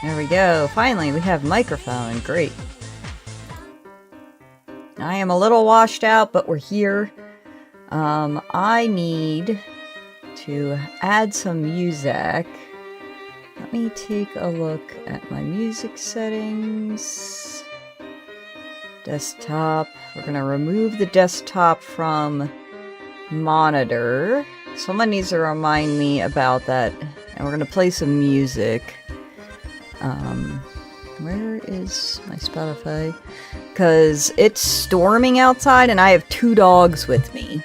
There we go. Finally, we have microphone. Great. I am a little washed out, but we're here. I need to add some music. Let me take a look at my music settings. Desktop. We're gonna remove the desktop from monitor. Someone needs to remind me about that. And we're gonna play some music. Where is my Spotify? Because it's storming outside and I have 2 dogs with me.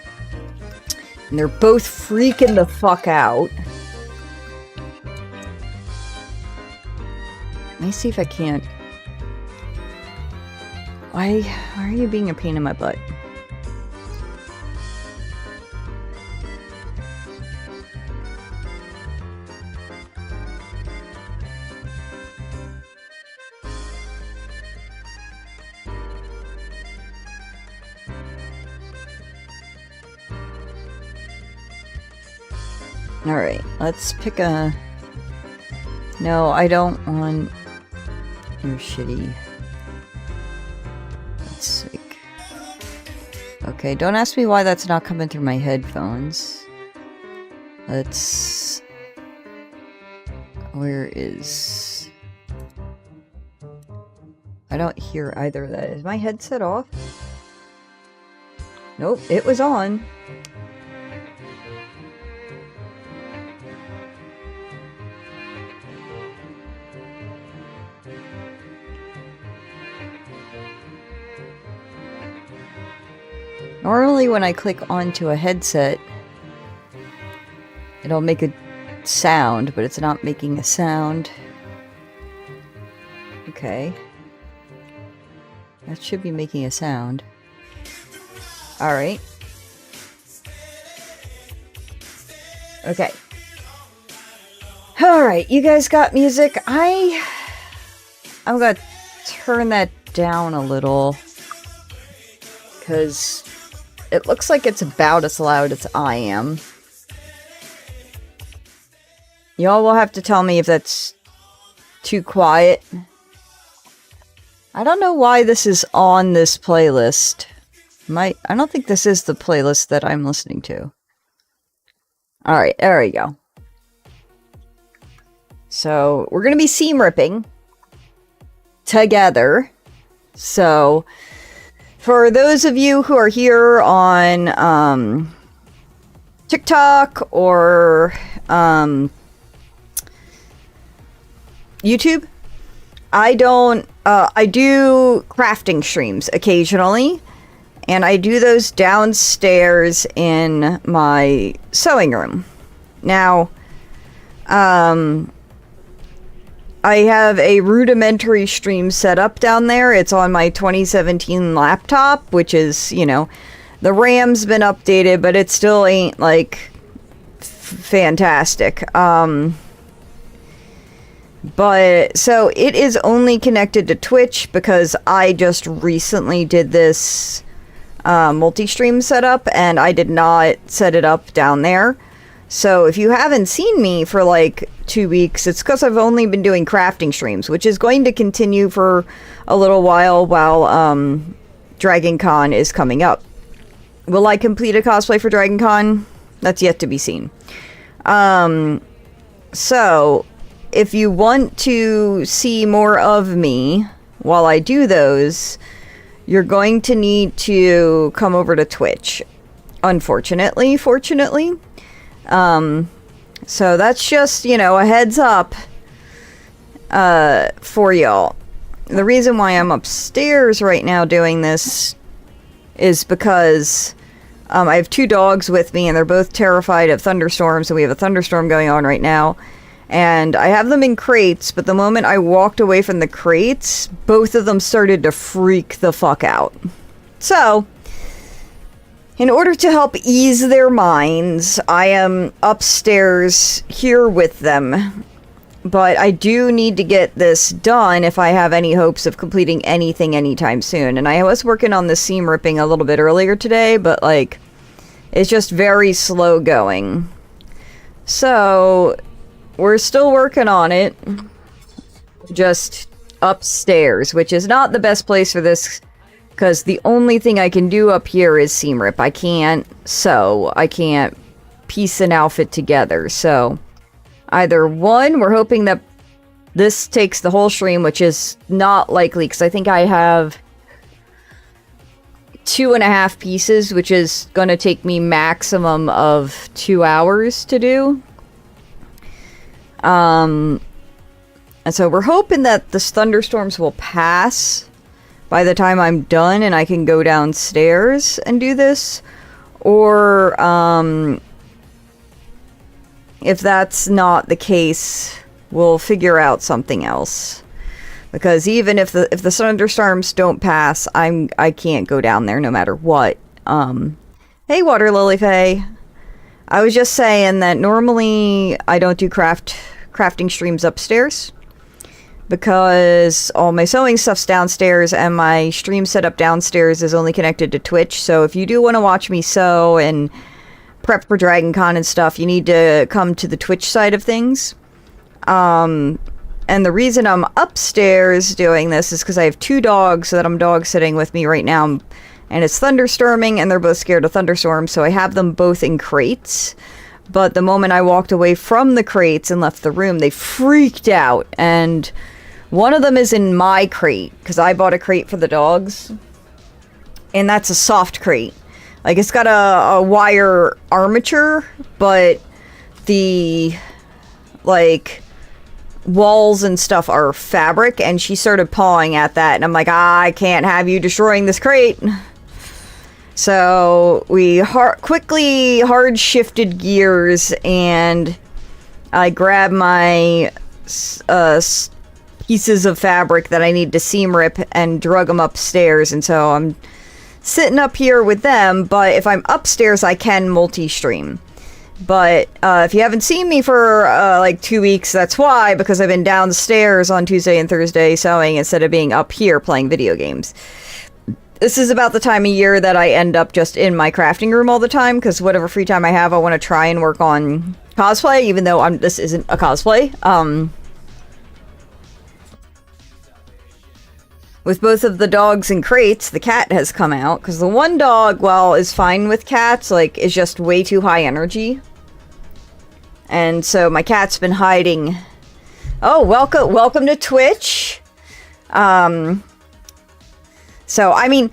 And they're both freaking the fuck out. Let me see if I can't. Why are you being a pain in my butt? Alright, let's pick a... No, I don't want your shitty... That's like... Okay, don't ask me why that's not coming through my headphones. Let's... Where is... I don't hear either of that. Is my headset off? Nope, it was on. Normally when I click onto a headset, it'll make a sound, but it's not making a sound. Okay. That should be making a sound. Alright. Okay. Alright, you guys got music. I'm gonna turn that down a little. Because it looks like it's about as loud as I am. Y'all will have to tell me if that's too quiet. I don't know why this is on this playlist. I don't think this is the playlist that I'm listening to. Alright, there we go. So, we're gonna be seam ripping together. So... For those of you who are here on TikTok or YouTube, I do crafting streams occasionally, and I do those downstairs in my sewing room. Now, I have a rudimentary stream set up down there. It's on my 2017 laptop, which is, you know, the RAM's been updated, but it still ain't, like, fantastic. But, so, it is only connected to Twitch because I just recently did this multi-stream setup, and I did not set it up down there. So if you haven't seen me for like 2 weeks, it's because I've only been doing crafting streams, which is going to continue for a little while Dragon Con is coming up. Will I complete a cosplay for Dragon Con? That's yet to be seen. So if you want to see more of me while I do those, you're going to need to come over to Twitch. Unfortunately, fortunately. So that's just, you know, a heads up, for y'all. The reason why I'm upstairs right now doing this is because, I have 2 dogs with me and they're both terrified of thunderstorms, and we have a thunderstorm going on right now. And I have them in crates, but the moment I walked away from the crates, both of them started to freak the fuck out. So, in order to help ease their minds, I am upstairs here with them. But I do need to get this done if I have any hopes of completing anything anytime soon. And I was working on the seam ripping a little bit earlier today, but like, it's just very slow going. So, we're still working on it. just upstairs, which is not the best place for this, because the only thing I can do up here is seam rip. I can't sew. I can't piece an outfit together. So either one, we're hoping that this takes the whole stream, which is not likely, because I think I have 2.5 pieces, which is going to take me maximum of 2 hours to do. And so we're hoping that the thunderstorms will pass by the time I'm done and I can go downstairs and do this. Or, if that's not the case, we'll figure out something else. Because even if the thunderstorms don't pass, I can't go down there no matter what. Hey, Water Lily Faye. I was just saying that normally I don't do crafting streams upstairs, because all my sewing stuff's downstairs and my stream setup downstairs is only connected to Twitch. So if you do want to watch me sew and prep for Dragon Con and stuff, you need to come to the Twitch side of things. And the reason I'm upstairs doing this is because I have 2 dogs that I'm dog sitting with me right now, and it's thunderstorming and they're both scared of thunderstorms, so I have them both in crates. But the moment I walked away from the crates and left the room, they freaked out, and one of them is in my crate, because I bought a crate for the dogs, and that's a soft crate. Like, it's got a wire armature, but the, like, walls and stuff are fabric, and she started pawing at that, and I'm like, I can't have you destroying this crate. So we quickly hard shifted gears, and I grabbed my pieces of fabric that I need to seam rip and drug them upstairs, and so I'm sitting up here with them. But if I'm upstairs, I can multi-stream. But if you haven't seen me for like 2 weeks, that's why, because I've been downstairs on Tuesday and Thursday sewing instead of being up here playing video games. This is about the time of year that I end up just in my crafting room all the time, because whatever free time I have, I want to try and work on cosplay, even though this isn't a cosplay. With both of the dogs in crates, the cat has come out, because the one dog, while is fine with cats, like, is just way too high energy. And so my cat's been hiding. Oh, welcome to Twitch. So, I mean,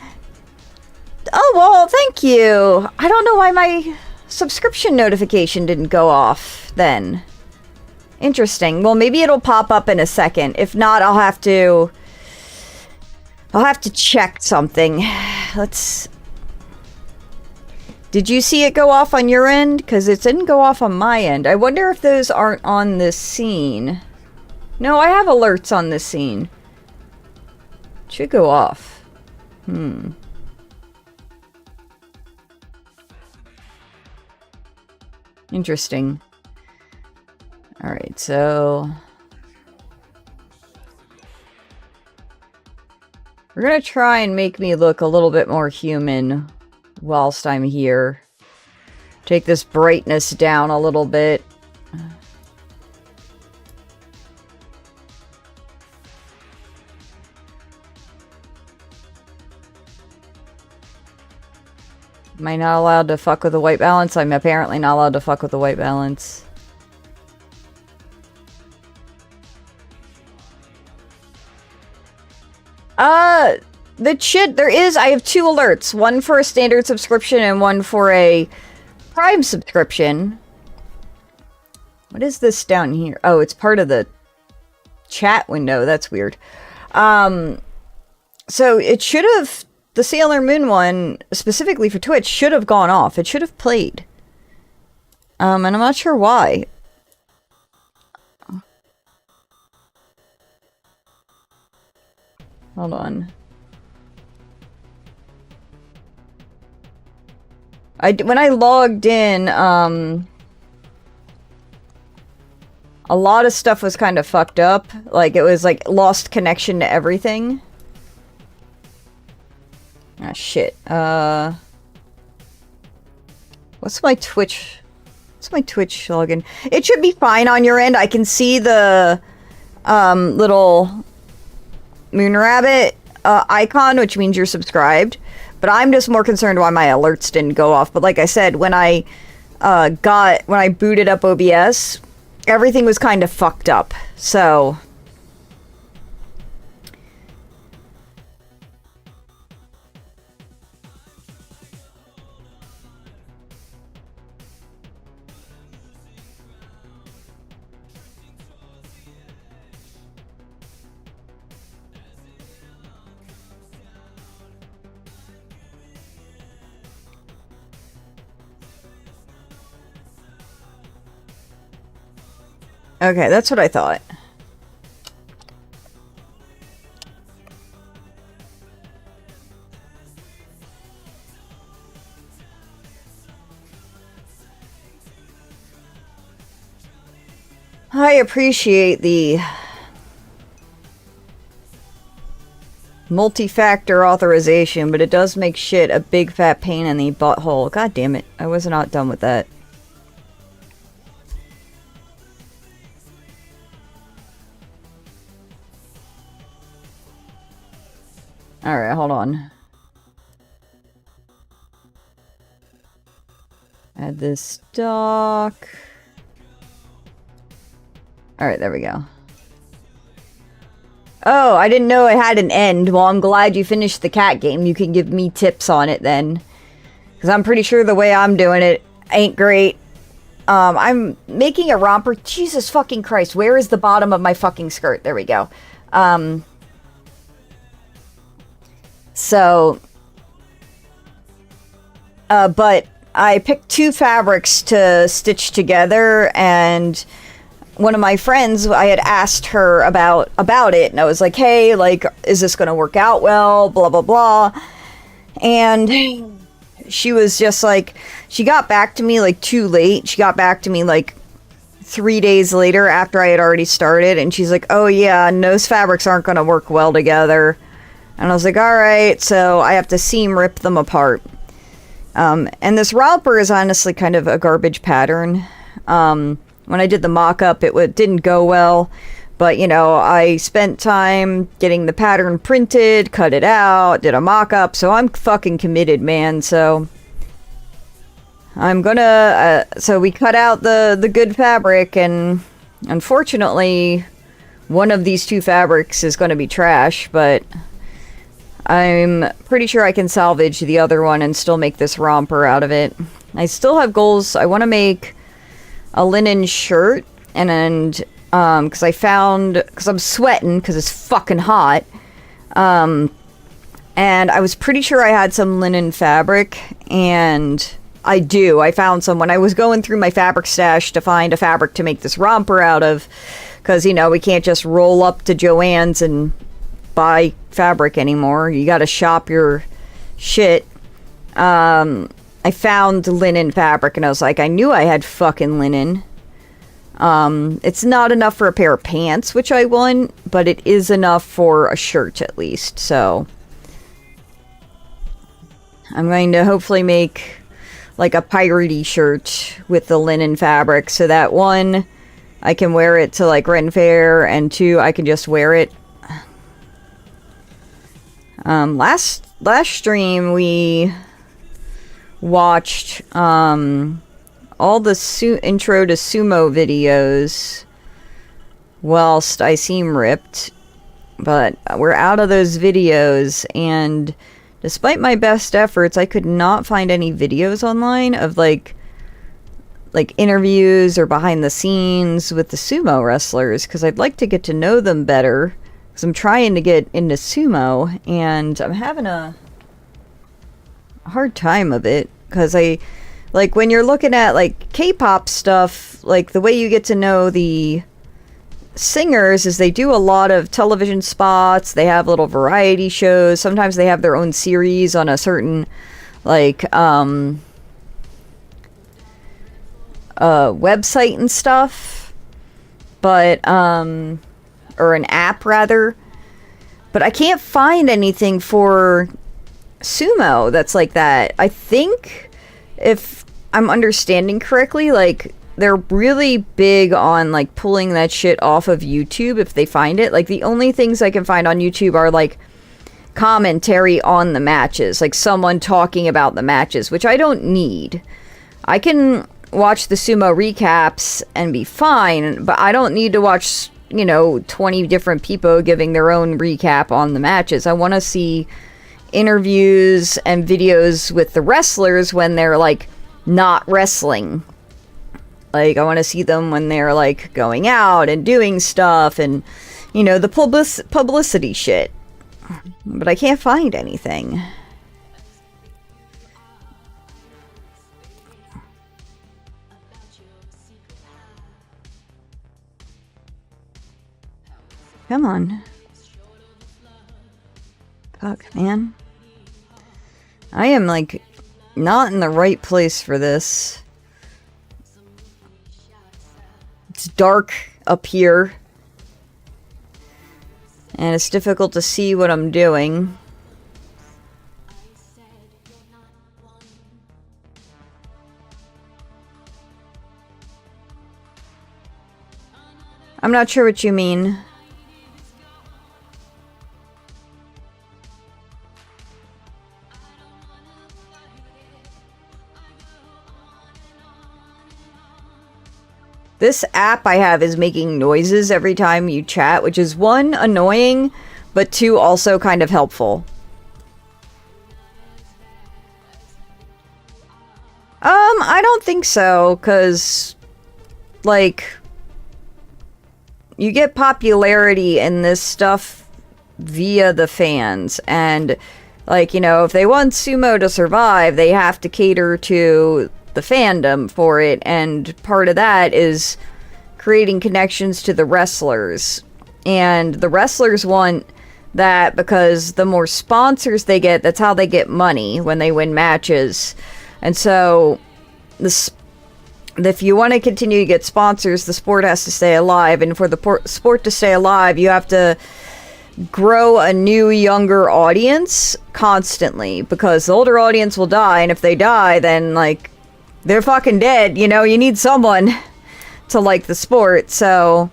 oh, well, thank you. I don't know why my subscription notification didn't go off then. Interesting. Well, maybe it'll pop up in a second. If not, I'll have to check something. Did you see it go off on your end? Because it didn't go off on my end. I wonder if those aren't on this scene. No, I have alerts on this scene. It should go off. Interesting. Alright, so we're gonna try and make me look a little bit more human whilst I'm here. Take this brightness down a little bit. Am I not allowed to fuck with the white balance? I'm apparently not allowed to fuck with the white balance. I have 2 alerts. One for a standard subscription and one for a Prime subscription. What is this down here? Oh, it's part of the chat window. That's weird. So it should have... The Sailor Moon one, specifically for Twitch, should have gone off. It should have played. And I'm not sure why. Hold on. When I logged in, a lot of stuff was kind of fucked up. Like, it was, like, lost connection to everything. Ah, shit. What's my Twitch login? It should be fine on your end. I can see the little moon rabbit icon, which means you're subscribed. But I'm just more concerned why my alerts didn't go off. But like I said, when I booted up OBS, everything was kind of fucked up. So okay, that's what I thought. I appreciate the multi-factor authorization, but it does make shit a big fat pain in the butthole. God damn it. I was not done with that. Alright, hold on. Add this dock. Alright, there we go. Oh, I didn't know it had an end. Well, I'm glad you finished the cat game. You can give me tips on it then. Because I'm pretty sure the way I'm doing it ain't great. I'm making a romper. Jesus fucking Christ, where is the bottom of my fucking skirt? There we go. But I picked two fabrics to stitch together, and one of my friends, I had asked her about it, and I was like, hey, like, is this gonna work out well, blah blah blah. And she was just like, she got back to me like too late. She got back to me like 3 days later after I had already started, and she's like, oh yeah, and those fabrics aren't gonna work well together. And I was like, alright, so I have to seam rip them apart. And this romper is honestly kind of a garbage pattern. When I did the mock-up, it didn't go well. But, you know, I spent time getting the pattern printed, cut it out, did a mock-up. So I'm fucking committed, man. So I'm gonna... so we cut out the good fabric, and unfortunately, one of these two fabrics is gonna be trash, but I'm pretty sure I can salvage the other one and still make this romper out of it. I still have goals. I want to make a linen shirt, and because I'm sweating because it's fucking hot, and I was pretty sure I had some linen fabric, and I found some when I was going through my fabric stash to find a fabric to make this romper out of, because, you know, we can't just roll up to Joann's and buy fabric anymore. You gotta shop your shit. I found linen fabric, and I was like, I knew I had fucking linen. It's not enough for a pair of pants, which I want, but it is enough for a shirt at least. So I'm going to hopefully make like a piratey shirt with the linen fabric, so that one, I can wear it to like Ren Fair, and two, I can just wear it. Last stream we watched all the intro to sumo videos whilst I seam ripped, but we're out of those videos, and despite my best efforts, I could not find any videos online of like interviews or behind the scenes with the sumo wrestlers, because I'd like to get to know them better, because I'm trying to get into sumo, and I'm having a hard time of it, because like when you're looking at like K-pop stuff, like the way you get to know the singers is they do a lot of television spots, they have little variety shows, sometimes they have their own series on a certain like website and stuff, but or an app rather, but I can't find anything for sumo that's like that. I think, if I'm understanding correctly, like they're really big on like pulling that shit off of YouTube if they find it. Like the only things I can find on YouTube are like commentary on the matches, like someone talking about the matches, which I don't need. I can watch the sumo recaps and be fine, but I don't need to watch, you know, 20 different people giving their own recap on the matches. I want to see interviews and videos with the wrestlers when they're like not wrestling. Like I want to see them when they're like going out and doing stuff and, you know, the publicity shit. But I can't find anything. Come on. Fuck, man. I am like not in the right place for this. It's dark up here. And it's difficult to see what I'm doing. I'm not sure what you mean. This app I have is making noises every time you chat, which is one, annoying, but two, also kind of helpful. I don't think so, because, like, you get popularity in this stuff via the fans, and, like, you know, if they want sumo to survive, they have to cater to the fandom for it, and part of that is creating connections to the wrestlers, and the wrestlers want that because the more sponsors they get, that's how they get money when they win matches. And so if you want to continue to get sponsors, the sport has to stay alive, and for the sport to stay alive, you have to grow a new, younger audience constantly, because the older audience will die, and if they die, then like they're fucking dead, you know? You need someone to like the sport, so...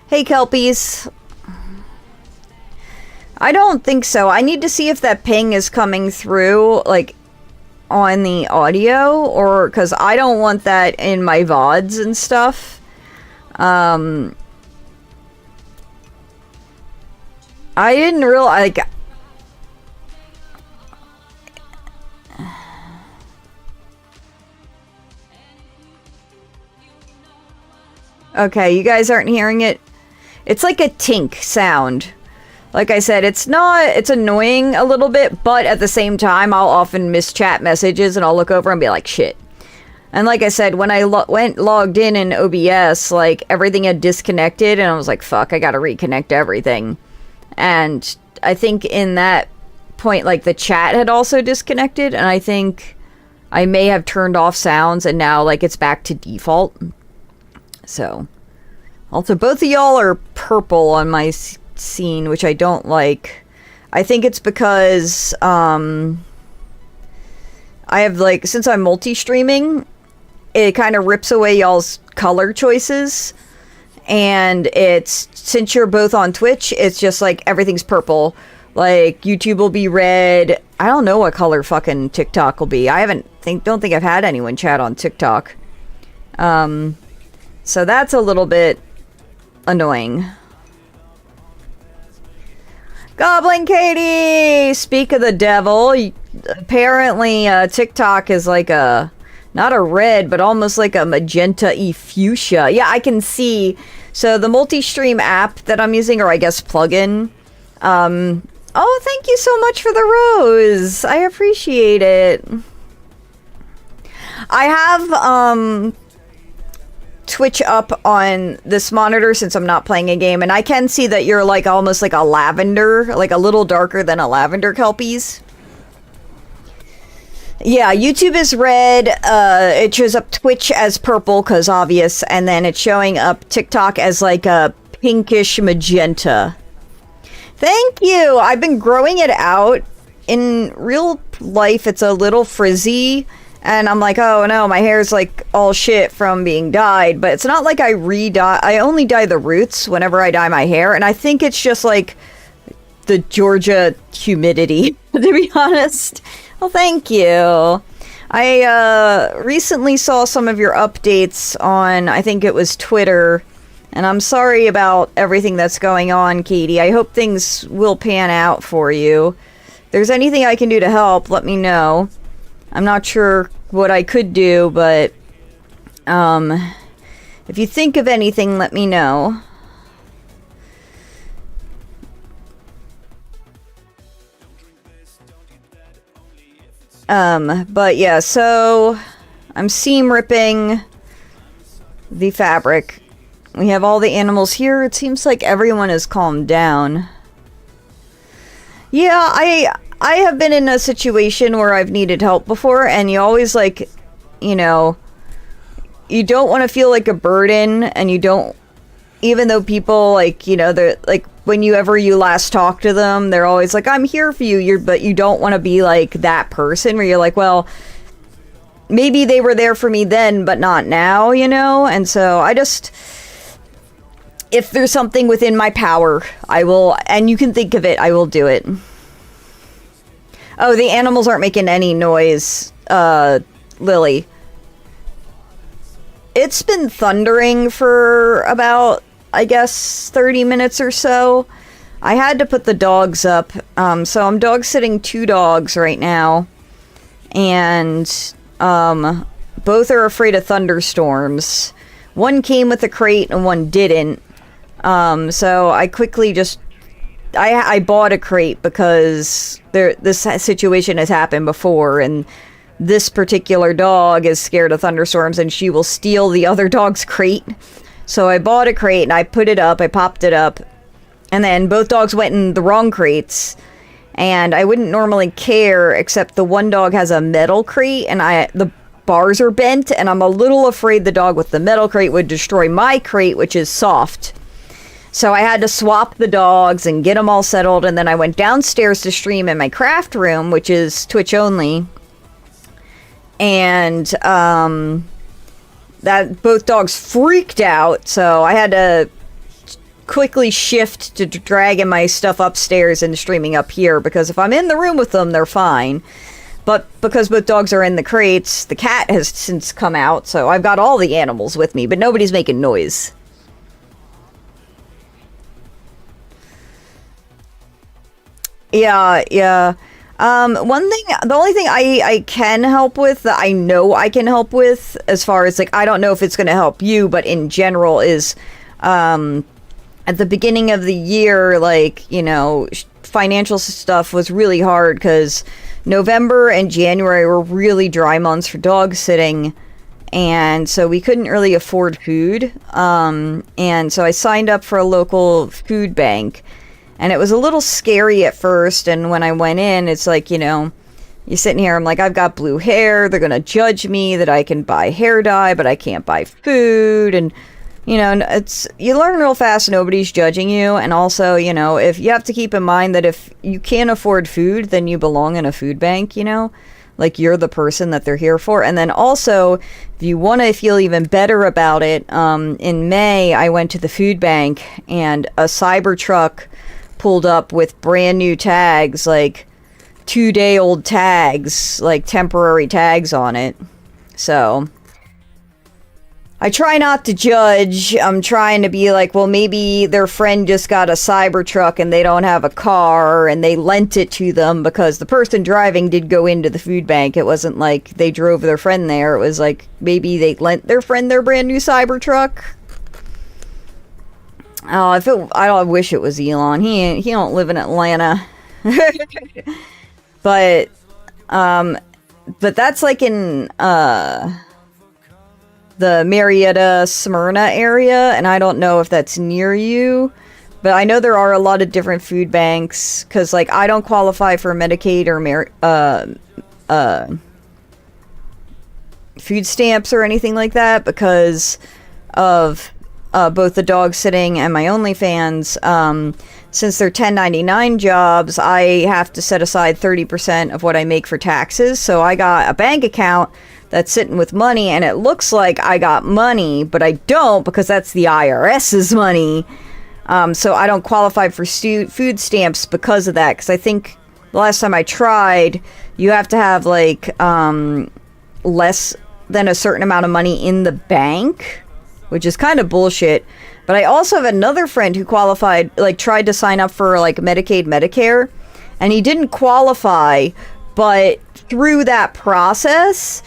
Hey, Kelpies. I don't think so. I need to see if that ping is coming through, like, on the audio, or... Because I don't want that in my VODs and stuff. I didn't realize... Like, okay, you guys aren't hearing it? It's like a tink sound. Like I said, it's annoying a little bit, but at the same time, I'll often miss chat messages and I'll look over and be like, shit. And like I said, when I logged in OBS, like everything had disconnected and I was like, fuck, I gotta reconnect everything. And I think in that point, like the chat had also disconnected, and I think I may have turned off sounds and now like it's back to default. So, also both of y'all are purple on my scene, which I don't like. I think it's because I have like, since I'm multi-streaming, it kind of rips away y'all's color choices, and it's, since you're both on Twitch, it's just like everything's purple. Like YouTube will be red. I don't know what color fucking TikTok will be. I don't think I've had anyone chat on TikTok. So that's a little bit annoying. Goblin Katie! Speak of the devil. Apparently, TikTok is like a... Not a red, but almost like a magenta-y fuchsia. Yeah, I can see. So the multi-stream app that I'm using, or I guess plugin. Oh, thank you so much for the rose. I appreciate it. I have, Twitch up on this monitor since I'm not playing a game, and I can see that you're like almost like a lavender, like a little darker than a lavender, Kelpies. Yeah, YouTube is red, it shows up Twitch as purple, cause obvious, and then it's showing up TikTok as like a pinkish magenta. Thank you! I've been growing it out in real life it's a little frizzy, and I'm like, oh no, my hair's like all shit from being dyed. But it's not like I re-dye. I only dye the roots whenever I dye my hair, and I think it's just like the Georgia humidity, to be honest. Well, thank you. I recently saw some of your updates on, I think it was Twitter, and I'm sorry about everything that's going on, Katie. I hope things will pan out for you. If there's anything I can do to help, let me know. I'm not sure what I could do, but if you think of anything, let me know. But yeah, so I'm seam ripping the fabric. We have all the animals here. It seems like everyone has calmed down. Yeah, I have been in a situation where I've needed help before, and you always, like, you know, you don't want to feel like a burden, and you don't, even though people, like, you know, they're like, whenever you last talk to them, they're always like, I'm here for you, but you don't want to be like that person where you're like, well, maybe they were there for me then, but not now, you know? And so I just, if there's something within my power, I will, and you can think of it, I will do it. Oh, the animals aren't making any noise, Lily. It's been thundering for about, I guess, 30 minutes or so. I had to put the dogs up, so I'm dog sitting 2 dogs right now, and both are afraid of thunderstorms. One came with a crate and one didn't, so I quickly just, I bought a crate because this situation has happened before, and this particular dog is scared of thunderstorms, and she will steal the other dog's crate. So I bought a crate and I put it up, I popped it up, and then both dogs went in the wrong crates. And I wouldn't normally care, except the one dog has a metal crate, and the bars are bent, and I'm a little afraid the dog with the metal crate would destroy my crate, which is soft. So I had to swap the dogs and get them all settled, and then I went downstairs to stream in my craft room, which is Twitch only. And that both dogs freaked out, so I had to quickly shift to dragging my stuff upstairs and streaming up here, because if I'm in the room with them, they're fine. But because both dogs are in the crates, the cat has since come out, so I've got all the animals with me, but nobody's making noise. Yeah. The only thing I can help with, that I know I can help with, as far as, like, I don't know if it's going to help you, but in general is, at the beginning of the year, like, you know, financial stuff was really hard, because November and January were really dry months for dog sitting, and so we couldn't really afford food, and so I signed up for a local food bank. And it was a little scary at first, and when I went in, it's like, you know, you're sitting here, I'm like, I've got blue hair, they're gonna judge me that I can buy hair dye, but I can't buy food, and, you know, it's, you learn real fast nobody's judging you, and also, you know, if you have to keep in mind that if you can't afford food, then you belong in a food bank, you know? Like, you're the person that they're here for. And then also, if you want to feel even better about it, in May, I went to the food bank, and a Cybertruck pulled up with brand new tags, like 2-day-old tags, like temporary tags on it. So I try not to judge. I'm trying to be like, well, maybe their friend just got a Cybertruck and they don't have a car, and they lent it to them because the person driving did go into the food bank. It wasn't like they drove their friend there. It was like maybe they lent their friend their brand new Cybertruck. Oh, I wish it was Elon. He don't live in Atlanta. But that's like in the Marietta, Smyrna area, and I don't know if that's near you, but I know there are a lot of different food banks, because, like, I don't qualify for Medicaid or food stamps or anything like that because of both the dog sitting and my OnlyFans. since they're 1099 jobs, I have to set aside 30% of what I make for taxes. So I got a bank account that's sitting with money, and it looks like I got money, but I don't, because that's the IRS's money. So I don't qualify for food stamps because of that, because I think the last time I tried, you have to have like less than a certain amount of money in the bank, which is kind of bullshit. But I also have another friend who qualified, like tried to sign up for like Medicaid, Medicare, and he didn't qualify, but through that process,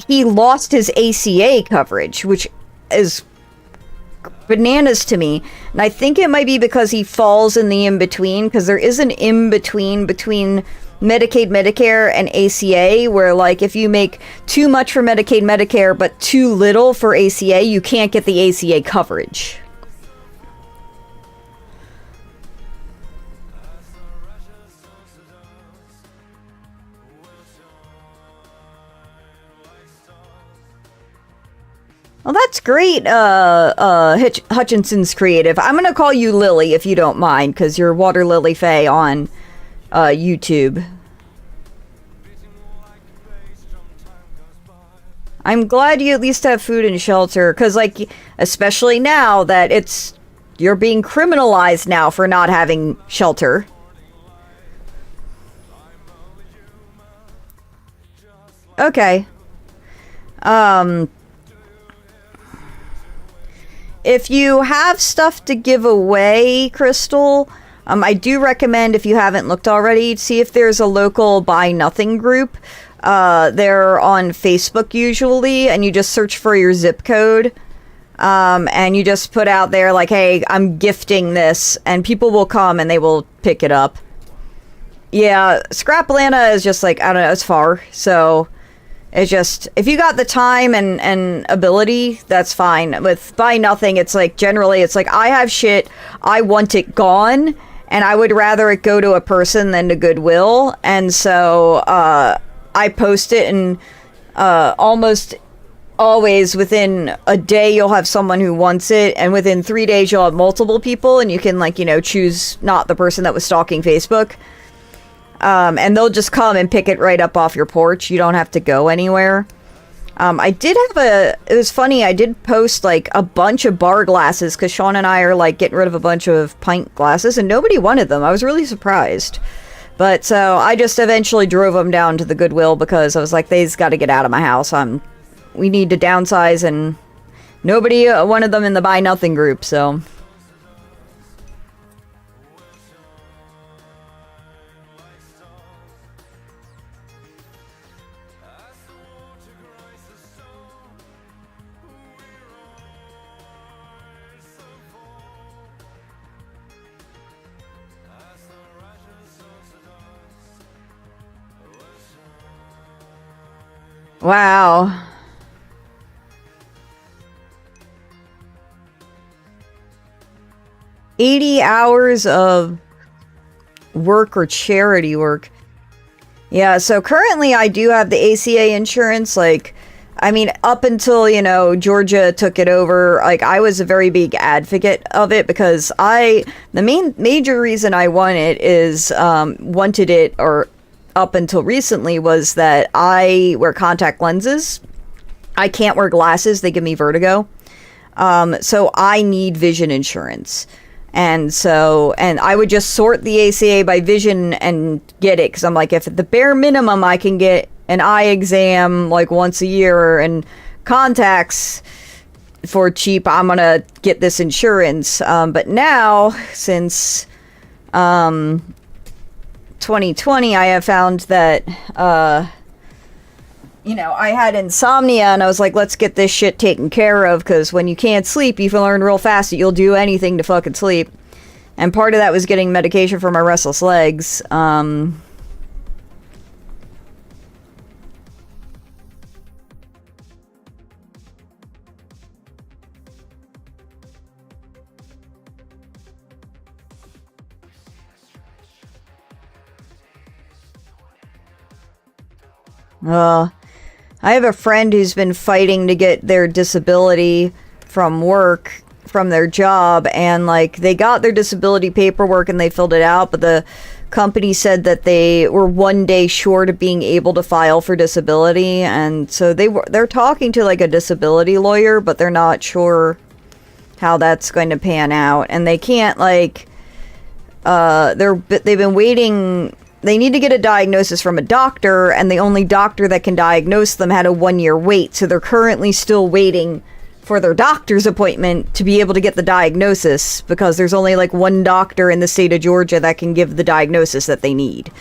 he lost his ACA coverage, which is bananas to me. And I think it might be because he falls in the in-between, because there is an in-between between Medicaid, Medicare, and ACA, where like if you make too much for Medicaid, Medicare, but too little for ACA, you can't get the ACA coverage. Well, that's great, Hutchinson's Creative. I'm gonna call you Lily if you don't mind, because you're Water Lily Faye on YouTube. I'm glad you at least have food and shelter, because, like, especially now that you're being criminalized now for not having shelter. Okay. If you have stuff to give away, Crystal, I do recommend, if you haven't looked already, see if there's a local Buy Nothing group. They're on Facebook usually, and you just search for your zip code. And you just put out there like, hey, I'm gifting this, and people will come and they will pick it up. Yeah, Scraplanta is just like, I don't know, it's far, so... It's just, if you got the time and ability, that's fine. With Buy Nothing, it's like, generally, it's like, I have shit, I want it gone, and I would rather it go to a person than to Goodwill. And so, I post it, and almost always within a day, you'll have someone who wants it, and within 3 days, you'll have multiple people, and you can, like, you know, choose not the person that was stalking Facebook. And they'll just come and pick it right up off your porch. You don't have to go anywhere. I did have it was funny, I did post like a bunch of bar glasses, because Sean and I are like getting rid of a bunch of pint glasses, and nobody wanted them. I was really surprised. But so I just eventually drove them down to the Goodwill, because I was like, they's got to get out of my house. We need to downsize, and nobody wanted them in the Buy Nothing group, so... Wow. $80 hours of work or charity work. Yeah, so currently I do have the ACA insurance. Like, I mean, up until, you know, Georgia took it over, like, I was a very big advocate of it, because the major reason I wanted it, or up until recently, was that I wear contact lenses. I can't wear glasses. They give me vertigo. So I need vision insurance. And I would just sort the ACA by vision and get it. Because I'm like, if at the bare minimum I can get an eye exam like once a year and contacts for cheap, I'm going to get this insurance. But now, since 2020, I have found that, you know, I had insomnia, and I was like, let's get this shit taken care of, because when you can't sleep, you can learn real fast that you'll do anything to fucking sleep. And part of that was getting medication for my restless legs. I have a friend who's been fighting to get their disability from work, from their job, and like they got their disability paperwork and they filled it out, but the company said that they were 1 day short of being able to file for disability, and so they're talking to like a disability lawyer, but they're not sure how that's going to pan out, and they can't like they've been waiting. They need to get a diagnosis from a doctor, and the only doctor that can diagnose them had a 1 year wait, so they're currently still waiting for their doctor's appointment to be able to get the diagnosis, because there's only like one doctor in the state of Georgia that can give the diagnosis that they need.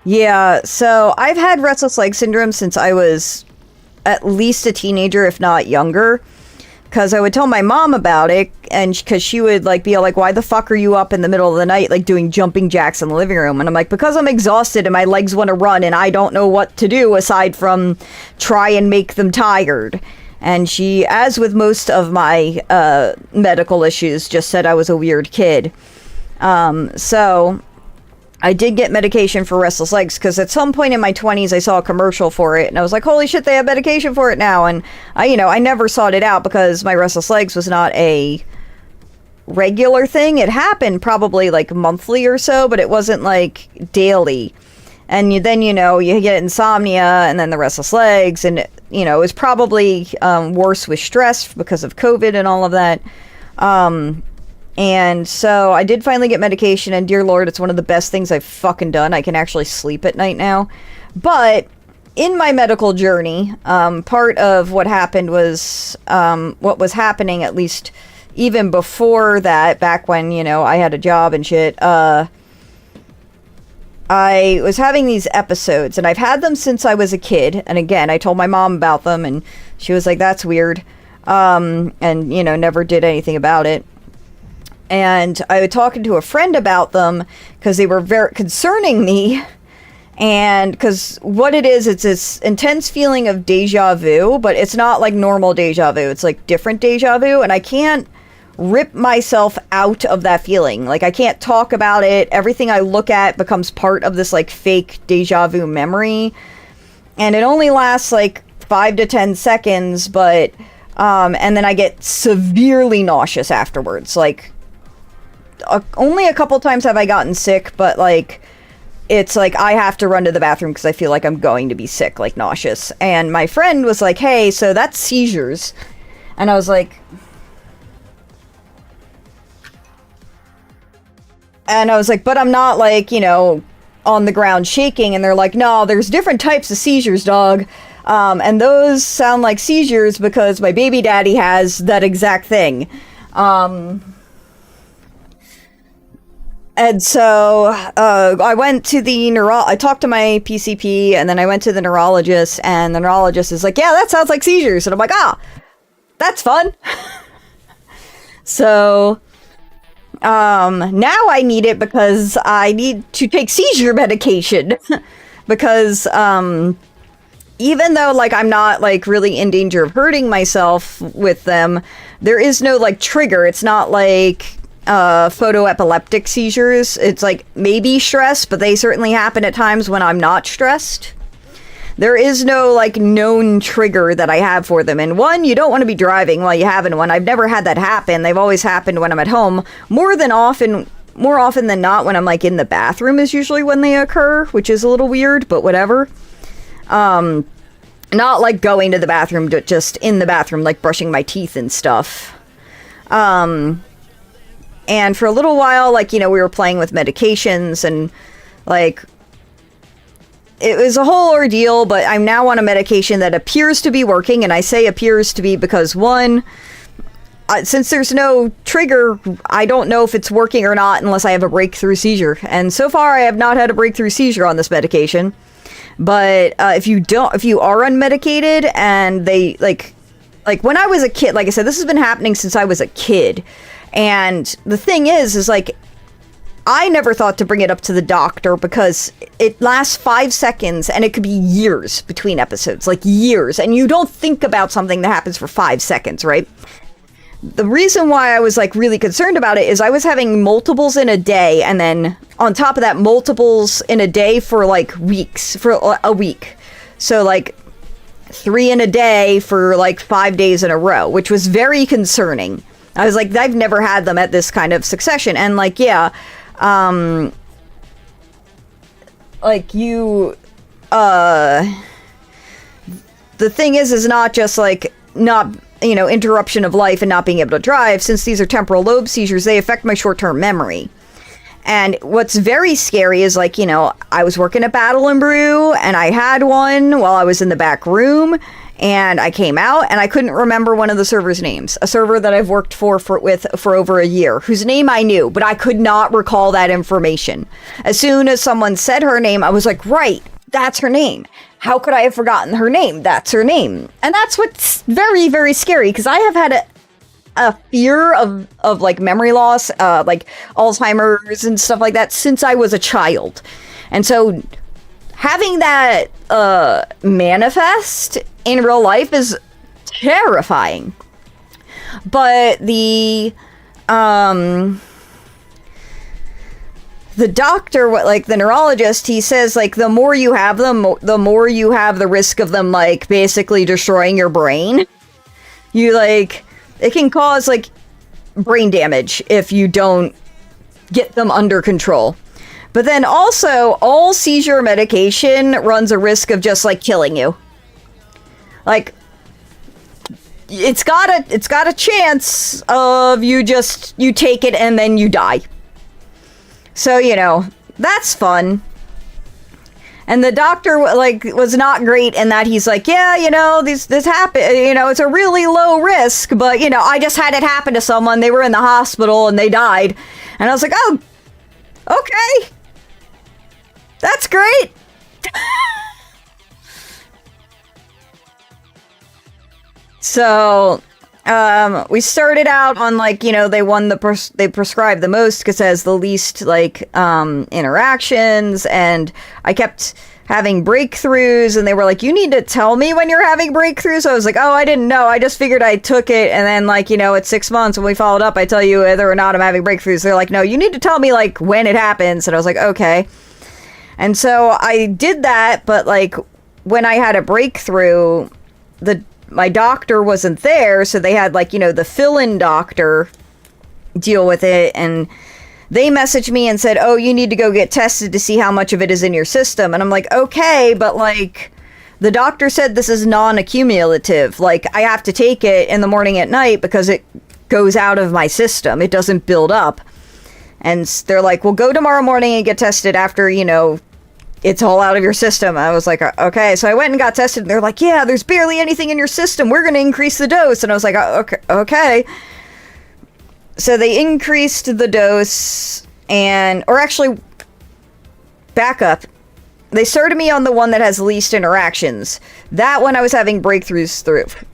Yeah, so I've had restless leg syndrome since I was at least a teenager, if not younger. Because I would tell my mom about it, and because she would like be like, "Why the fuck are you up in the middle of the night like doing jumping jacks in the living room?" And I'm like, "Because I'm exhausted and my legs want to run and I don't know what to do aside from try and make them tired." And she, as with most of my medical issues, just said I was a weird kid. So I did get medication for restless legs, because at some point in my 20s I saw a commercial for it and I was like, holy shit, they have medication for it now. And I never sought it out because my restless legs was not a regular thing. It happened probably like monthly or so, but it wasn't like daily. And then you get insomnia and then the restless legs, and it was probably worse with stress because of COVID and all of that. And so I did finally get medication, and dear Lord, it's one of the best things I've fucking done. I can actually sleep at night now. But in my medical journey, part of what happened was, what was happening, at least even before that, back when, I had a job and shit, I was having these episodes, and I've had them since I was a kid. And again, I told my mom about them, and she was like, that's weird. And, never did anything about it. And I was talking to a friend about them because they were very concerning me. And because what it is, it's this intense feeling of deja vu, but it's not like normal deja vu. It's like different deja vu. And I can't rip myself out of that feeling. Like, I can't talk about it. Everything I look at becomes part of this like fake deja vu memory. And it only lasts like 5 to 10 seconds, but, and then I get severely nauseous afterwards. Like, only a couple times have I gotten sick, but like, it's like I have to run to the bathroom because I feel like I'm going to be sick, like nauseous. And my friend was like, hey, so that's seizures. And I was like, but I'm not like, on the ground shaking. And they're like, no, there's different types of seizures, dog. And those sound like seizures because my baby daddy has that exact thing. And so I went to I talked to my PCP, and then I went to the neurologist, and the neurologist is like, yeah, that sounds like seizures. And I'm like, that's fun. So now I need it because I need to take seizure medication. Because even though like I'm not like really in danger of hurting myself with them, there is no like trigger. It's not like photoepileptic seizures. It's like maybe stress, but they certainly happen at times when I'm not stressed. There is no like known trigger that I have for them. And one, you don't want to be driving while you having one. I've never had that happen. They've always happened when I'm at home. More often than not, when I'm like in the bathroom is usually when they occur, which is a little weird, but whatever. Not like going to the bathroom, but just in the bathroom, like brushing my teeth and stuff. And for a little while, like, we were playing with medications, and like, it was a whole ordeal, but I'm now on a medication that appears to be working. And I say appears to be because one, since there's no trigger, I don't know if it's working or not unless I have a breakthrough seizure. And so far I have not had a breakthrough seizure on this medication. But if you are unmedicated, and they like when I was a kid, like I said, this has been happening since I was a kid. And the thing is like, I never thought to bring it up to the doctor because it lasts 5 seconds and it could be years between episodes, like years. And you don't think about something that happens for 5 seconds, right? the reason why I was like really concerned about it is I was having multiples in a day, and then on top of that, multiples in a day for like weeks, for a week. So like 3 in a day for like 5 days in a row, which was very concerning. I was like, I've never had them at this kind of succession. And like, yeah, like you, the thing is not just like not, you know, interruption of life and not being able to drive. Since these are temporal lobe seizures, they affect my short-term memory. And what's very scary is, like, you know, I was working at Battle and Brew, and I had one while I was in the back room, and I came out, and I couldn't remember one of the servers' names. A server that I've worked for over a year, whose name I knew, but I could not recall that information. As soon as someone said her name, I was like, right, that's her name. How could I have forgotten her name? That's her name. And that's what's very, very scary, because I have had a fear of like memory loss, like Alzheimer's and stuff like that since I was a child. And so having that manifest in real life is terrifying. But the doctor, like the neurologist, he says like the more you have them, the more you have the risk of them like basically destroying your brain. You like, it can cause like brain damage if you don't get them under control. But then also, all seizure medication runs a risk of just like killing you. Like, it's got a chance of you take it and then you die. So, you know, that's fun. And the doctor, like, was not great in that he's like, yeah, you know, this happened, you know, it's a really low risk, but, you know, I just had it happen to someone. They were in the hospital and they died. And I was like, oh, okay. That's great. So, we started out on like, you know, they prescribed the most because it has the least like interactions, and I kept having breakthroughs, and they were like, you need to tell me when you're having breakthroughs. I was like, oh, I didn't know. I just figured I took it, and then like, you know, it's 6 months when we followed up, I tell you whether or not I'm having breakthroughs. They're like, no, you need to tell me like when it happens. And I was like, okay. And so I did that, but like when I had a breakthrough, my doctor wasn't there, so they had like, you know, the fill-in doctor deal with it, and they messaged me and said, oh, you need to go get tested to see how much of it is in your system. And I'm like, okay, but like the doctor said this is non-accumulative. Like I have to take it in the morning at night because it goes out of my system. It doesn't build up. And they're like, well, go tomorrow morning and get tested after, you know, it's all out of your system. I was like, okay. So I went and got tested, and they're like, yeah, there's barely anything in your system. We're going to increase the dose. And I was like, okay. So they increased the dose, or actually, back up. They started me on the one that has least interactions. That one I was having breakthroughs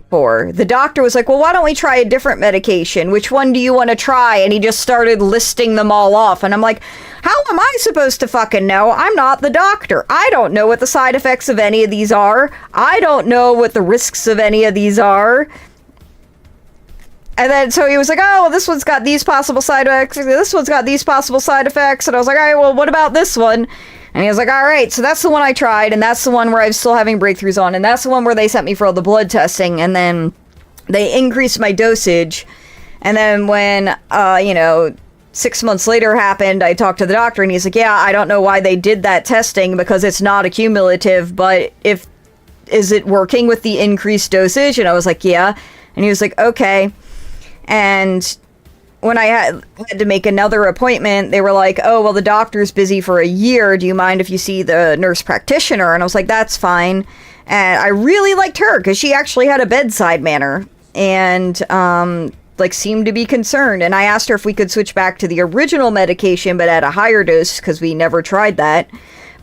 for. The doctor was like, well, why don't we try a different medication? Which one do you want to try? And he just started listing them all off. And I'm like, how am I supposed to fucking know? I'm not the doctor. I don't know what the side effects of any of these are. I don't know what the risks of any of these are. And then, so he was like, oh, well, this one's got these possible side effects. This one's got these possible side effects. And I was like, all right, well, what about this one? And he was like, all right, so that's the one I tried, and that's the one where I'm still having breakthroughs on, and that's the one where they sent me for all the blood testing, and then they increased my dosage. And then when, you know, 6 months later happened, I talked to the doctor, and he's like, yeah, I don't know why they did that testing, because it's not accumulative, but is it working with the increased dosage? And I was like, yeah. And he was like, okay. And when I had to make another appointment, they were like, oh, well, the doctor's busy for a year. Do you mind if you see the nurse practitioner? And I was like, that's fine. And I really liked her because she actually had a bedside manner and, like, seemed to be concerned. And I asked her if we could switch back to the original medication, but at a higher dose, because we never tried that,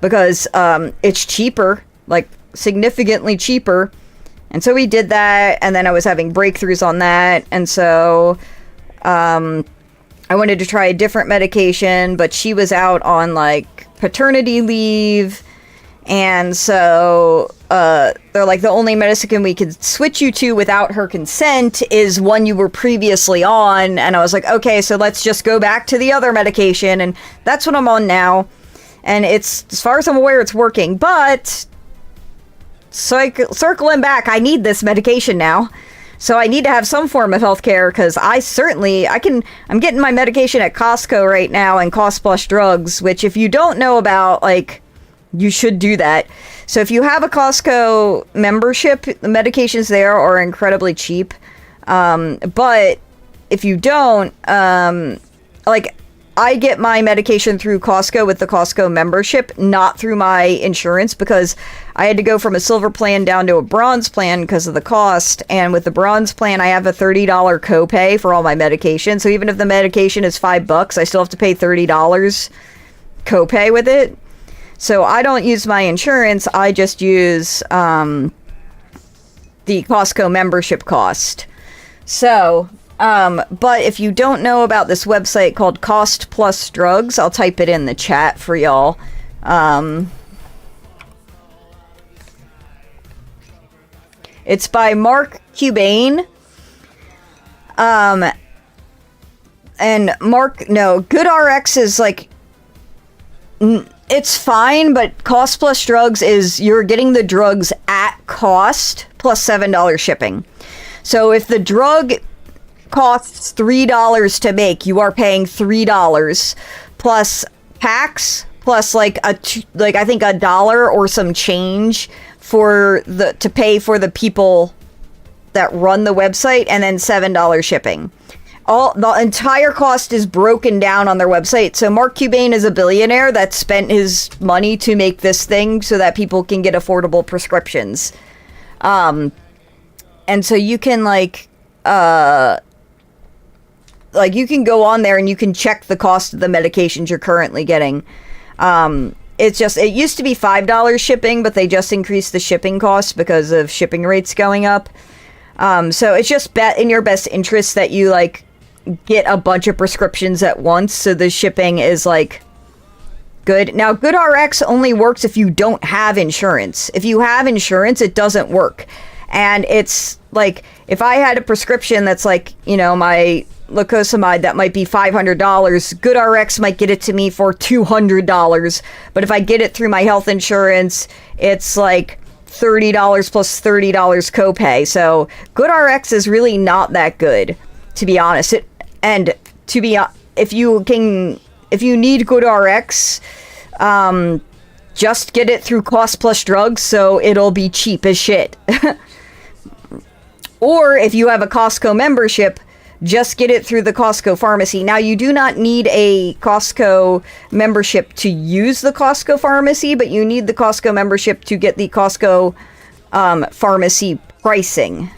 because it's cheaper, like, significantly cheaper. And so we did that, and then I was having breakthroughs on that, and so I wanted to try a different medication, but she was out on like paternity leave, And so they're like, the only medicine we could switch you to without her consent is one you were previously on. And I was like, okay, so let's just go back to the other medication. And that's what I'm on now. And it's, as far as I'm aware, it's working. But circling back, I need this medication now. So I need to have some form of healthcare, because I'm getting my medication at Costco right now, and Cost Plus Drugs, which if you don't know about, like, you should do that. So if you have a Costco membership, the medications there are incredibly cheap. But if you don't, like, I get my medication through Costco with the Costco membership, not through my insurance, because I had to go from a silver plan down to a bronze plan because of the cost. And with the bronze plan, I have a $30 copay for all my medication. So even if the medication is $5, I still have to pay $30 copay with it. So I don't use my insurance. I just use the Costco membership cost. So, but if you don't know about this website called Cost Plus Drugs, I'll type it in the chat for y'all. It's by Mark Cuban. And GoodRx is like, it's fine, but Cost Plus Drugs is you're getting the drugs at cost plus $7 shipping. So if the drug costs $3 to make, you are paying $3 plus tax plus like I think $1 or some change to pay for the people that run the website, and then $7 shipping. The entire cost is broken down on their website. So Mark Cuban is a billionaire that spent his money to make this thing so that people can get affordable prescriptions. And so you can you can go on there and you can check the cost of the medications you're currently getting. It used to be $5 shipping, but they just increased the shipping cost because of shipping rates going up. So it's just in your best interest that you get a bunch of prescriptions at once, so the shipping is good. Now, GoodRx only works if you don't have insurance. If you have insurance, it doesn't work. And it's if I had a prescription that's my lacosamide that might be $500, GoodRx might get it to me for $200. But if I get it through my health insurance, it's $30 plus $30 copay. So GoodRx is really not that good, to be honest. If you need GoodRx, just get it through Cost Plus Drugs, so it'll be cheap as shit. Or if you have a Costco membership, just get it through the Costco pharmacy. Now, you do not need a Costco membership to use the Costco pharmacy, but you need the Costco membership to get the Costco pharmacy pricing.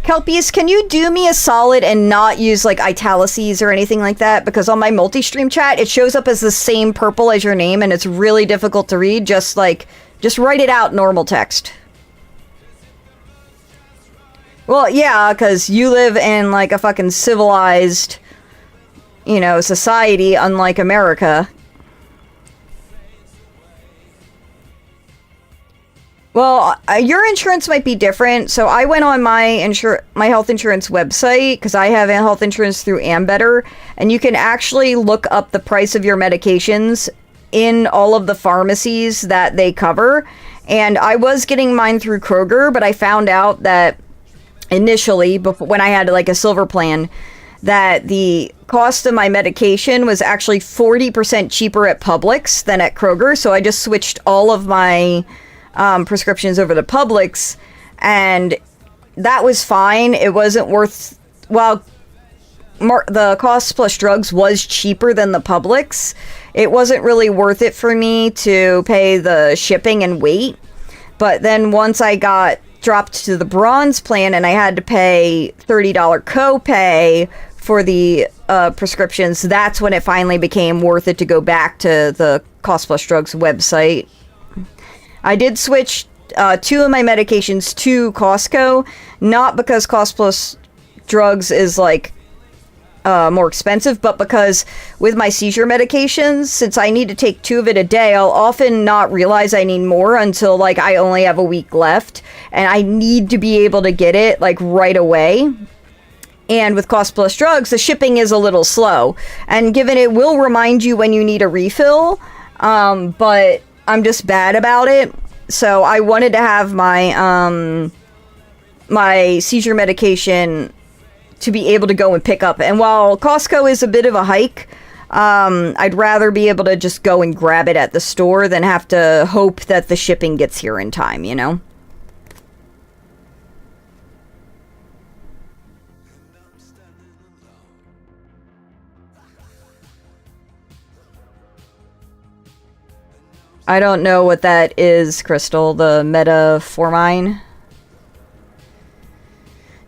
Kelpies, can you do me a solid and not use italices or anything like that? Because on my multi-stream chat, it shows up as the same purple as your name, and it's really difficult to read. Just write it out normal text. Well, yeah, because you live in a fucking civilized, society, unlike America. Well, your insurance might be different. So I went on my health insurance website, because I have health insurance through Ambetter, and you can actually look up the price of your medications in all of the pharmacies that they cover. And I was getting mine through Kroger, but I found out that initially, when I had a silver plan, that the cost of my medication was actually 40% cheaper at Publix than at Kroger. So I just switched all of my prescriptions over to Publix, and that was fine. It wasn't worth, the Cost Plus Drugs was cheaper than the Publix. It wasn't really worth it for me to pay the shipping and wait. But then once I got dropped to the bronze plan and I had to pay $30 copay for the prescriptions, that's when it finally became worth it to go back to the Cost Plus Drugs website. I did switch 2 of my medications to Costco, not because Cost Plus Drugs is more expensive, but because with my seizure medications, since I need to take 2 of it a day, I'll often not realize I need more until like I only have a week left, and I need to be able to get it like right away. And with Cost Plus Drugs, the shipping is a little slow, and given it will remind you when you need a refill, but I'm just bad about it. So I wanted to have my my seizure medication to be able to go and pick up. And while Costco is a bit of a hike, I'd rather be able to just go and grab it at the store than have to hope that the shipping gets here in time, you know? I don't know what that is, Crystal, the metformin.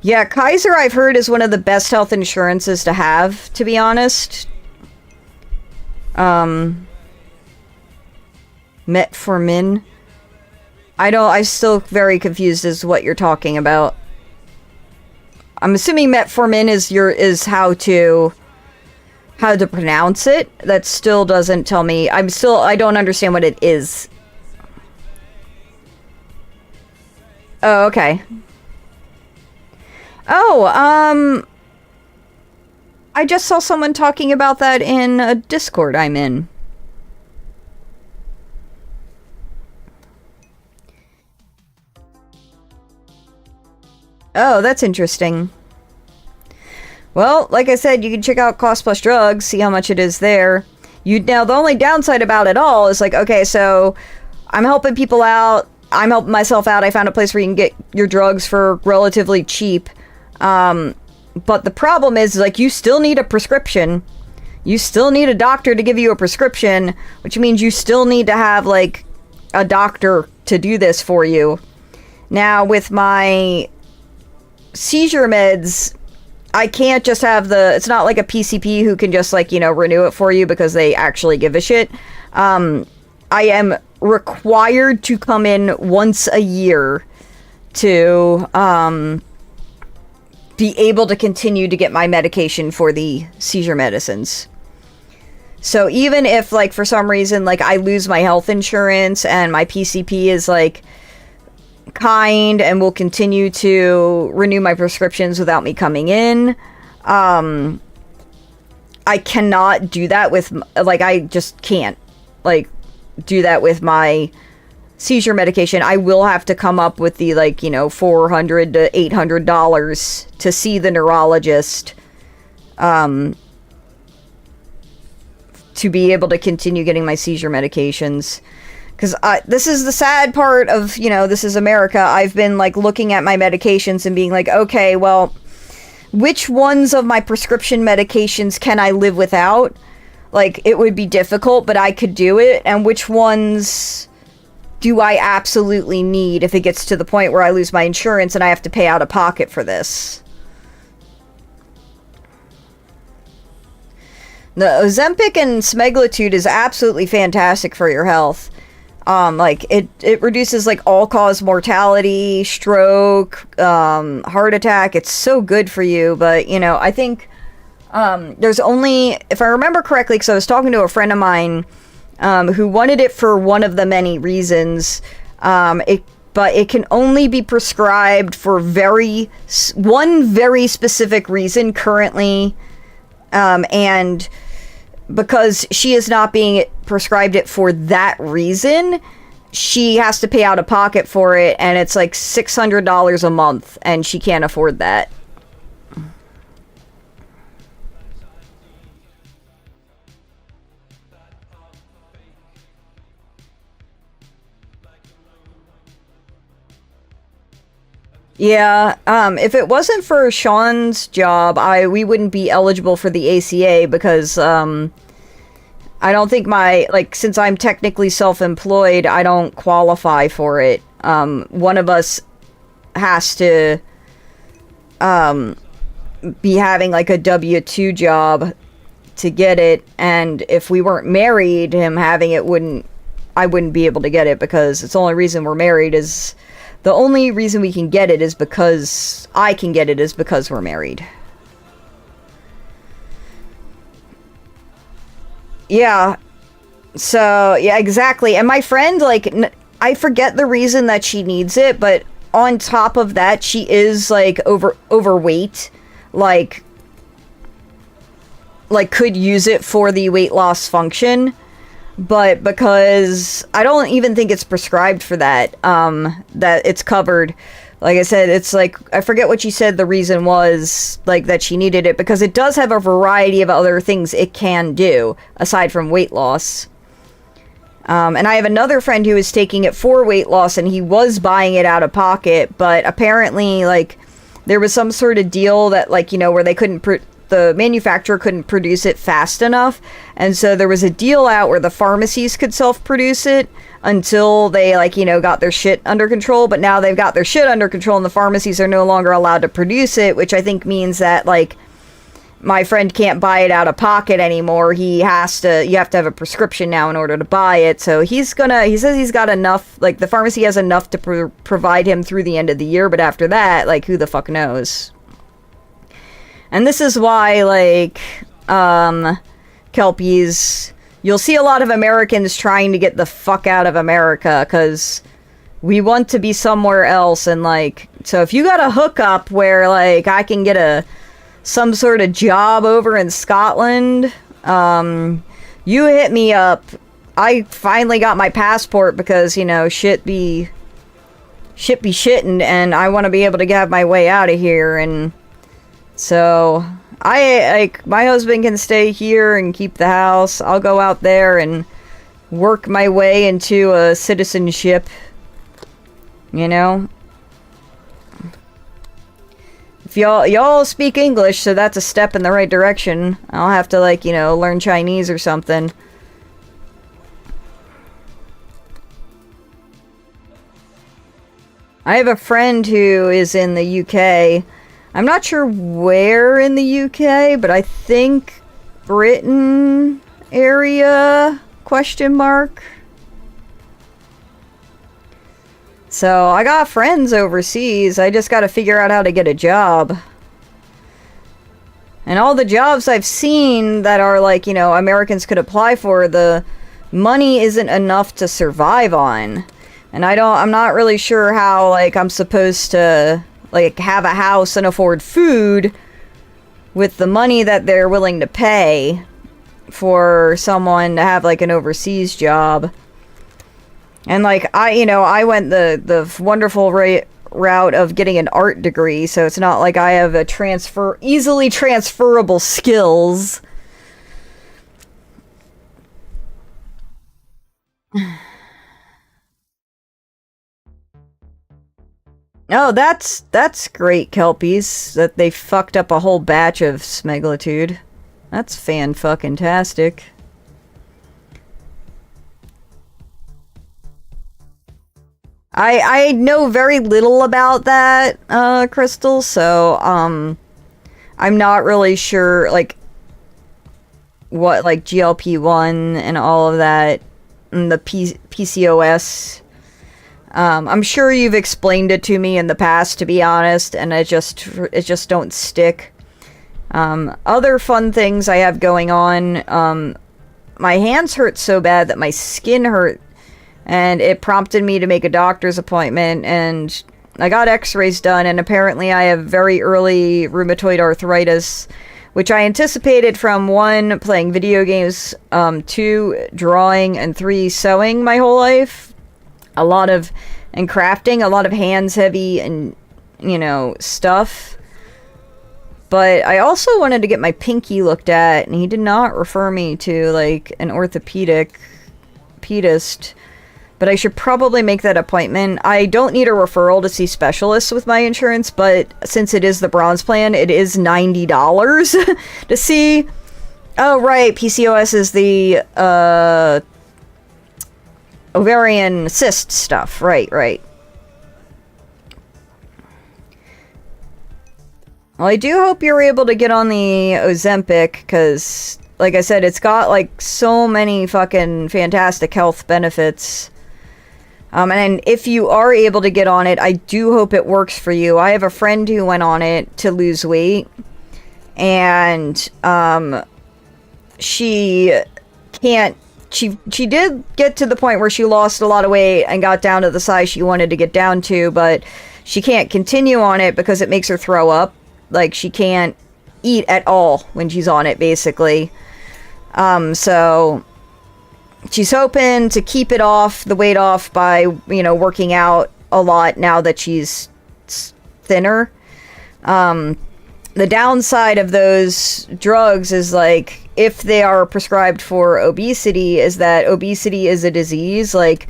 Yeah, Kaiser, I've heard, is one of the best health insurances to have, to be honest. Metformin. I'm still very confused as to what you're talking about. I'm assuming metformin is how to pronounce it. That still doesn't tell me. I don't understand what it is. Oh, okay. Oh, I just saw someone talking about that in a Discord I'm in. Oh, that's interesting. Well, like I said, you can check out Cost Plus Drugs, see how much it is there. Now, the only downside about it all is like, okay, so I'm helping people out. I'm helping myself out. I found a place where you can get your drugs for relatively cheap. But the problem is, like, you still need a prescription. You still need a doctor to give you a prescription, which means you still need to have, like, a doctor to do this for you. Now, with my seizure meds, I can't just have it's not like a PCP who can just, like, you know, renew it for you because they actually give a shit. I am required to come in once a year to, be able to continue to get my medication for the seizure medicines. So even if, like, for some reason, like, I lose my health insurance and my PCP is, like, kind and will continue to renew my prescriptions without me coming in, I cannot do that with, like, I just can't, like, do that with my seizure medication. I will have to come up with the, like, you know, $400 to $800 to see the neurologist, to be able to continue getting my seizure medications. Because this is the sad part of, you know, this is America. I've been, like, looking at my medications and being like, okay, well, which ones of my prescription medications can I live without? Like, it would be difficult, but I could do it. And which ones do I absolutely need if it gets to the point where I lose my insurance and I have to pay out of pocket for this? The Ozempic and semaglutide is absolutely fantastic for your health. Like, it reduces, like, all-cause mortality, stroke, heart attack. It's so good for you, but, you know, I think, there's only, if I remember correctly, because I was talking to a friend of mine, who wanted it for one of the many reasons, but it can only be prescribed for one very specific reason currently, and because she is not being prescribed it for that reason, she has to pay out of pocket for it, and it's like $600 a month, and she can't afford that. Yeah, if it wasn't for Sean's job, we wouldn't be eligible for the ACA because, I don't think since I'm technically self-employed, I don't qualify for it. One of us has to, be having, like, a W-2 job to get it, and if we weren't married, him having it I wouldn't be able to get it, because it's the only reason we're married is... The only reason we can get it is because I can get it is because we're married. yeah. So, yeah, exactly. And my friend, like, I forget the reason that she needs it, but on top of that, she is, like, overweight. Like, could use it for the weight loss function. But because I don't even think it's prescribed for that, that it's covered. Like I said, it's like, I forget what she said the reason was, like, that she needed it, because it does have a variety of other things it can do, aside from weight loss. And I have another friend who is taking it for weight loss, and he was buying it out of pocket, but apparently, like, there was some sort of deal that, like, you know, where they couldn't, the manufacturer couldn't produce it fast enough, and so there was a deal out where the pharmacies could self-produce it until they, like, you know, got their shit under control, but now they've got their shit under control, and the pharmacies are no longer allowed to produce it, which I think means that, like, my friend can't buy it out of pocket anymore. You have to have a prescription now in order to buy it. So he says he's got enough, like, the pharmacy has enough to provide him through the end of the year, but after that, like, who the fuck knows? And this is why, like, Kelpies, you'll see a lot of Americans trying to get the fuck out of America, because we want to be somewhere else, and, like, so if you got a hookup where, like, I can get some sort of job over in Scotland, you hit me up. I finally got my passport because, you know, shit be shitting, and I want to be able to have my way out of here, and so my husband can stay here and keep the house. I'll go out there and work my way into a citizenship, you know? If y'all speak English, so that's a step in the right direction. I'll have to, like, you know, learn Chinese or something. I have a friend who is in the UK. I'm not sure where in the UK, but I think Britain area, question mark. So, I got friends overseas. I just gotta figure out how to get a job. And all the jobs I've seen that are, like, you know, Americans could apply for, the money isn't enough to survive on. And I'm not really sure how, like, I'm supposed to, like, have a house and afford food with the money that they're willing to pay for someone to have, like, an overseas job. And, like, I went the wonderful route of getting an art degree, so it's not like I have easily transferable skills. Oh, that's great, Kelpies, that they fucked up a whole batch of Smegalitude. That's fan-fucking-tastic. I know very little about that, Crystal, so, I'm not really sure, like, what, like, GLP-1 and all of that, and the PCOS. I'm sure you've explained it to me in the past, to be honest, and it just don't stick. Other fun things I have going on, my hands hurt so bad that my skin hurt, and it prompted me to make a doctor's appointment, and I got x-rays done, and apparently I have very early rheumatoid arthritis, which I anticipated from 1, playing video games, 2, drawing, and 3, sewing my whole life. And crafting, a lot of hands heavy and, you know, stuff. But I also wanted to get my pinky looked at, and he did not refer me to, like, an orthopedist. But I should probably make that appointment. I don't need a referral to see specialists with my insurance, but since it is the bronze plan, it is $90 to see. Oh, right, PCOS is the, ovarian cyst stuff. Right. Well, I do hope you're able to get on the Ozempic, because, like I said, it's got, like, so many fucking fantastic health benefits. And if you are able to get on it, I do hope it works for you. I have a friend who went on it to lose weight, and, she can't. She did get to the point where she lost a lot of weight and got down to the size she wanted to get down to, but she can't continue on it because it makes her throw up. Like, she can't eat at all when she's on it, basically. So she's hoping to keep it off, the weight off, by, you know, working out a lot now that she's thinner. The downside of those drugs is, like, if they are prescribed for obesity, is that obesity is a disease. Like,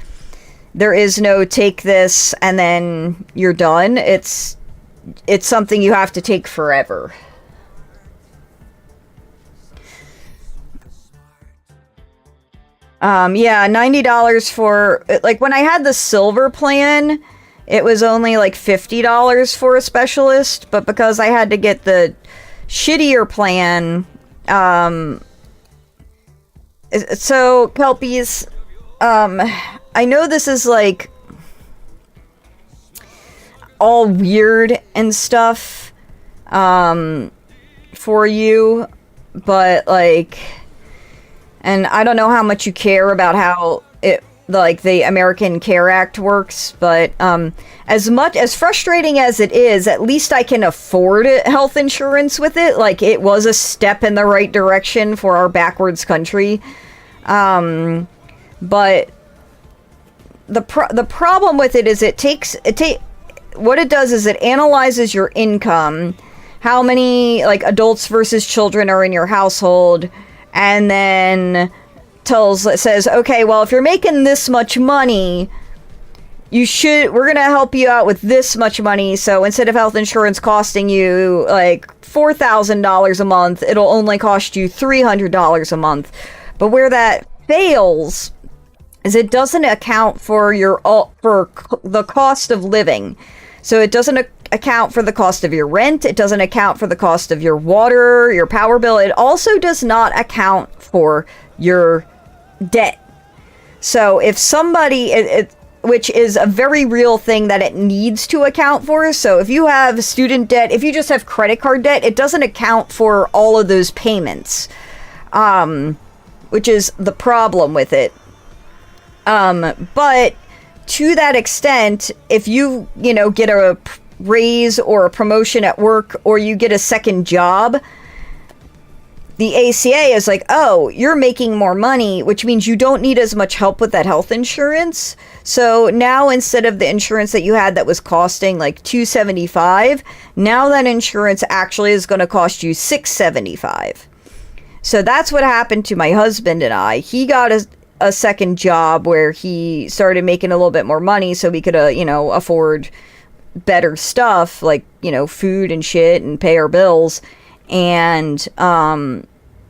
there is no take this and then you're done. It's something you have to take forever. Yeah, $90 for, like, when I had the silver plan, it was only like $50 for a specialist, but because I had to get the shittier plan, so Kelpies, I know this is like all weird and stuff, for you, but like, and I don't know how much you care about how it, like, the American Care Act works, but as frustrating as it is, at least I can afford health insurance with it. Like, it was a step in the right direction for our backwards country. But the problem with it is what it does is it analyzes your income, how many, like, adults versus children are in your household, and then says, okay, well, if you're making this much money, we're gonna help you out with this much money. So instead of health insurance costing you like $4,000 a month, it'll only cost you $300 a month. But where that fails is it doesn't account for the cost of living. So it doesn't account for the cost of your rent. It doesn't account for the cost of your water, your power bill. It also does not account for your debt. So if somebody, which is a very real thing that it needs to account for. So if you have student debt, if you just have credit card debt, it doesn't account for all of those payments, which is the problem with it. But to that extent, if you get a raise or a promotion at work, or you get a second job, the ACA is like, oh, you're making more money, which means you don't need as much help with that health insurance. So now, instead of the insurance that you had that was costing like $275, now that insurance actually is going to cost you $675. So that's what happened to my husband and I. He got a second job where he started making a little bit more money so we could, afford better stuff like, food and shit and pay our bills. And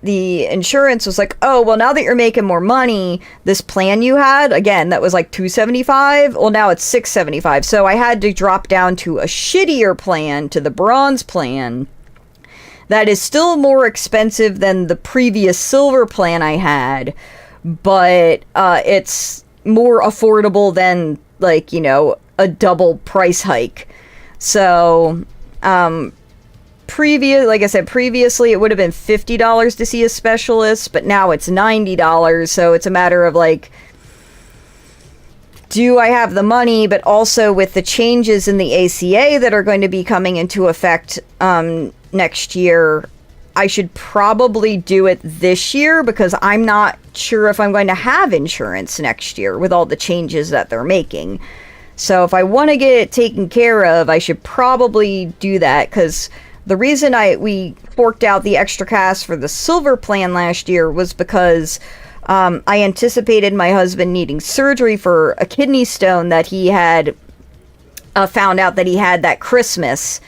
the insurance was like, oh, well, now that you're making more money, this plan you had, again, that was like $275, well, now it's $675. So I had to drop down to a shittier plan, to the bronze plan, that is still more expensive than the previous silver plan I had, but it's more affordable than, like, a double price hike. So like I said, previously it would have been $50 to see a specialist, but now it's $90. So it's a matter of, like, do I have the money? But also, with the changes in the ACA that are going to be coming into effect next year, I should probably do it this year, because I'm not sure if I'm going to have insurance next year with all the changes that they're making. So if I want to get it taken care of, I should probably do that, because the reason we forked out the extra cash for the silver plan last year was because I anticipated my husband needing surgery for a kidney stone that he had found out that he had that Christmas.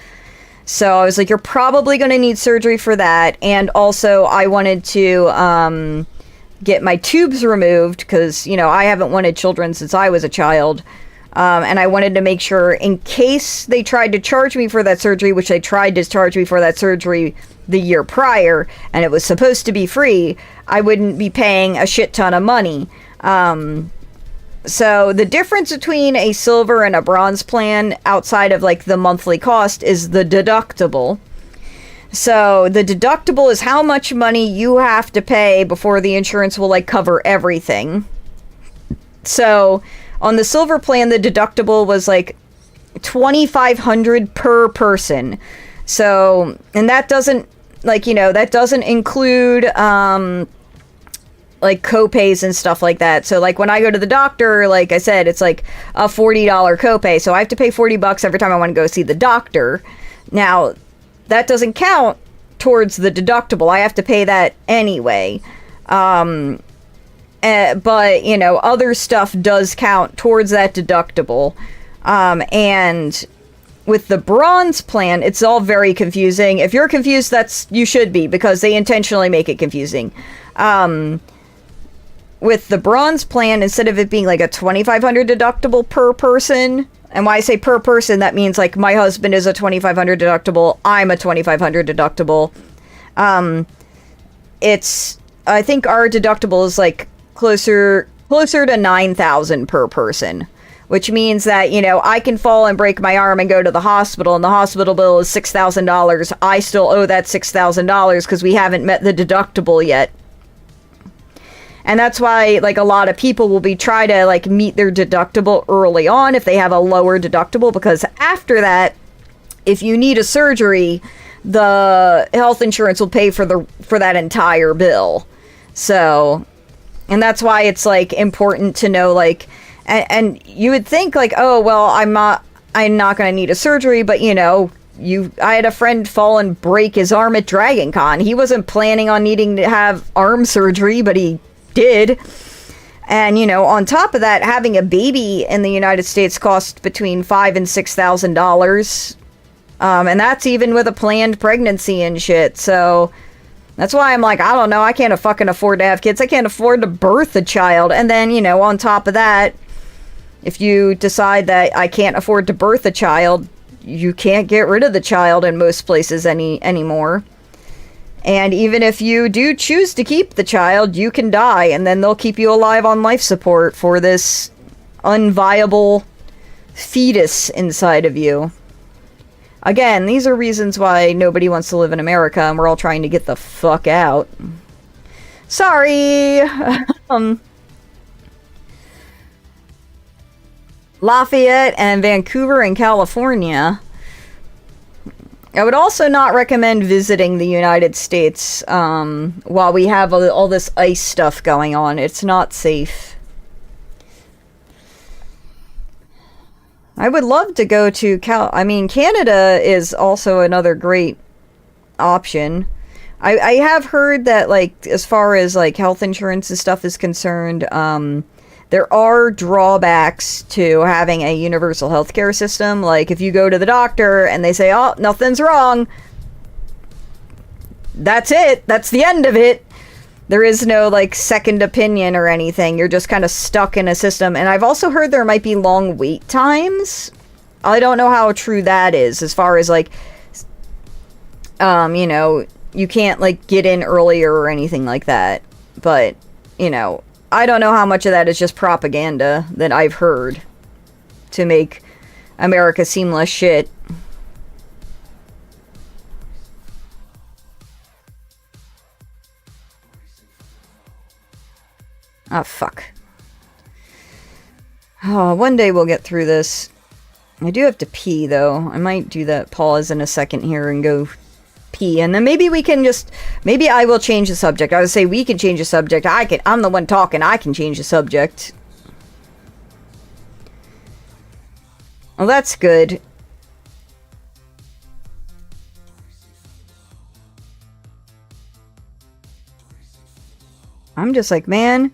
So I was like, you're probably going to need surgery for that. And also, I wanted to get my tubes removed because, I haven't wanted children since I was a child. And I wanted to make sure, in case they tried to charge me for that surgery, which they tried to charge me for that surgery the year prior, and it was supposed to be free, I wouldn't be paying a shit ton of money. So the difference between a silver and a bronze plan, outside of, like, the monthly cost, is the deductible. So the deductible is how much money you have to pay before the insurance will like cover everything. So on the silver plan, the deductible was like $2,500 per person. So, and that doesn't like, you know, that doesn't include like copays and stuff like that. So like when I go to the doctor, like I said, it's like a $40 copay. So I have to pay $40 every time I want to go see the doctor. Now, that doesn't count towards the deductible. I have to pay that anyway. But, you know, other stuff does count towards that deductible. And with the bronze plan, it's all very confusing. If you're confused, you should be, because they intentionally make it confusing. With the bronze plan, instead of it being like a $2,500 deductible per person, and when I say per person, that means like my husband is a $2,500 deductible, I'm a $2,500 deductible. I think our deductible is like closer to $9,000 per person, which means that, you know, I can fall and break my arm and go to the hospital, and the hospital bill is $6,000. I still owe that $6,000 because we haven't met the deductible yet. And that's why, like, a lot of people will try to, like, meet their deductible early on if they have a lower deductible, because after that, if you need a surgery, the health insurance will pay for that entire bill. So, and that's why it's, like, important to know, like, and you would think, like, oh, well, I'm not going to need a surgery, but, you know, I had a friend fall and break his arm at Dragon Con. He wasn't planning on needing to have arm surgery, but he did. And, you know, on top of that, having a baby in the United States costs between $5,000 and $6,000. And that's even with a planned pregnancy and shit. So that's why I'm like, I don't know, I can't fucking afford to have kids. I can't afford to birth a child. And then, you know, on top of that, if you decide that I can't afford to birth a child, you can't get rid of the child in most places anymore. And even if you do choose to keep the child, you can die, and then they'll keep you alive on life support for this unviable fetus inside of you. Again, these are reasons why nobody wants to live in America, and we're all trying to get the fuck out. Sorry! Lafayette and Vancouver in California. I would also not recommend visiting the United States while we have all this ice stuff going on. It's not safe. I would love to go to Canada is also another great option. I have heard that, like, as far as, like, health insurance and stuff is concerned, there are drawbacks to having a universal healthcare system. Like, if you go to the doctor and they say, oh, nothing's wrong, that's it. That's the end of it. There is no, like, second opinion or anything. You're just kind of stuck in a system. And I've also heard there might be long wait times. I don't know how true that is, as far as, like, you know, you can't, like, get in earlier or anything like that. But, you know, I don't know how much of that is just propaganda that I've heard to make America seem less shit. Oh, fuck. Oh, one day we'll get through this. I do have to pee, though. I might do that pause in a second here and go pee, and then maybe we can maybe I will change the subject. I would say we can change the subject. I'm the one talking. I can change the subject. Well, that's good. I'm just like, man,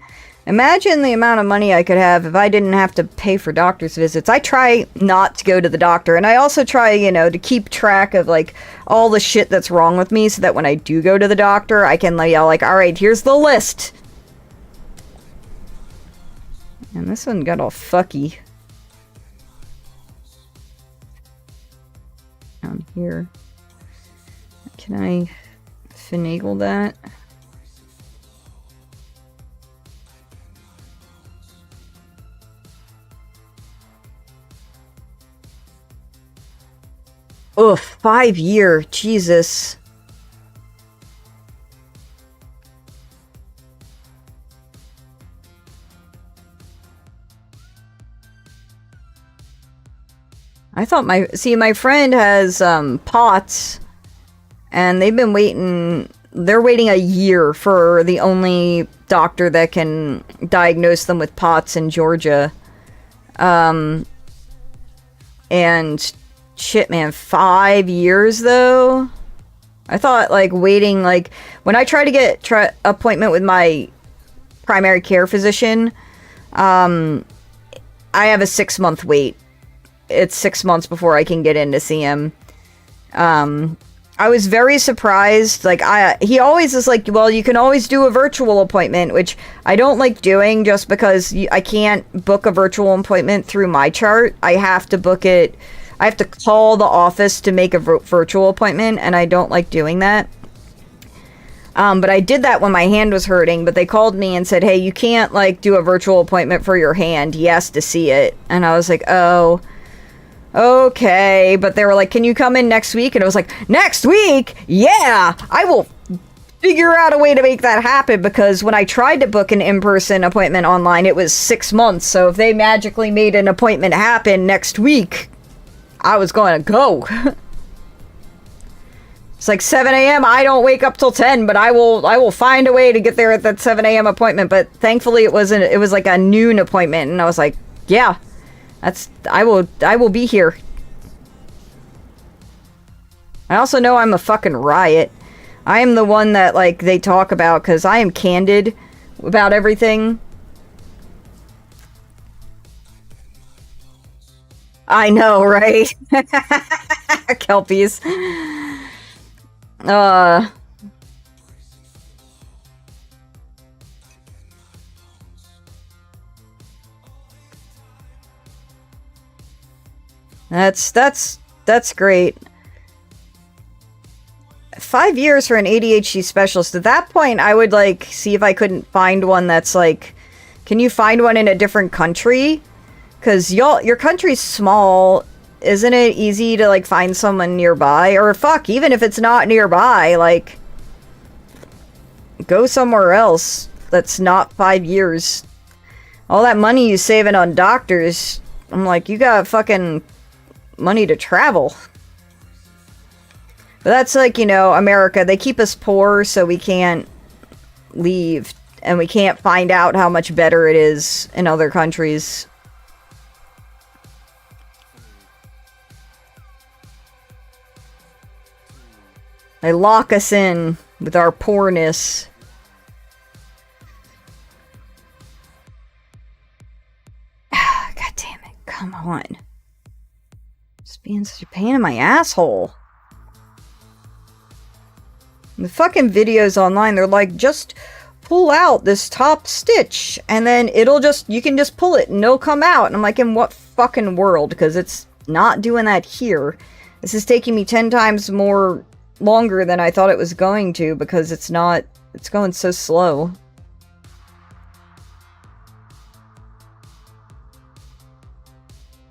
imagine the amount of money I could have if I didn't have to pay for doctor's visits. I try not to go to the doctor, and I also try, you know, to keep track of, like, all the shit that's wrong with me, so that when I do go to the doctor, I can, like, yell, like, alright, here's the list. And this one got all fucky. Down here. Can I finagle that? Ugh, 5 year, Jesus. I thought my friend has POTS, and they've been waiting. They're waiting a year for the only doctor that can diagnose them with POTS in Georgia. And shit, man, 5 years though. I thought like waiting, like when I try to get appointment with my primary care physician, I have a 6-month wait. It's 6 months before I can get in to see him. I was very surprised. Like, he always is like, well, you can always do a virtual appointment, which I don't like doing just because I can't book a virtual appointment through my chart. I have to book it. I have to call the office to make a virtual appointment, and I don't like doing that. But I did that when my hand was hurting, but they called me and said, hey, you can't, like, do a virtual appointment for your hand. He has to see it. And I was like, oh, okay. But they were like, can you come in next week? And I was like, next week? Yeah, I will figure out a way to make that happen, because when I tried to book an in-person appointment online, it was 6 months. So if they magically made an appointment happen next week, I was going to go. It's like 7 a.m. I don't wake up till 10, but I will find a way to get there at that 7 a.m. appointment. But thankfully it was like a noon appointment, and I was like, yeah, I will be here. I also know I'm a fucking riot. I am the one that, like, they talk about, because I am candid about everything. I know, right? Kelpies. That's great. 5 years for an ADHD specialist. At that point, I would, like, see if I couldn't find one that's, like, can you find one in a different country? Because your country's small. Isn't it easy to, like, find someone nearby? Or fuck, even if it's not nearby, like, go somewhere else that's not 5 years. All that money you saving on doctors, I'm like, you got fucking money to travel. But that's like, you know, America. They keep us poor so we can't leave. And we can't find out how much better it is in other countries. They lock us in with our poorness. God damn it. Come on. Just being such a pain in my asshole. The fucking videos online, they're like, just pull out this top stitch, and then you can just pull it and it'll come out. And I'm like, in what fucking world? Because it's not doing that here. This is taking me 10 times longer than I thought it was going to, because it's going so slow.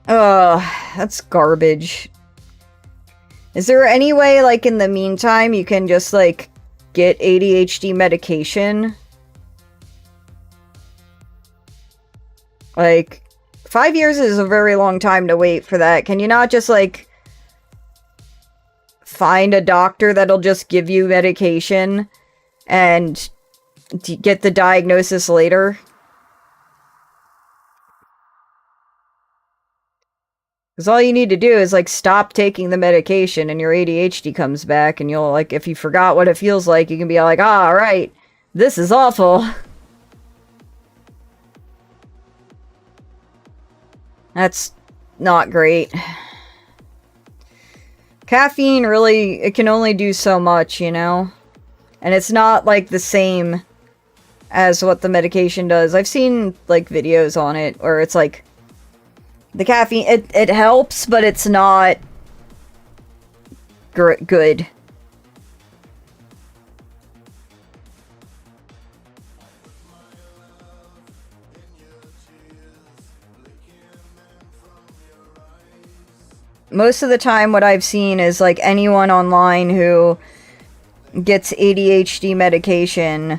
That's garbage. Is there any way, like, in the meantime, you can just, like, get ADHD medication? Like, 5 years is a very long time to wait for that. Can you not just, like, find a doctor that'll just give you medication and get the diagnosis later? Because all you need to do is, like, stop taking the medication and your ADHD comes back, and you'll, like, if you forgot what it feels like, you can be like, ah, alright, this is awful. That's not great. Caffeine really, it can only do so much, you know? And it's not, like, the same as what the medication does. I've seen, like, videos on it where it's, like, the caffeine, it helps, but it's not good. Most of the time what I've seen is, like, anyone online who gets ADHD medication,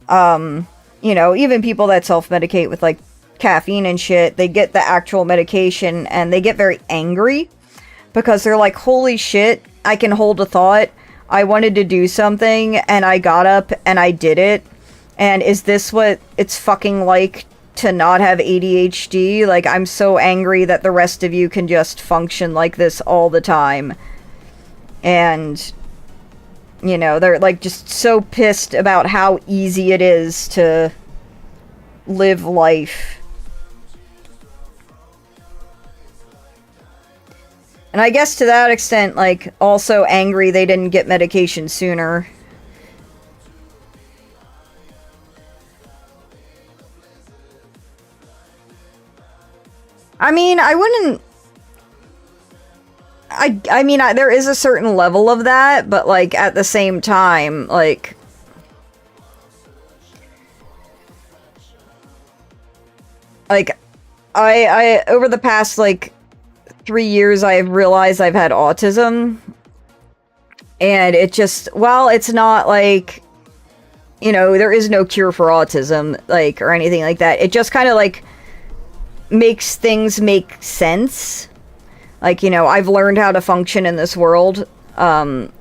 you know, even people that self-medicate with, like, caffeine and shit, they get the actual medication and they get very angry because they're like, holy shit, I can hold a thought. I wanted to do something and I got up and I did it. And is this what it's fucking like to not have ADHD? Like, I'm so angry that the rest of you can just function like this all the time. And, you know, they're like just so pissed about how easy it is to live life. And I guess to that extent, like, also angry they didn't get medication sooner. I mean, I wouldn't... I mean, there is a certain level of that, but, like, at the same time, like... Like, I over the past, like, 3 years, I've realized I've had autism. And it just... Well, it's not, like... You know, there is no cure for autism, like, or anything like that. It just kind of, like... makes things make sense. Like, you know, I've learned how to function in this world. And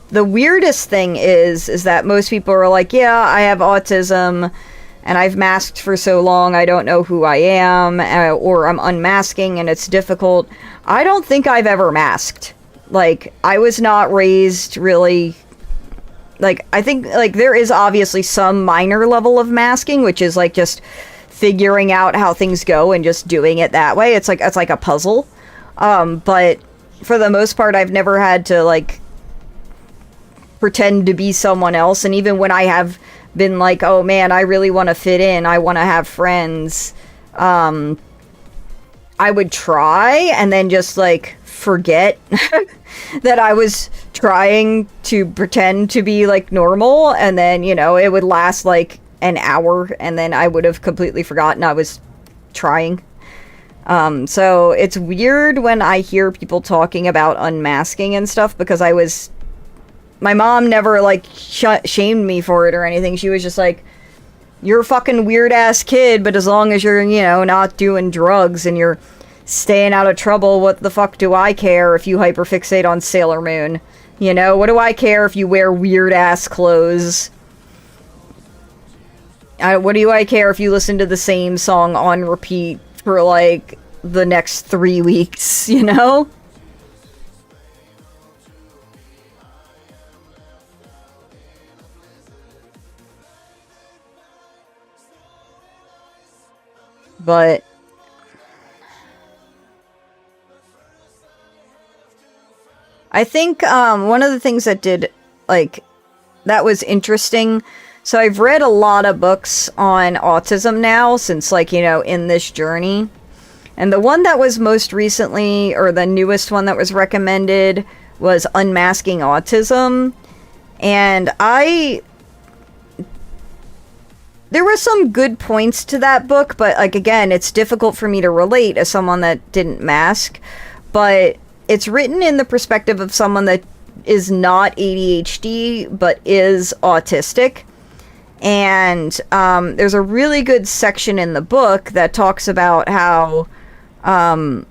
the weirdest thing is that most people are like, yeah, I have autism and I've masked for so long, I don't know who I am, or I'm unmasking and it's difficult. I don't think I've ever masked. Like, I was not raised really... Like, I think, like, there is obviously some minor level of masking, which is, like, just figuring out how things go and just doing it that way. It's like a puzzle. But for the most part, I've never had to, like, pretend to be someone else. And even when I have been like, oh man, I really want to fit in, I want to have friends, I would try and then just, like, forget that I was trying to pretend to be, like, normal. And then, you know, it would last, like, an hour, and then I would have completely forgotten I was trying. So it's weird when I hear people talking about unmasking and stuff, because my mom never, like, shamed me for it or anything. She was just like, you're a fucking weird-ass kid, but as long as you're, you know, not doing drugs and you're staying out of trouble, what the fuck do I care if you hyperfixate on Sailor Moon? You know, what do I care if you wear weird-ass clothes? What do I care if you listen to the same song on repeat for, like, the next 3 weeks, you know? But... I think, one of the things that that was interesting... So I've read a lot of books on autism now since, like, you know, in this journey. And the one that was most recently, or the newest one that was recommended, was Unmasking Autism. And there were some good points to that book, but, like, again, it's difficult for me to relate as someone that didn't mask. But it's written in the perspective of someone that is not ADHD, but is autistic. And there's a really good section in the book that talks about how autism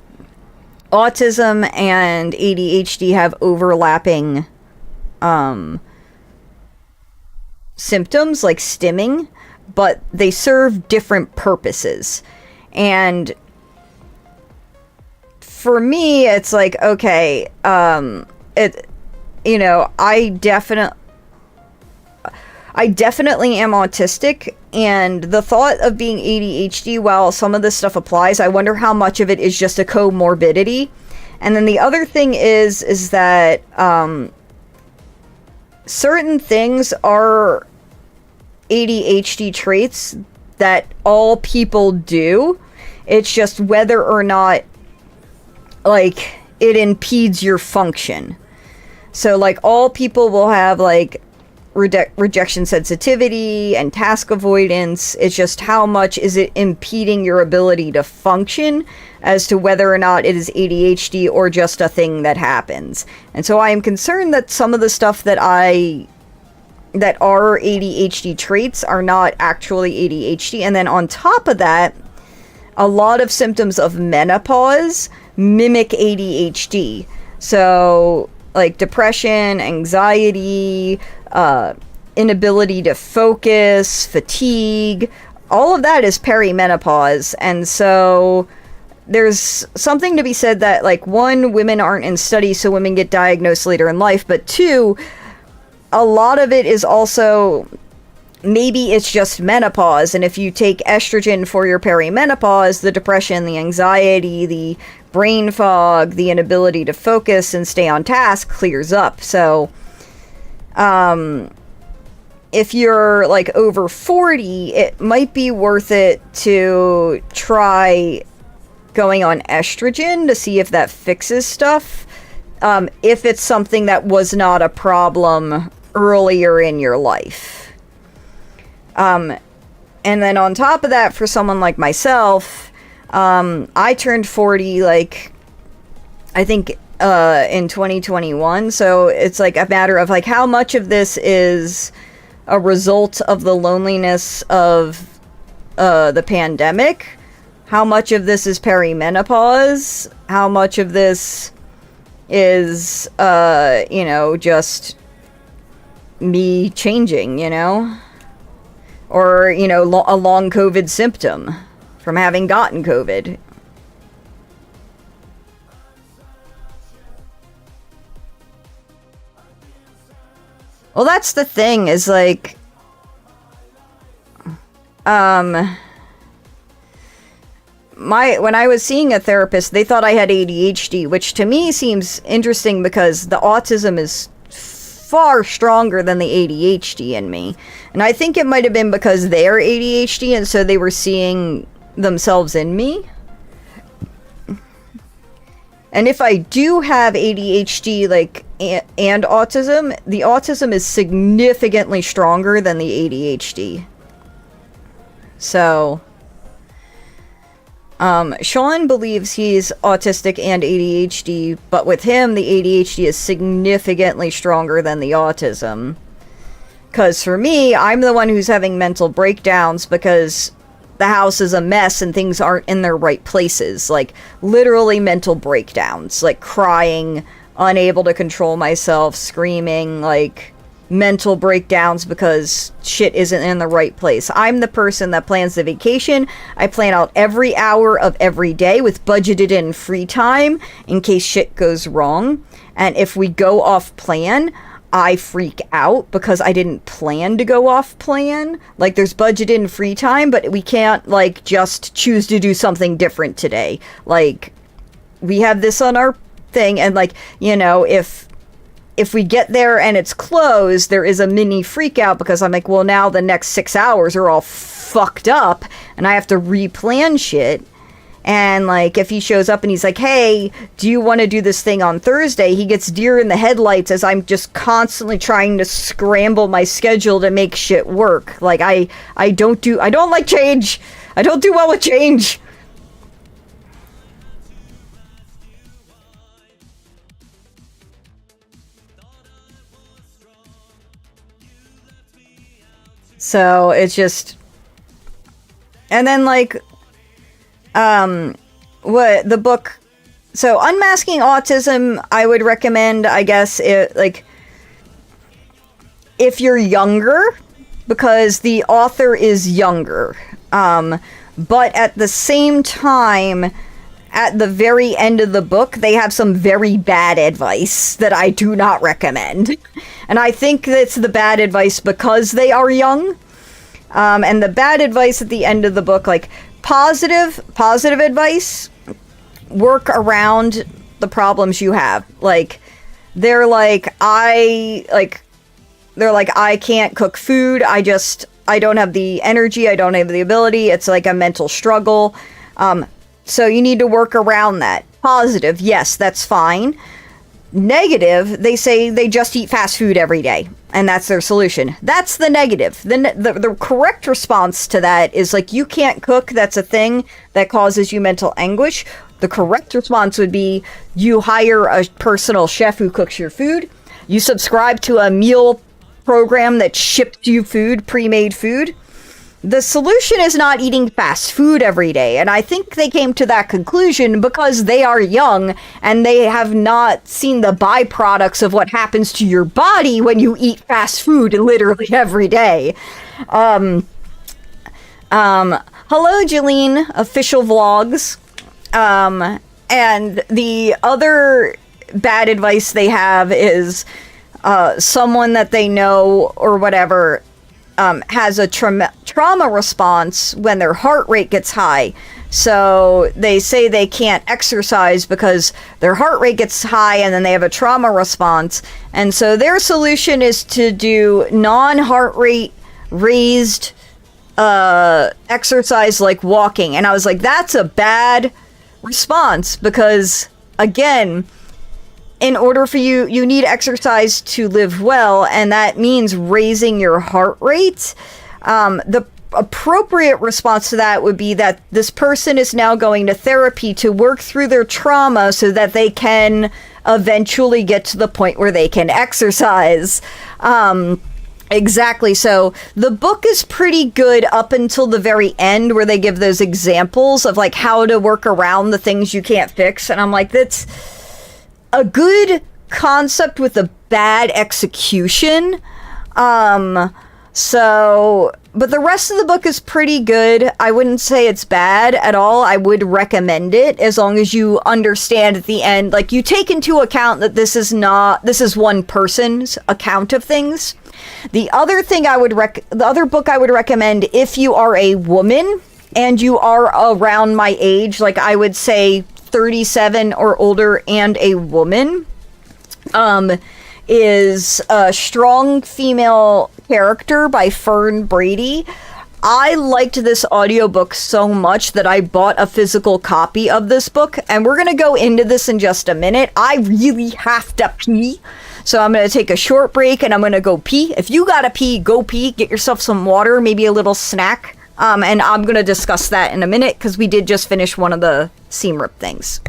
and ADHD have overlapping symptoms, like stimming, but they serve different purposes. And for me, it's like, okay, you know, I definitely am autistic, and the thought of being ADHD, while some of this stuff applies, I wonder how much of it is just a comorbidity. And then the other thing is that certain things are ADHD traits that all people do. It's just whether or not, like, it impedes your function. So, like, all people will have, like, rejection sensitivity and task avoidance. It's just how much is it impeding your ability to function as to whether or not it is ADHD or just a thing that happens. And so I am concerned that some of the stuff that are ADHD traits are not actually ADHD. And then on top of that, a lot of symptoms of menopause mimic ADHD. So, like depression, anxiety, inability to focus, fatigue, all of that is perimenopause. And so there's something to be said that, like, one, women aren't in studies, so women get diagnosed later in life, but two, a lot of it is also, maybe it's just menopause, and if you take estrogen for your perimenopause, the depression, the anxiety, the brain fog, the inability to focus and stay on task clears up. So, if you're like over 40, it might be worth it to try going on estrogen to see if that fixes stuff. If it's something that was not a problem earlier in your life. And then on top of that, for someone like myself, I turned 40, like, I think, in 2021. So it's like a matter of like how much of this is a result of the loneliness of the pandemic, how much of this is perimenopause, how much of this is just me changing, or a long COVID symptom from having gotten COVID. Well, that's the thing, is like, when I was seeing a therapist, they thought I had ADHD, which to me seems interesting because the autism is far stronger than the ADHD in me. And I think it might have been because they're ADHD, and so they were seeing themselves in me. And if I do have ADHD, like, and autism, the autism is significantly stronger than the ADHD. So, Sean believes he's autistic and ADHD, but with him, the ADHD is significantly stronger than the autism. Because for me, I'm the one who's having mental breakdowns because the house is a mess and things aren't in their right places. Like, literally mental breakdowns. Like, crying, unable to control myself, screaming, like, mental breakdowns because shit isn't in the right place. I'm the person that plans the vacation. I plan out every hour of every day with budgeted in free time in case shit goes wrong. And if we go off plan, I freak out because I didn't plan to go off plan. Like, there's budget in free time, but we can't, like, just choose to do something different today. Like, we have this on our thing, and, like, if we get there and it's closed, there is a mini freak out because I'm like, well, now the next 6 hours are all fucked up and I have to replan shit. And, like, if he shows up and he's like, hey, do you want to do this thing on Thursday? He gets deer in the headlights as I'm just constantly trying to scramble my schedule to make shit work. Like, I don't like change. I don't do well with change. So, it's just... And then, like... what the book... So, Unmasking Autism, I would recommend, I guess, if you're younger, because the author is younger. But at the same time, at the very end of the book, they have some very bad advice that I do not recommend. And I think that's the bad advice because they are young. And the bad advice at the end of the book, like, positive advice, work around the problems you have. Like, they're like, I can't cook food. I don't have the energy. I don't have the ability. It's like a mental struggle. So you need to work around that. Positive, yes, that's fine. Negative, they say they just eat fast food every day, and that's their solution. That's the negative. The correct response to that is, like, you can't cook. That's a thing that causes you mental anguish. The correct response would be you hire a personal chef who cooks your food. You subscribe to a meal program that ships you food, pre-made food. the solution is not eating fast food every day. And I think they came to that conclusion because they are young and they have not seen the byproducts of what happens to your body when you eat fast food literally every day. Hello, Jeline, official vlogs. And the other bad advice they have is someone that they know or whatever has a trauma response when their heart rate gets high. So they say they can't exercise because their heart rate gets high and then they have a trauma response. And so their solution is to do non-heart rate raised exercise like walking. And I was like, that's a bad response because, again, in order for you need exercise to live well, and that means raising your heart rate. The appropriate response to that would be that this person is now going to therapy to work through their trauma so that they can eventually get to the point where they can exercise. Exactly. So the book is pretty good up until the very end where they give those examples of like how to work around the things you can't fix. And I'm like, that's a good concept with a bad execution. But the rest of the book is pretty good. I wouldn't say it's bad at all. I would recommend it as long as you understand at the end, like you take into account that this is one person's account of things. The other thing the other book I would recommend if you are a woman and you are around my age, like I would say 37 or older and a woman, is A Strong Female Character by Fern Brady. I liked this audiobook so much that I bought a physical copy of this book, and we're going to go into this in just a minute. I really have to pee, so I'm going to take a short break and I'm going to go pee. If you gotta pee, go pee. Get yourself some water, maybe a little snack. And I'm going to discuss that in a minute because we did just finish one of the seam rip things.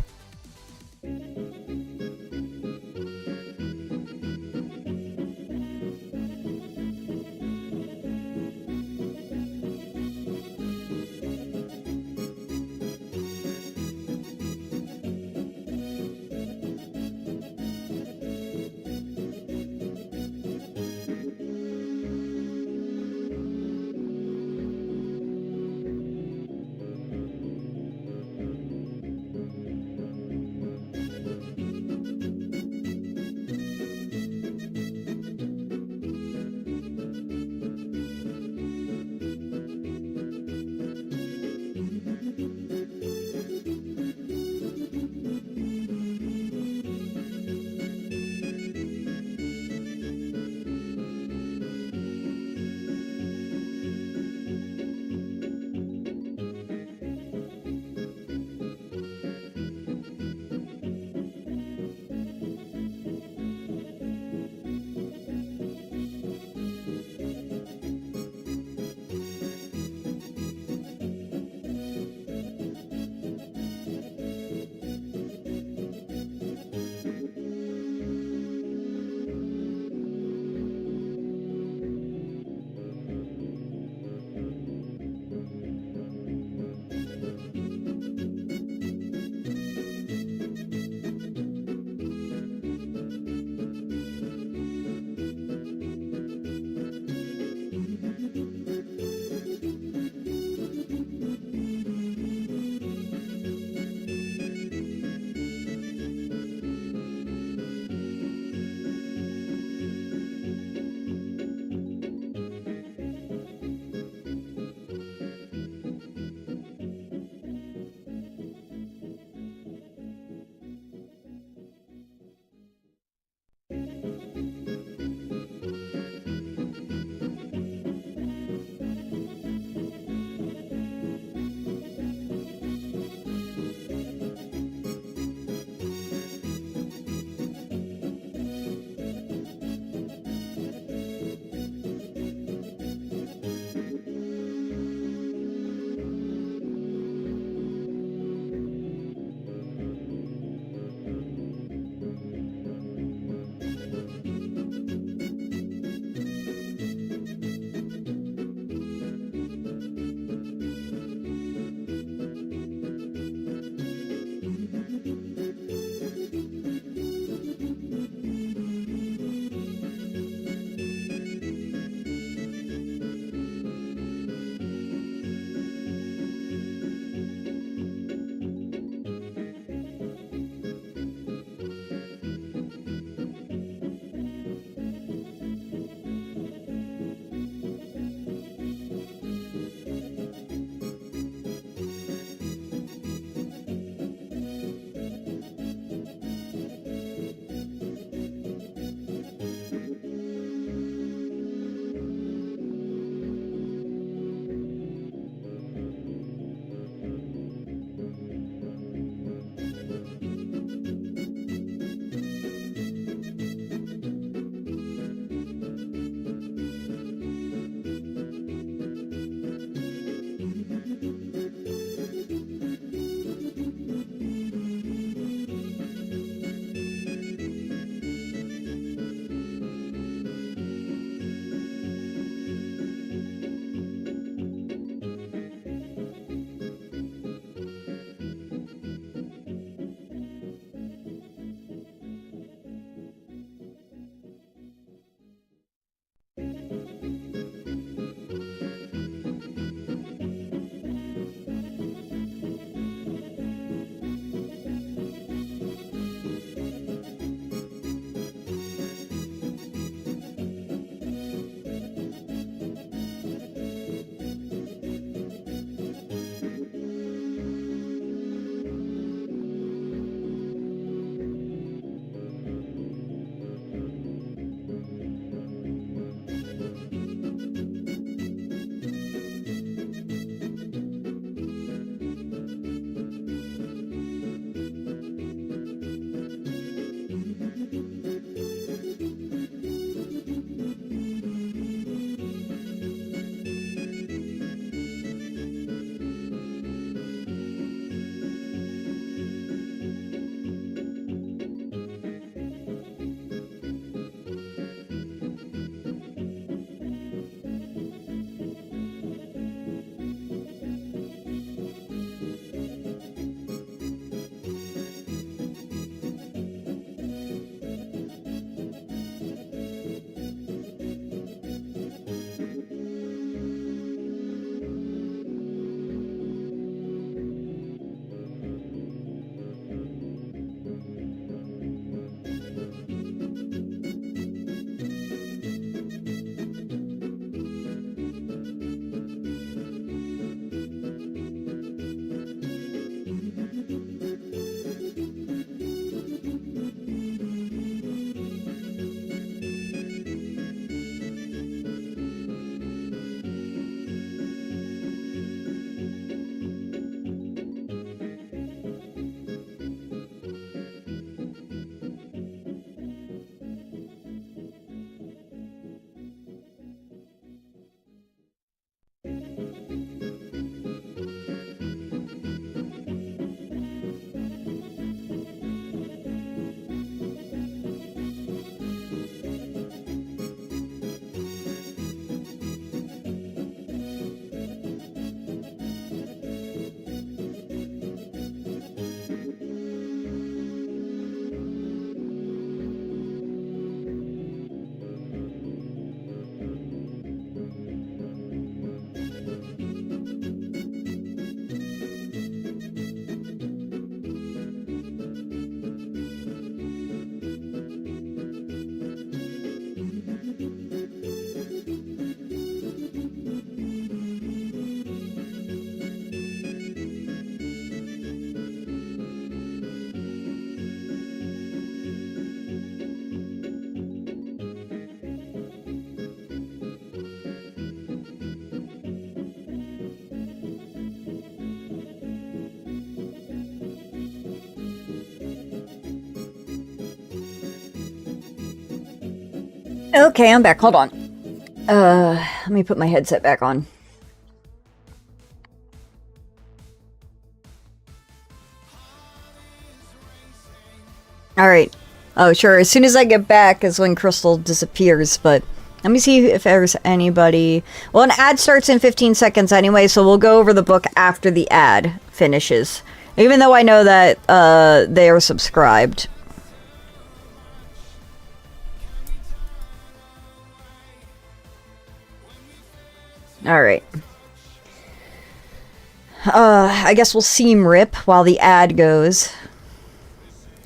Okay, I'm back. Hold on. Let me put my headset back on. Alright. Oh, sure. As soon as I get back is when Crystal disappears, but let me see if there's anybody... Well, an ad starts in 15 seconds anyway, so we'll go over the book after the ad finishes. Even though I know that they are subscribed. Alright. I guess we'll seam rip while the ad goes.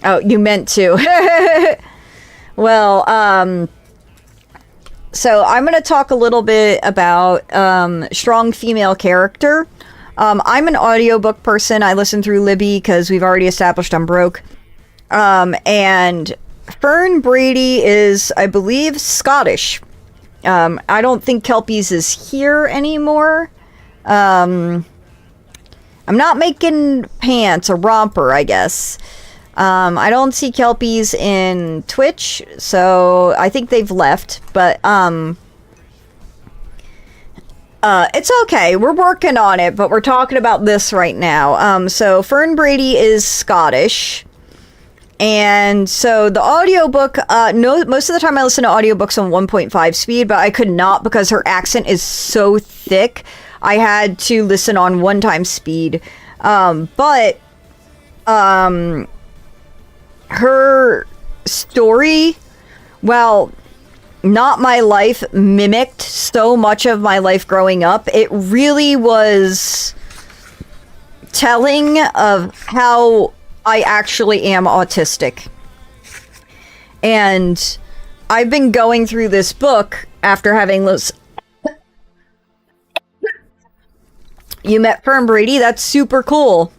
Oh, you meant to. Well, so I'm going to talk a little bit about strong female character. I'm an audiobook person. I listen through Libby because we've already established I'm broke. And Fern Brady is, I believe, Scottish. I don't think Kelpies is here anymore. I'm not making pants, a romper, I guess. I don't see Kelpies in Twitch, so I think they've left, but, it's okay. We're working on it, but we're talking about this right now. So Fern Brady is Scottish. And so the audiobook, no, most of the time I listen to audiobooks on 1.5 speed, but I could not because her accent is so thick. I had to listen on 1 time speed. But her story, well, not my life, mimicked so much of my life growing up. It really was telling of how I actually am autistic. And I've been going through this book after having listened. You met Fern Brady? That's super cool.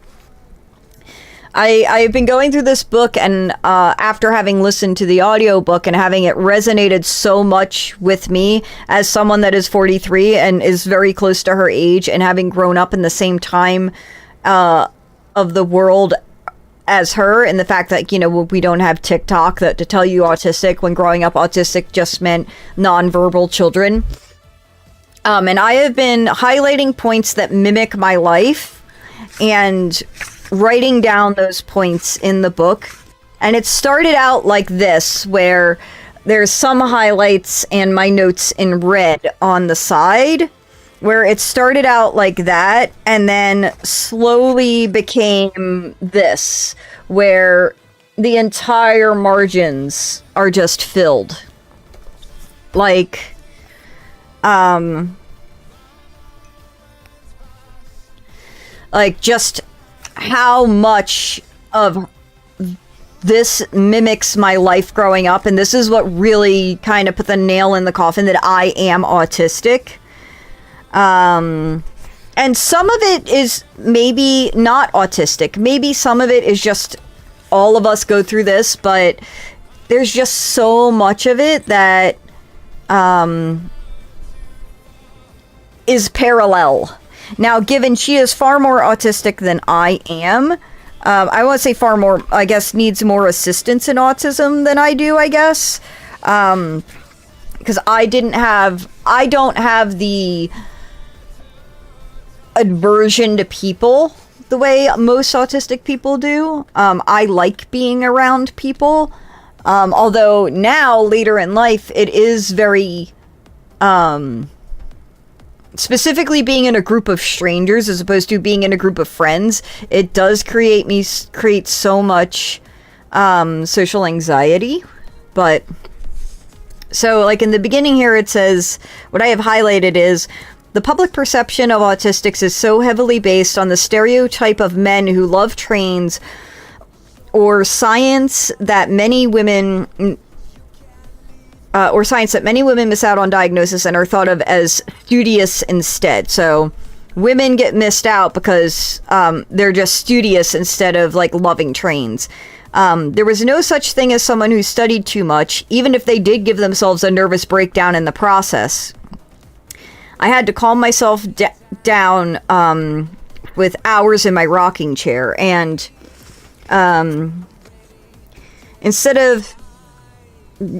I've been going through this book, and after having listened to the audiobook and having it resonated so much with me as someone that is 43 and is very close to her age, and having grown up in the same time of the world as her, and the fact that, you know, we don't have TikTok that to tell you autistic, when growing up autistic just meant nonverbal children. And I have been highlighting points that mimic my life and writing down those points in the book. And it started out like this, where there's some highlights and my notes in red on the side, where it started out like that and then slowly became this, where the entire margins are just filled. Like, just how much of this mimics my life growing up, and this is what really kind of put the nail in the coffin that I am autistic. And some of it is maybe not autistic. Maybe some of it is just all of us go through this, but there's just so much of it that is parallel. Now, given she is far more autistic than I am, I won't say far more, I guess needs more assistance in autism than I do, I guess. Because I don't have the aversion to people the way most autistic people do. I like being around people. Although now, later in life, it is very, specifically being in a group of strangers as opposed to being in a group of friends, it does create so much social anxiety. But so, like, in the beginning here, it says, what I have highlighted is, the public perception of autistics is so heavily based on the stereotype of men who love trains or science that many women miss out on diagnosis and are thought of as studious instead. So women get missed out because they're just studious instead of, like, loving trains. There was no such thing as someone who studied too much, even if they did give themselves a nervous breakdown in the process. I had to calm myself down with hours in my rocking chair, and instead of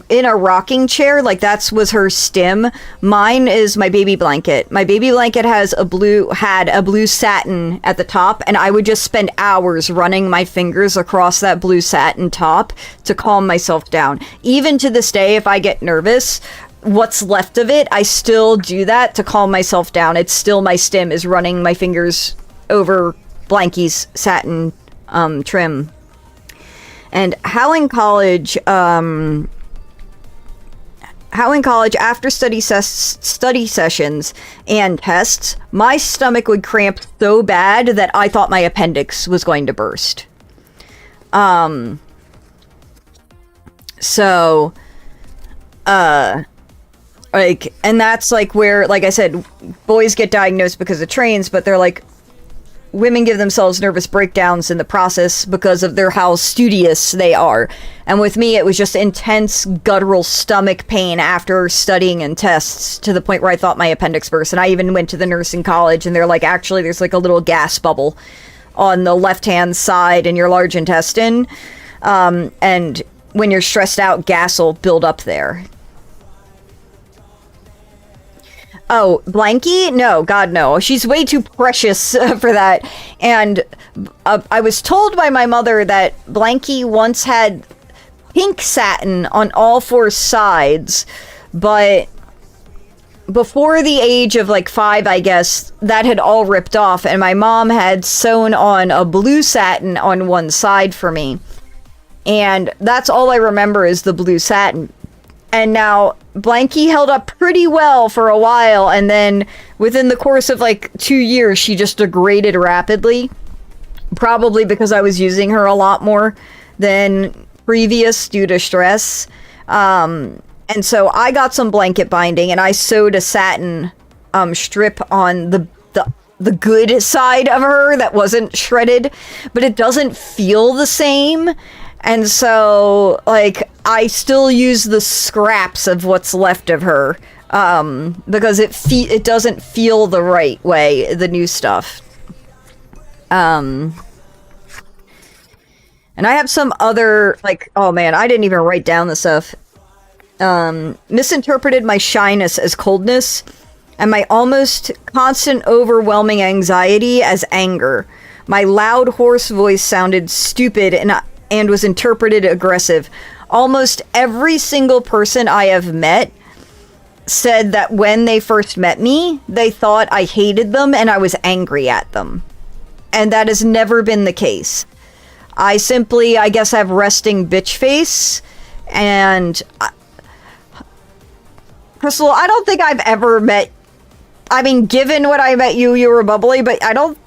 in a rocking chair, like was her stim. Mine is my baby blanket. My baby blanket had a blue satin at the top, and I would just spend hours running my fingers across that blue satin top to calm myself down. Even to this day, if I get nervous, what's left of it, I still do that to calm myself down. It's still my stim is running my fingers over Blankie's satin trim. And how in college, after study sessions and tests, my stomach would cramp so bad that I thought my appendix was going to burst. Like, and that's like where, like I said, boys get diagnosed because of trains, but they're like, women give themselves nervous breakdowns in the process because of how studious they are. And with me, it was just intense guttural stomach pain after studying and tests to the point where I thought my appendix burst. And I even went to the nursing college, and they're like, actually, there's like a little gas bubble on the left-hand side in your large intestine. And when you're stressed out, gas will build up there. Oh, Blankie? No, God, no. She's way too precious for that. And I was told by my mother that Blankie once had pink satin on all four sides, but before the age of like 5, I guess, that had all ripped off, and my mom had sewn on a blue satin on one side for me. And that's all I remember is the blue satin. And now Blankie held up pretty well for a while, and then within the course of like 2 years, she just degraded rapidly. Probably because I was using her a lot more than previous due to stress. And so I got some blanket binding, and I sewed a satin strip on the good side of her that wasn't shredded, but it doesn't feel the same. And so, like, I still use the scraps of what's left of her, because it doesn't feel the right way, the new stuff. And I have some other, like, oh man, I didn't even write down the stuff. Misinterpreted my shyness as coldness, and my almost constant overwhelming anxiety as anger. My loud, hoarse voice sounded stupid and was interpreted aggressive. Almost every single person I have met said that when they first met me, they thought I hated them and I was angry at them. And that has never been the case. I simply, I guess, have resting bitch face. And Crystal, I don't think I've ever met... I mean, given when I met you, you were bubbly, but I don't...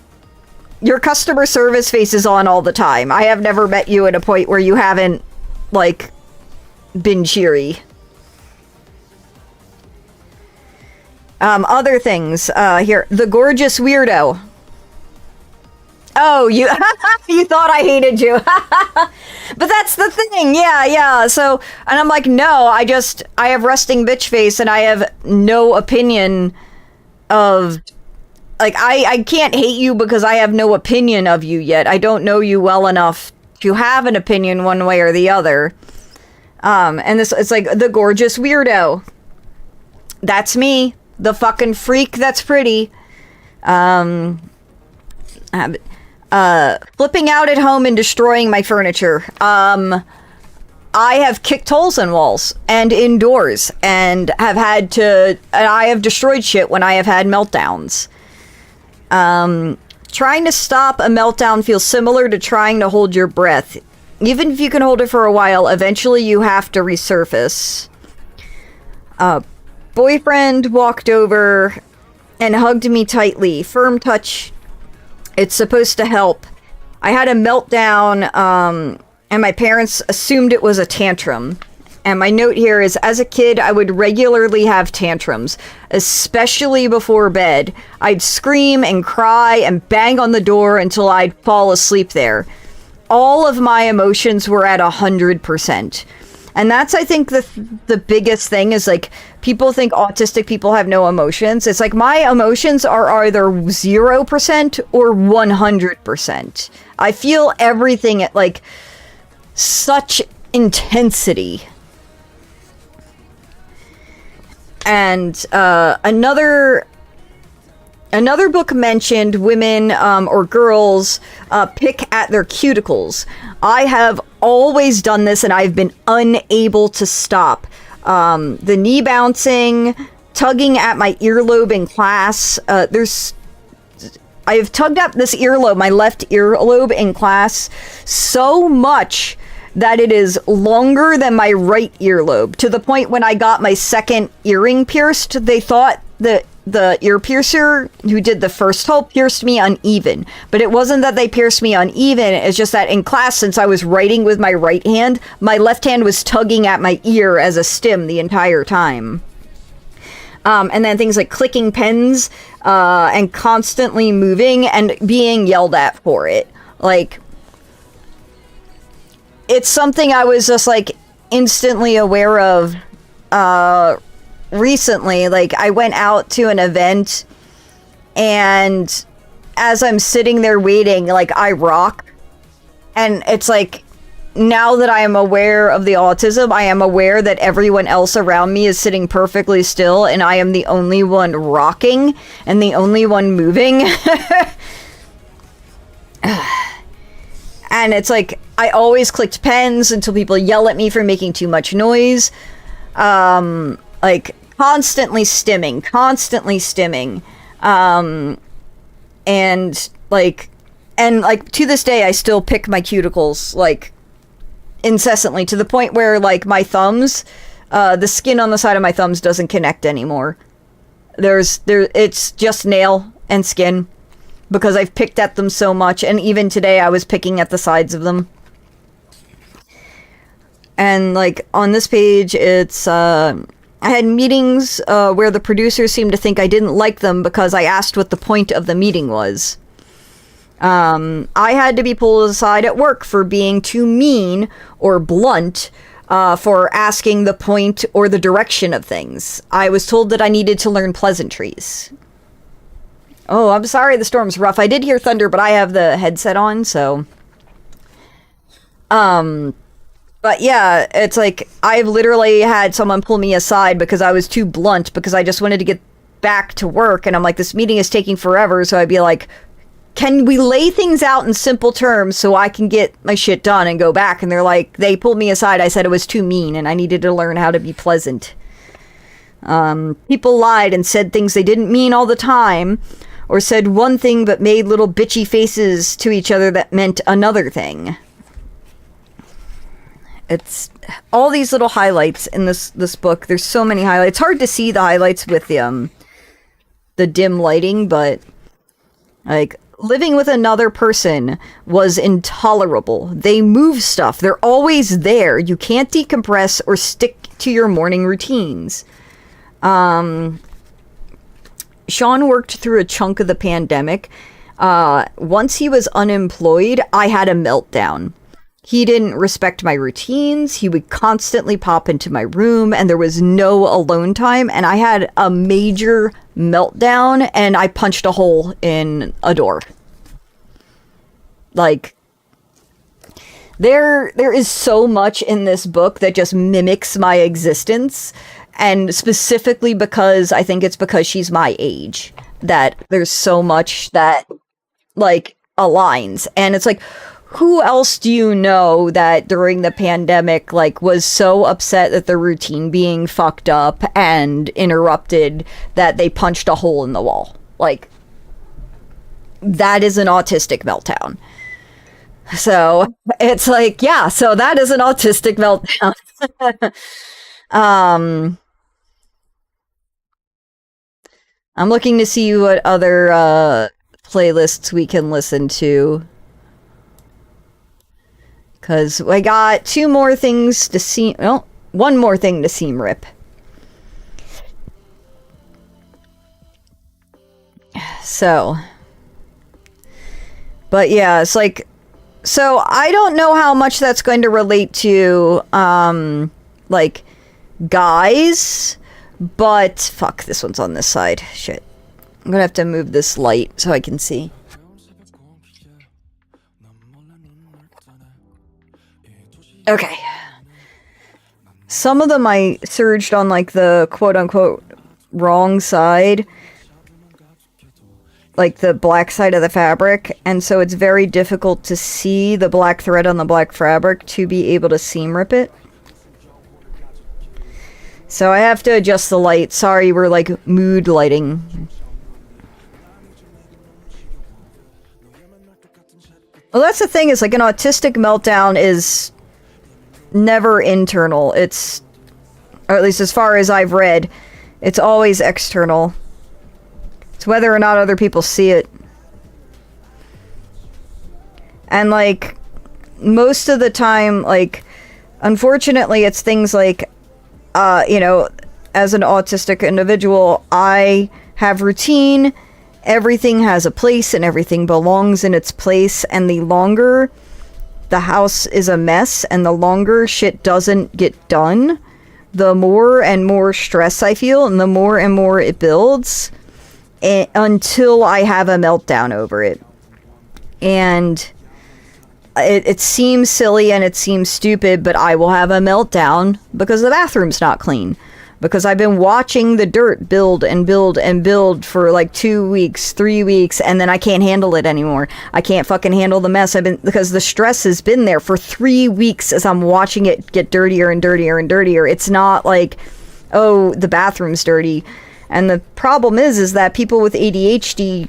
Your customer service face is on all the time. I have never met you at a point where you haven't, like, been cheery. Other things, here. The gorgeous weirdo. Oh, you you thought I hated you. But that's the thing. Yeah. So, and I'm like, no, I have resting bitch face, and I have no opinion of... Like, I can't hate you because I have no opinion of you yet. I don't know you well enough to have an opinion one way or the other. And it's like, the gorgeous weirdo. That's me. The fucking freak that's pretty. Flipping out at home and destroying my furniture. I have kicked holes in walls and indoors, and I have destroyed shit when I have had meltdowns. Trying to stop a meltdown feels similar to trying to hold your breath. Even if you can hold it for a while, eventually you have to resurface. Boyfriend walked over and hugged me tightly. Firm touch. It's supposed to help. I had a meltdown, and my parents assumed it was a tantrum. And my note here is, as a kid, I would regularly have tantrums, especially before bed. I'd scream and cry and bang on the door until I'd fall asleep there. All of my emotions were at 100%. And that's, I think, the biggest thing is, like, people think autistic people have no emotions. It's like, my emotions are either 0% or 100%. I feel everything at, like, such intensity. And another book mentioned women or girls pick at their cuticles. I have always done this, and I've been unable to stop. The knee bouncing, tugging at my earlobe in class. I've tugged at this earlobe, my left earlobe in class, so much that it is longer than my right earlobe, to the point when I got my second earring pierced, they thought that the ear piercer who did the first hole pierced me uneven. But it wasn't that they pierced me uneven, it's just that in class, since I was writing with my right hand, my left hand was tugging at my ear as a stim the entire time. And then things like clicking pens, and constantly moving and being yelled at for it. Like, it's something I was just, like, instantly aware of, recently. Like, I went out to an event, and as I'm sitting there waiting, like, I rock. And it's like, now that I am aware of the autism, I am aware that everyone else around me is sitting perfectly still, and I am the only one rocking, and the only one moving. And it's like, I always clicked pens until people yell at me for making too much noise. Like, constantly stimming. And to this day, I still pick my cuticles, like, incessantly, to the point where, like, my thumbs, the skin on the side of my thumbs doesn't connect anymore. It's just nail and skin, because I've picked at them so much, and even today I was picking at the sides of them. And, like, on this page, it's, I had meetings where the producers seemed to think I didn't like them because I asked what the point of the meeting was. I had to be pulled aside at work for being too mean or blunt, for asking the point or the direction of things. I was told that I needed to learn pleasantries. Oh, I'm sorry the storm's rough. I did hear thunder, but I have the headset on, so... But yeah, it's like, I've literally had someone pull me aside because I was too blunt, because I just wanted to get back to work, and I'm like, this meeting is taking forever, so I'd be like, can we lay things out in simple terms so I can get my shit done and go back? And they're like, they pulled me aside. I said it was too mean and I needed to learn how to be pleasant. People lied and said things they didn't mean all the time, or said one thing but made little bitchy faces to each other that meant another thing. It's all these little highlights in this book. There's so many highlights. It's hard to see the highlights with the dim lighting, but, like, living with another person was intolerable. They move stuff. They're always there. You can't decompress or stick to your morning routines. Sean worked through a chunk of the pandemic. Once he was unemployed, I had a meltdown. He didn't respect my routines. He would constantly pop into my room, and there was no alone time, and I had a major meltdown, and I punched a hole in a door. Like, there is so much in this book that just mimics my existence, and specifically because I think it's because she's my age that there's so much that, like, aligns. And it's like, who else do you know that during the pandemic, like, was so upset at the routine being fucked up and interrupted that they punched a hole in the wall? Like, that is an autistic meltdown. So it's like, yeah, so that is an autistic meltdown. I'm looking to see what other playlists we can listen to. Because I got two more things to see. Well, one more thing to seam rip. So. But yeah, it's like. So I don't know how much that's going to relate to, like, guys. But. Fuck, this one's on this side. Shit. I'm gonna have to move this light so I can see. Okay. Some of them I surged on, like, the quote-unquote wrong side, like the black side of the fabric, and so it's very difficult to see the black thread on the black fabric to be able to seam rip it. So I have to adjust the light. Sorry, we're like mood lighting. Well, that's the thing, is like an autistic meltdown is never internal. It's, or at least as far as I've read, it's always external. It's whether or not other people see it. And like, most of the time, like, unfortunately, it's things like, you know, as an autistic individual, I have routine, everything has a place and everything belongs in its place, and the longer the house is a mess and the longer shit doesn't get done, the more and more stress I feel and the more and more it builds until I have a meltdown over it. And it seems silly and it seems stupid, but I will have a meltdown because the bathroom's not clean. Because I've been watching the dirt build and build and build for like 2 weeks, 3 weeks, and then I can't handle it anymore. I can't fucking handle the mess. Because the stress has been there for 3 weeks as I'm watching it get dirtier and dirtier and dirtier. It's not like, oh, the bathroom's dirty. And the problem is that people with ADHD,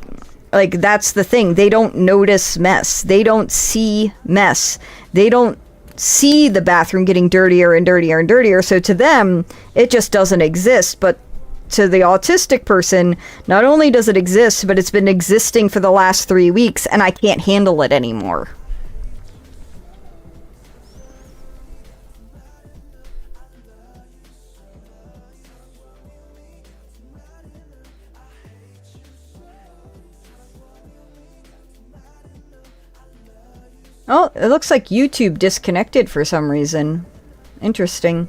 like, that's the thing. They don't notice mess. They don't see mess. They don't see the bathroom getting dirtier and dirtier and dirtier. So to them, it just doesn't exist. But to the autistic person, not only does it exist, but it's been existing for the last 3 weeks, and I can't handle it anymore. Oh, it looks like YouTube disconnected for some reason. Interesting.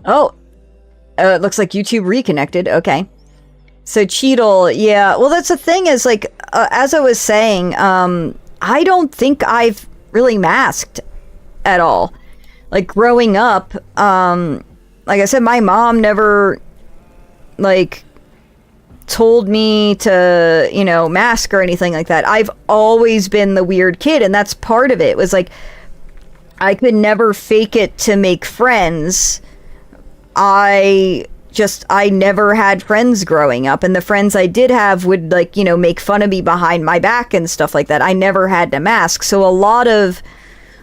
Oh, it looks like YouTube reconnected. Okay. So Cheadle, yeah. Well, that's the thing is, like, as I was saying, I don't think I've really masked at all. Like, growing up, like I said, my mom never, like, told me to, you know, mask or anything like that. I've always been the weird kid, and that's part of it. It was like, I could never fake it to make friends. I never had friends growing up, and the friends I did have would, like, you know, make fun of me behind my back and stuff like that. I never had to mask. So a lot of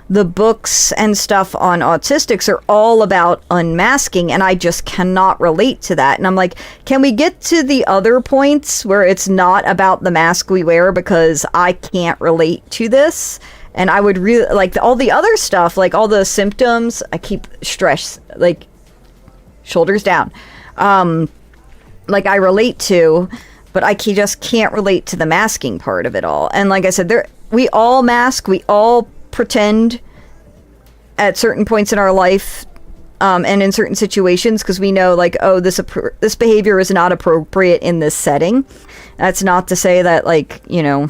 the books and stuff on autistics are all about unmasking, and I just cannot relate to that. And I'm like, can we get to the other points where it's not about the mask we wear, because I can't relate to this? And I would really like all the other stuff, like all the symptoms. I keep stress, like, shoulders down, like, I relate to, but I just can't relate to the masking part of it all. And like I said, we all mask, we all pretend at certain points in our life, and in certain situations, because we know, like, oh, this behavior is not appropriate in this setting. That's not to say that, like, you know,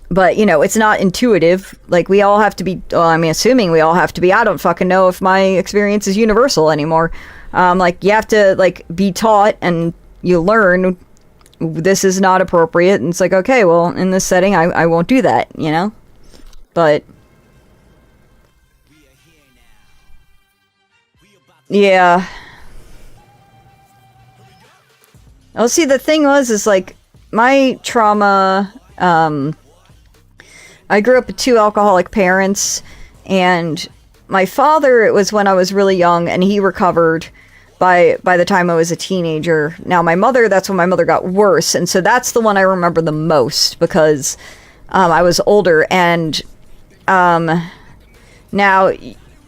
but, you know, it's not intuitive. Like, we all have to be, well, I mean, assuming we all have to be, I don't fucking know if my experience is universal anymore. Like, you have to, like, be taught, and you learn this is not appropriate, and it's like, okay, well, in this setting, I won't do that, you know? But yeah. Oh, see, the thing is like, my trauma, I grew up with 2 alcoholic parents, and my father, it was when I was really young, and he recovered by the time I was a teenager. Now, my mother, that's when my mother got worse, and so that's the one I remember the most, because I was older. And now,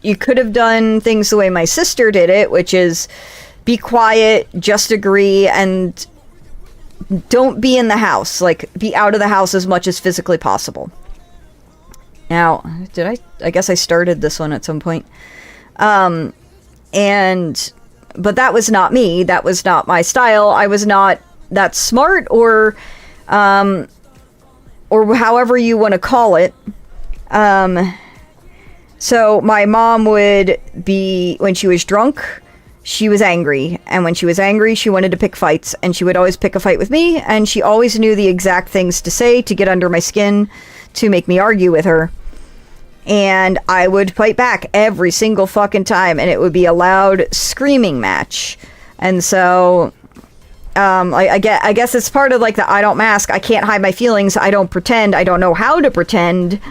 you could have done things the way my sister did it, which is be quiet, just agree, and don't be in the house. Like, be out of the house as much as physically possible. Now, I guess I started this one at some point. But that was not me. That was not my style. I was not that smart, or however you want to call it. So my mom would be, when she was drunk, she was angry. And when she was angry, she wanted to pick fights. And she would always pick a fight with me. And she always knew the exact things to say to get under my skin to make me argue with her. And I would fight back every single fucking time. And it would be a loud screaming match. And so, I guess it's part of like the I don't mask. I can't hide my feelings. I don't pretend. I don't know how to pretend.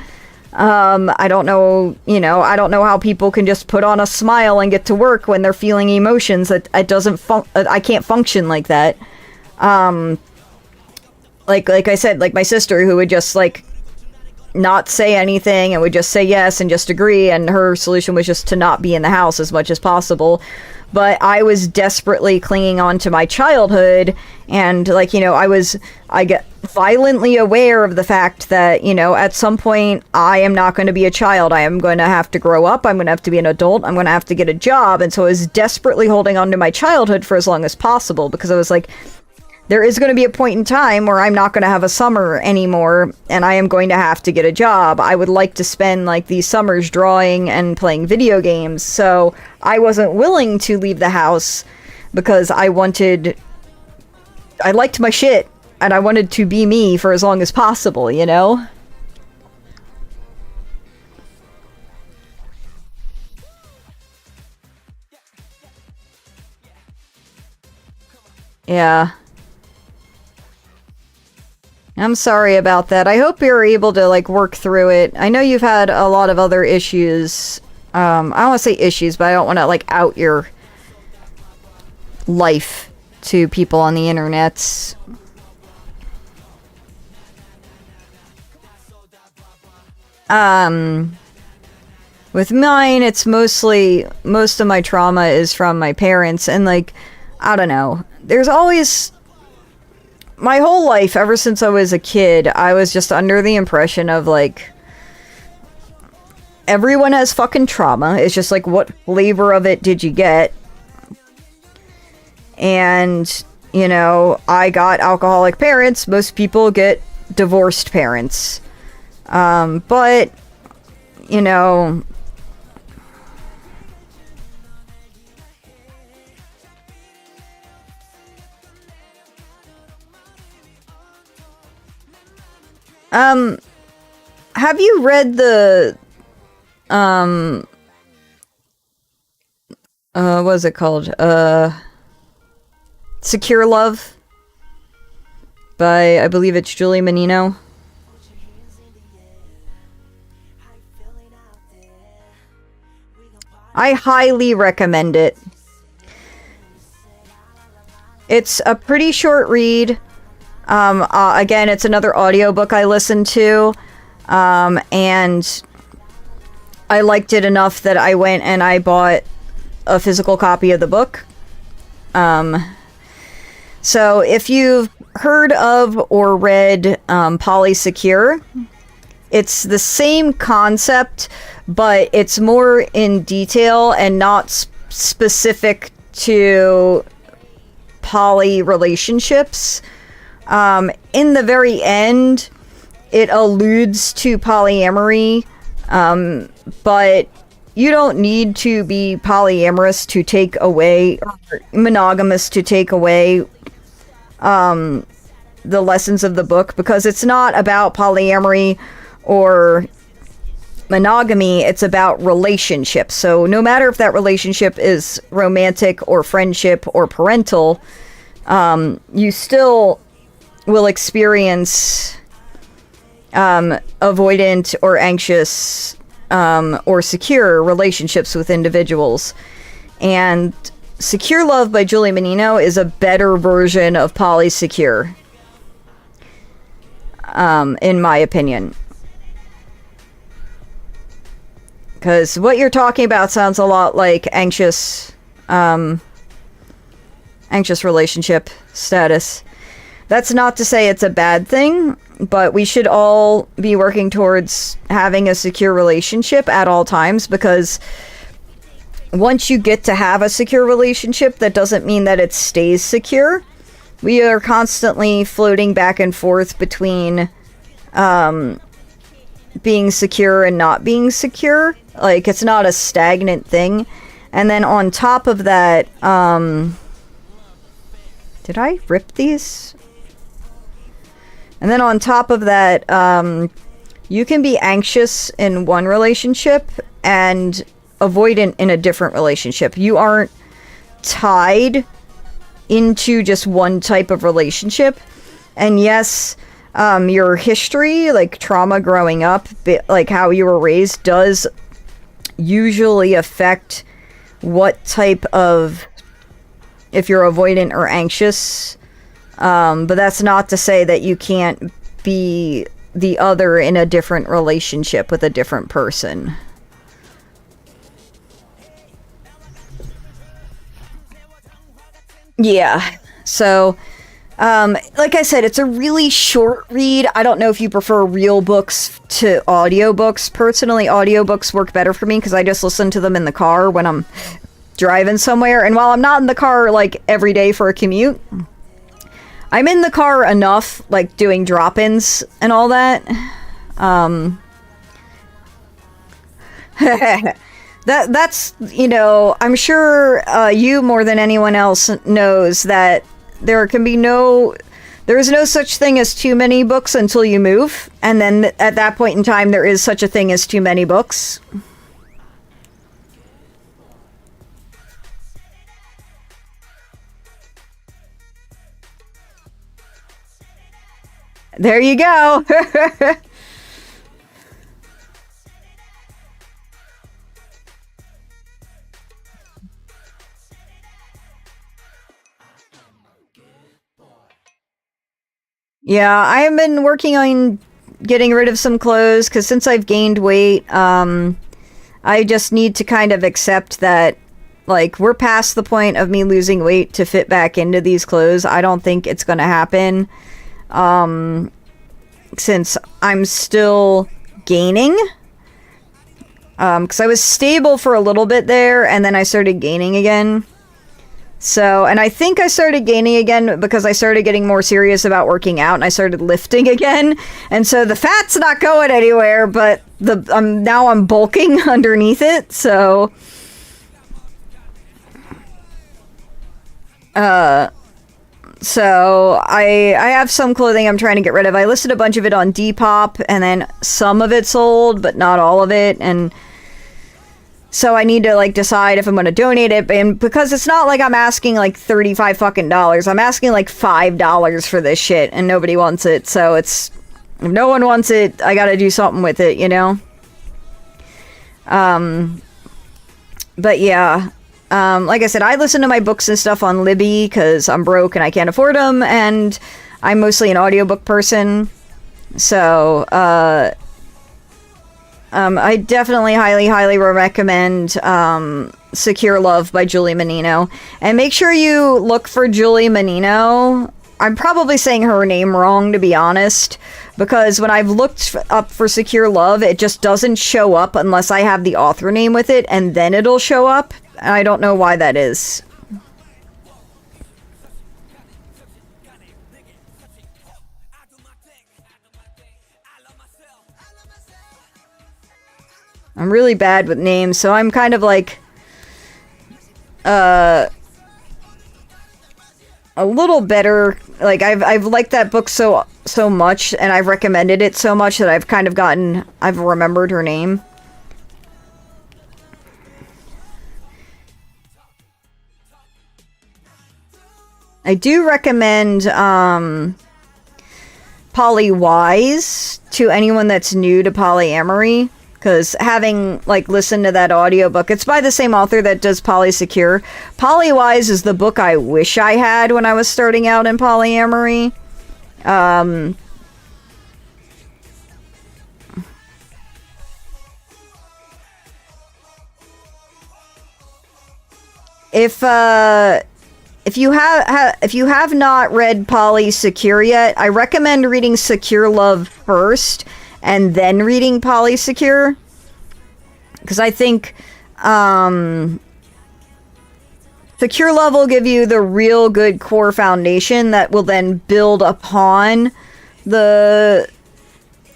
I don't know, I don't know how people can just put on a smile and get to work when they're feeling emotions. That it doesn't I can't function like that. Like I said, like my sister who would just like not say anything and would just say yes and just agree, and her solution was just to not be in the house as much as possible. But I was desperately clinging on to my childhood, and like, I get violently aware of the fact that, at some point I am not going to be a child. I am going to have to grow up. I'm going to have to be an adult. I'm going to have to get a job. And so I was desperately holding on to my childhood for as long as possible, because I was like, there is going to be a point in time where I'm not going to have a summer anymore, and I am going to have to get a job. I would like to spend like these summers drawing and playing video games. So I wasn't willing to leave the house because I liked my shit and I wanted to be me for as long as possible, Yeah. I'm sorry about that. I hope you're able to like work through it. I know you've had a lot of other issues. I don't want to say issues, but I don't want to like out your life to people on the internet. With mine, it's most of my trauma is from my parents, and like, I don't know. There's always, my whole life, ever since I was a kid, I was just under the impression of like, everyone has fucking trauma. It's just like, what flavor of it did you get? And, I got alcoholic parents. Most people get divorced parents. But, have you read the, what is it called? Secure Love by, I believe it's Julie Menino. I highly recommend it. It's a pretty short read. Again, it's another audiobook I listened to. And I liked it enough that I went and I bought a physical copy of the book. So if you've heard of or read Polysecure, it's the same concept, but it's more in detail and not specific to poly relationships. In the very end, it alludes to polyamory, but you don't need to be polyamorous to take away, or monogamous to take away the lessons of the book, because it's not about polyamory or monogamy, it's about relationships. So no matter if that relationship is romantic or friendship or parental, you still will experience avoidant or anxious or secure relationships with individuals. And Secure Love by Julie Menino is a better version of Polysecure, in my opinion. Because what you're talking about sounds a lot like anxious relationship status. That's not to say it's a bad thing, but we should all be working towards having a secure relationship at all times, because once you get to have a secure relationship, that doesn't mean that it stays secure. We are constantly floating back and forth between being secure and not being secure. Like, it's not a stagnant thing. And then on top of that, did I rip these? And then on top of that, you can be anxious in one relationship and avoidant in a different relationship. You aren't tied into just one type of relationship. And yes, your history, like trauma growing up, like how you were raised, does usually affect what type of, if you're avoidant or anxious. But that's not to say that you can't be the other in a different relationship with a different person. Yeah. So, like I said, it's a really short read. I don't know if you prefer real books to audiobooks. Personally, audiobooks work better for me because I just listen to them in the car when I'm driving somewhere. And while I'm not in the car, like, every day for a commute, I'm in the car enough, like, doing drop-ins and all that. That's, you know, I'm sure you more than anyone else knows that there is no such thing as too many books until you move. And then at that point in time, there is such a thing as too many books. There you go. Yeah, I have been working on getting rid of some clothes because since I've gained weight, I just need to kind of accept that, like, we're past the point of me losing weight to fit back into these clothes. I don't think it's going to happen, since I'm still gaining. Because I was stable for a little bit there, and then I started gaining again. So, and I think I started gaining again because I started getting more serious about working out and I started lifting again. And so the fat's not going anywhere, but now I'm bulking underneath it. So, I have some clothing I'm trying to get rid of. I listed a bunch of it on Depop, and then some of it's sold, but not all of it. And so I need to, like, decide if I'm going to donate it. And because it's not like I'm asking, like, $35 fucking dollars. I'm asking, like, $5 for this shit, and nobody wants it. So it's, if no one wants it, I got to do something with it, you know? But yeah. Like I said, I listen to my books and stuff on Libby because I'm broke and I can't afford them. And I'm mostly an audiobook person. So, I definitely highly recommend Secure Love by Julie Menino. And make sure you look for Julie Menino. I'm probably saying her name wrong, to be honest, because when I've looked up for Secure Love, it just doesn't show up unless I have the author name with it, and then it'll show up. I don't know why that is. I'm really bad with names, so I'm kind of like a little better. Like I've liked that book so much, and I've recommended it so much that I've remembered her name. I do recommend Polly Wise to anyone that's new to polyamory. Because having, like, listened to that audiobook, it's by the same author that does Polysecure. Polywise is the book I wish I had when I was starting out in polyamory. If you have not read Polysecure yet, I recommend reading Secure Love first and then reading Polysecure, because I think Secure Love will give you the real good core foundation that will then build upon the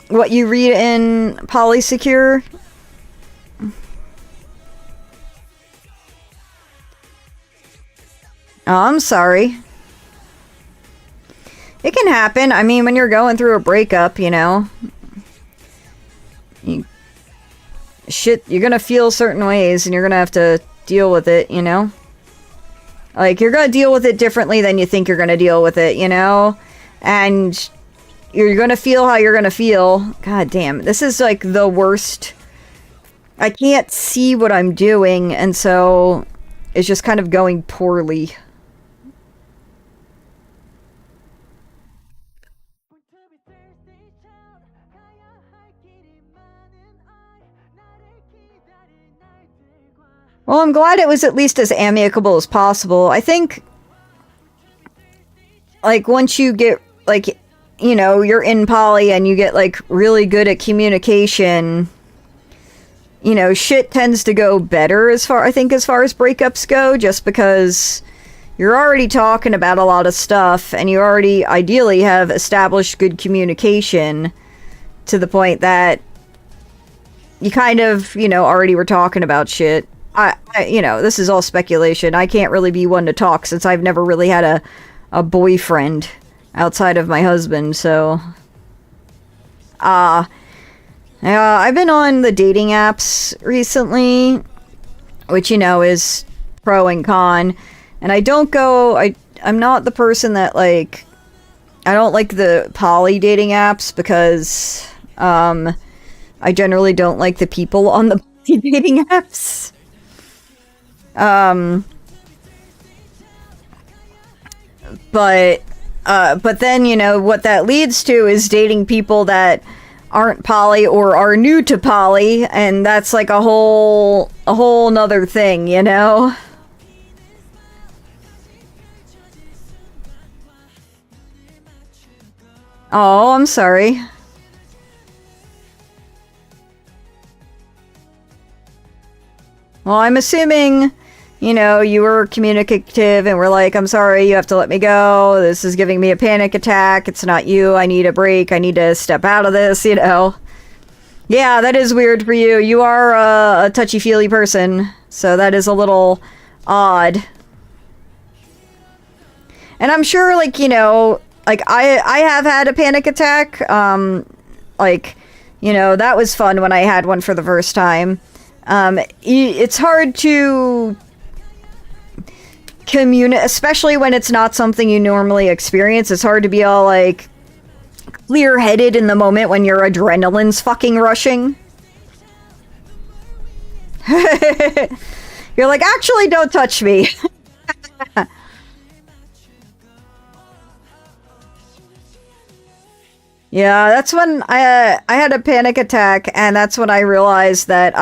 what you read in Polysecure? Oh, I'm sorry. It can happen. I mean, when you're going through a breakup, you know, you're gonna feel certain ways and you're gonna have to deal with it, you know? Like, you're gonna deal with it differently than you think you're gonna deal with it, you know? And you're gonna feel how you're gonna feel. God damn, this is like the worst. I can't see what I'm doing, and so it's just kind of going poorly. Well, I'm glad it was at least as amicable as possible. I think, like, once you get, like, you know, you're in poly and you get, like, really good at communication, you know, shit tends to go better as far as breakups go, just because you're already talking about a lot of stuff and you already ideally have established good communication to the point that you kind of, you know, already were talking about shit. You know, this is all speculation. I can't really be one to talk since I've never really had a boyfriend outside of my husband, so... I've been on the dating apps recently, which, you know, is pro and con, and I'm not the person that, like... I don't like the poly dating apps because, I generally don't like the people on the dating apps. But then, you know, what that leads to is dating people that aren't poly or are new to poly, and that's like a whole nother thing, you know? Oh, I'm sorry. Well, I'm assuming, you know, you were communicative and were like, I'm sorry, you have to let me go. This is giving me a panic attack. It's not you. I need a break. I need to step out of this, you know. Yeah, that is weird for you. You are a touchy-feely person, so that is a little odd. And I'm sure, like, you know, like, I have had a panic attack. Like, you know, that was fun when I had one for the first time. It's hard to communicate, especially when it's not something you normally experience. It's hard to be all, like, clear-headed in the moment when your adrenaline's fucking rushing. You're like, actually, don't touch me. Yeah, that's when I had a panic attack, and that's when I realized that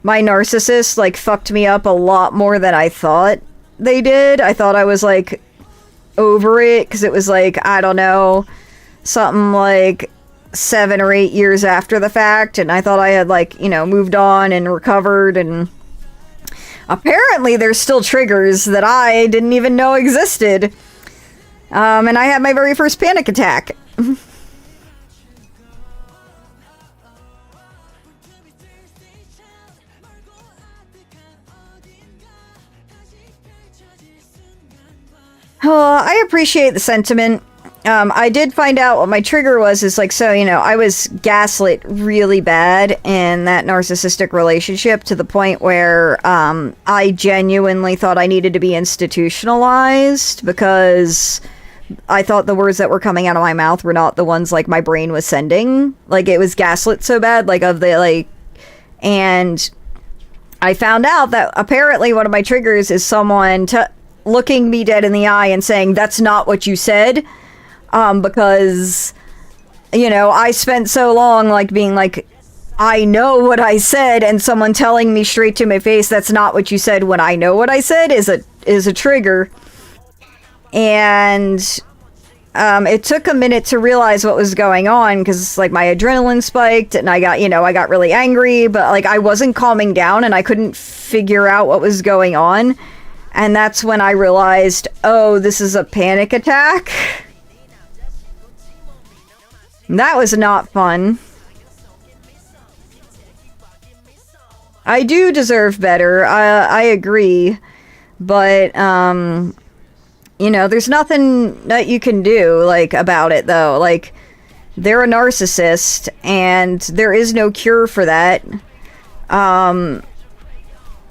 my narcissist, like, fucked me up a lot more than I thought they did. I thought I was, like, over it, because it was, like, I don't know, something like 7 or 8 years after the fact, and I thought I had, like, you know, moved on and recovered, and apparently there's still triggers that I didn't even know existed. And I had my very first panic attack. Oh, I appreciate the sentiment. I did find out what my trigger was, is like, so, you know, I was gaslit really bad in that narcissistic relationship to the point where, I genuinely thought I needed to be institutionalized because I thought the words that were coming out of my mouth were not the ones, like, my brain was sending. Like, it was gaslit so bad, like, and I found out that apparently one of my triggers is someone looking me dead in the eye and saying, that's not what you said. Because, you know, I spent so long, like, being like, I know what I said, and someone telling me straight to my face, that's not what you said, when I know what I said is a trigger. And, it took a minute to realize what was going on, because, like, my adrenaline spiked, and I got really angry, but, like, I wasn't calming down, and I couldn't figure out what was going on. And that's when I realized, oh, this is a panic attack. That was not fun. I do deserve better. I agree. But, you know, there's nothing that you can do, like, about it, though. Like, they're a narcissist, and there is no cure for that.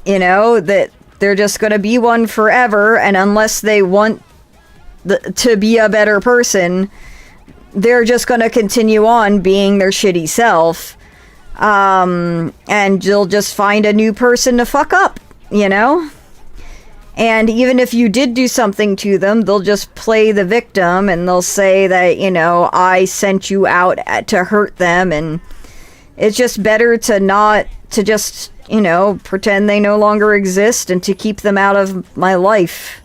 You know, that they're just gonna be one forever, and unless they want to be a better person, they're just gonna continue on being their shitty self. And you'll just find a new person to fuck up, you know? And even if you did do something to them, they'll just play the victim, and they'll say that, you know, I sent you out to hurt them, and it's just better to just, you know, pretend they no longer exist and to keep them out of my life.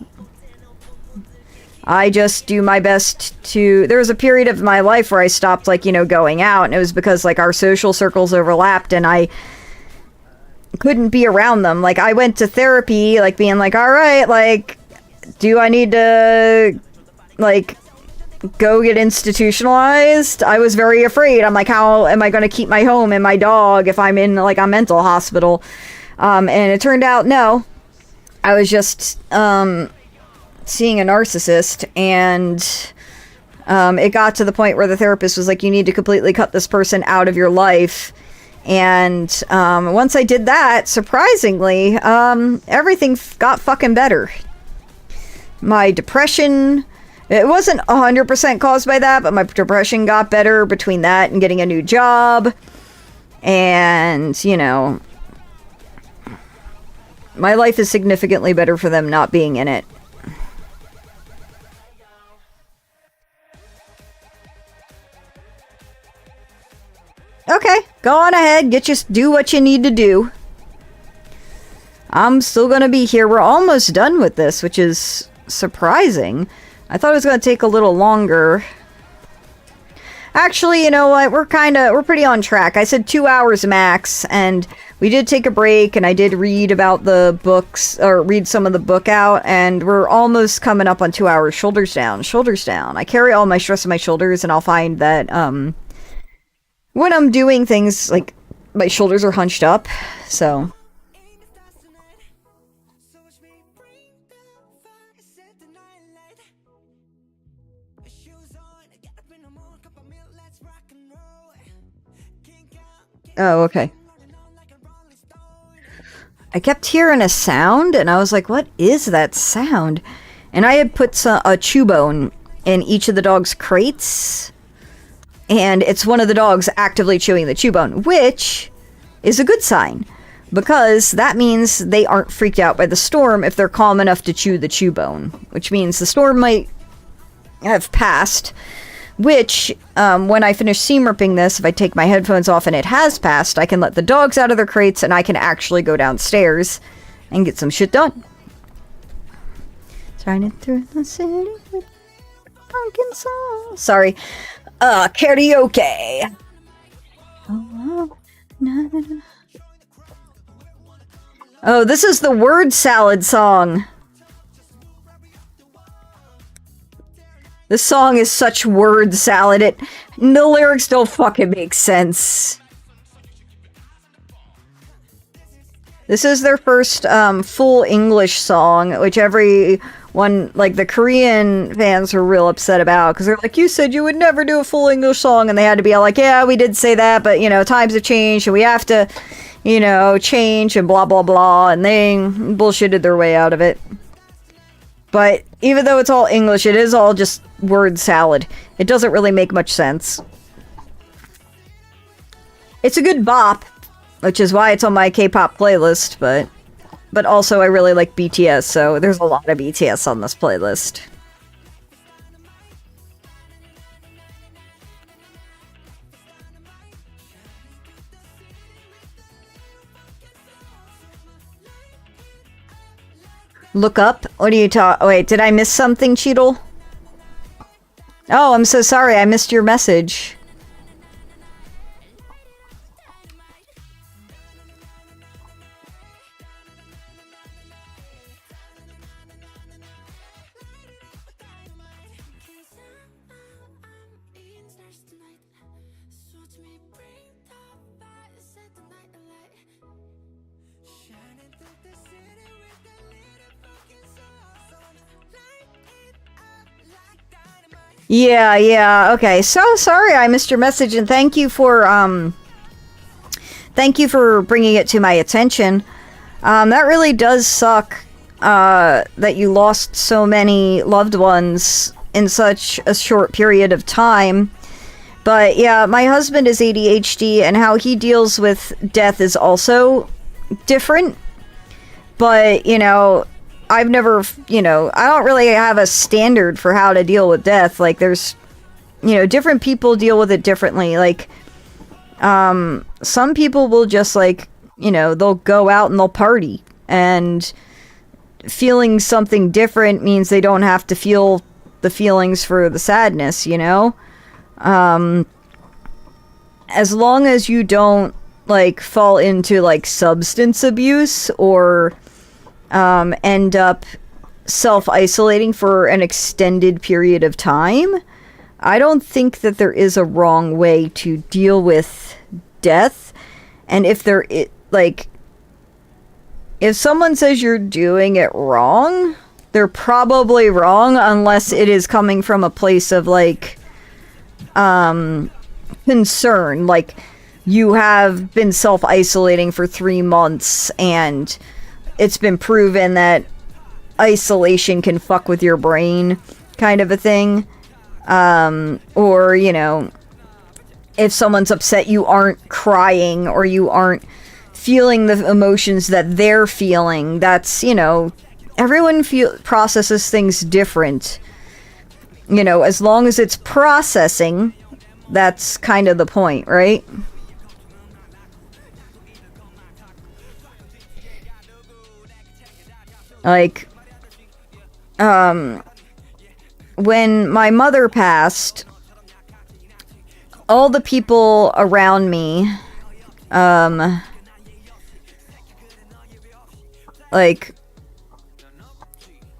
I just do my best to... There was a period of my life where I stopped, like, you know, going out, and it was because, like, our social circles overlapped, and I couldn't be around them. Like, I went to therapy, like, being like, alright, like, do I need to, like, go get institutionalized? I was very afraid. I'm like, how am I going to keep my home and my dog if I'm in, like, a mental hospital? And it turned out, no. I was just, seeing a narcissist, and it got to the point where the therapist was like, you need to completely cut this person out of your life. And once I did that, surprisingly, everything got fucking better. My depression, it wasn't 100% caused by that, but my depression got better between that and getting a new job. And, you know, my life is significantly better for them not being in it. Okay, go on ahead. Do what you need to do. I'm still gonna be here. We're almost done with this, which is surprising. I thought it was gonna take a little longer. Actually, you know what? We're pretty on track. I said 2 hours max, and we did take a break, and I did read about the books, or read some of the book out, and we're almost coming up on 2 hours. Shoulders down, shoulders down. I carry all my stress on my shoulders, and I'll find that, when I'm doing things, like, my shoulders are hunched up, so. Oh, okay. I kept hearing a sound, and I was like, what is that sound? And I had put a chew bone in each of the dog's crates, and it's one of the dogs actively chewing the chew bone, which is a good sign, because that means they aren't freaked out by the storm if they're calm enough to chew the chew bone, which means the storm might have passed, which, when I finish seam ripping this, if I take my headphones off and it has passed, I can let the dogs out of their crates, and I can actually go downstairs and get some shit done. Turning through the city with pumpkin song. Sorry. Karaoke. Oh, this is the word salad song. This song is such word salad. The lyrics don't fucking make sense. This is their first full English song, which everyone, like the Korean fans, were real upset about, because they're like, you said you would never do a full English song, and they had to be all like, yeah, we did say that, but, you know, times have changed, and we have to, you know, change, and blah, blah, blah, and they bullshitted their way out of it. But even though it's all English, it is all just word salad. It doesn't really make much sense. It's a good bop, which is why it's on my K-pop playlist, but also I really like BTS, so there's a lot of BTS on this playlist. Look up? What are you wait, did I miss something, Cheetle? Oh, I'm so sorry, I missed your message. Yeah, yeah. Okay. So sorry I missed your message, and thank you for bringing it to my attention. That really does suck that you lost so many loved ones in such a short period of time. But yeah, my husband is ADHD, and how he deals with death is also different. But, I've never, I don't really have a standard for how to deal with death. Like, there's, different people deal with it differently. Like, some people will just, like, they'll go out and they'll party. And feeling something different means they don't have to feel the feelings for the sadness, as long as you don't, like, fall into, like, substance abuse or end up self-isolating for an extended period of time, I don't think that there is a wrong way to deal with death. And if if someone says you're doing it wrong, they're probably wrong, unless it is coming from a place of, like, concern. Like, you have been self-isolating for 3 months, and it's been proven that isolation can fuck with your brain, kind of a thing. Or, if someone's upset, you aren't crying, or you aren't feeling the emotions that they're feeling. That's, everyone processes things different. As long as it's processing, that's kind of the point, right? Like, when my mother passed, all the people around me, like,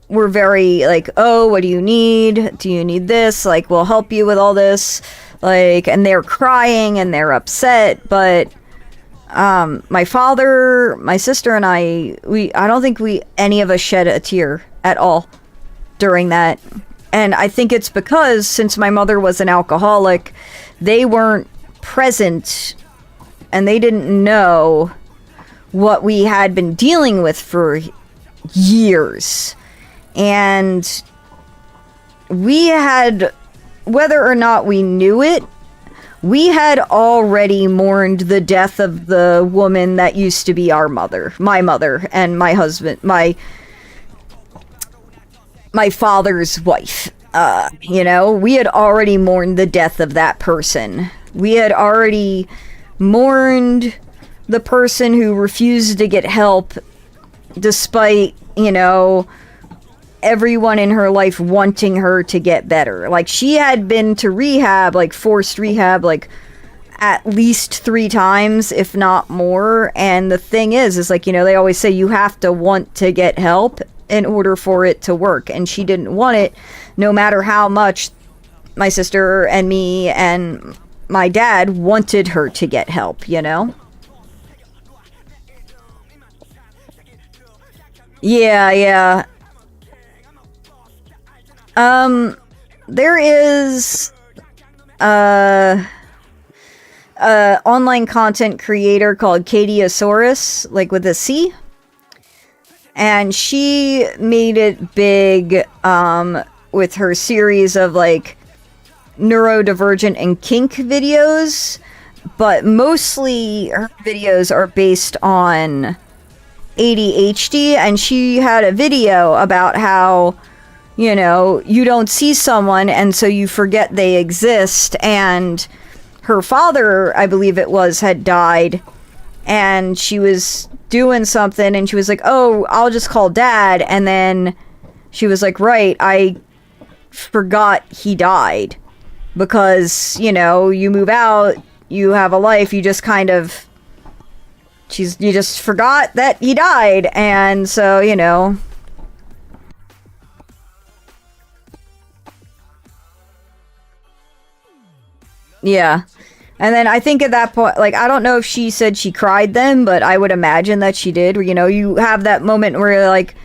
were very, like, oh, what do you need? Do you need this? Like, we'll help you with all this. Like, and they're crying and they're upset, but my father, my sister, and I don't think any of us shed a tear at all during that. And I think it's because, since my mother was an alcoholic, they weren't present and they didn't know what we had been dealing with for years. And we had, whether or not we knew it, we had already mourned the death of the woman that used to be our mother, my mother, and my husband, my father's wife. We had already mourned the death of that person. We had already mourned the person who refused to get help despite, everyone in her life wanting her to get better. Like, she had been to rehab, like forced rehab, like at least 3 times, if not more. And the thing is like, they always say you have to want to get help in order for it to work. And she didn't want it, no matter how much my sister and me and my dad wanted her to get help, Yeah, yeah. There is a online content creator called Katiesaurus, like with a C. And she made it big with her series of, like, neurodivergent and kink videos, but mostly her videos are based on ADHD. And she had a video about how, you don't see someone and so you forget they exist. And her father, I believe it was, had died, and she was doing something and she was like, oh, I'll just call dad. And then she was like, right, I forgot he died. Because, you move out, you have a life, you just kind of, you just forgot that he died. And so, yeah. And then I think at that point, like, I don't know if she said she cried then, but I would imagine that she did. You have that moment where you're like,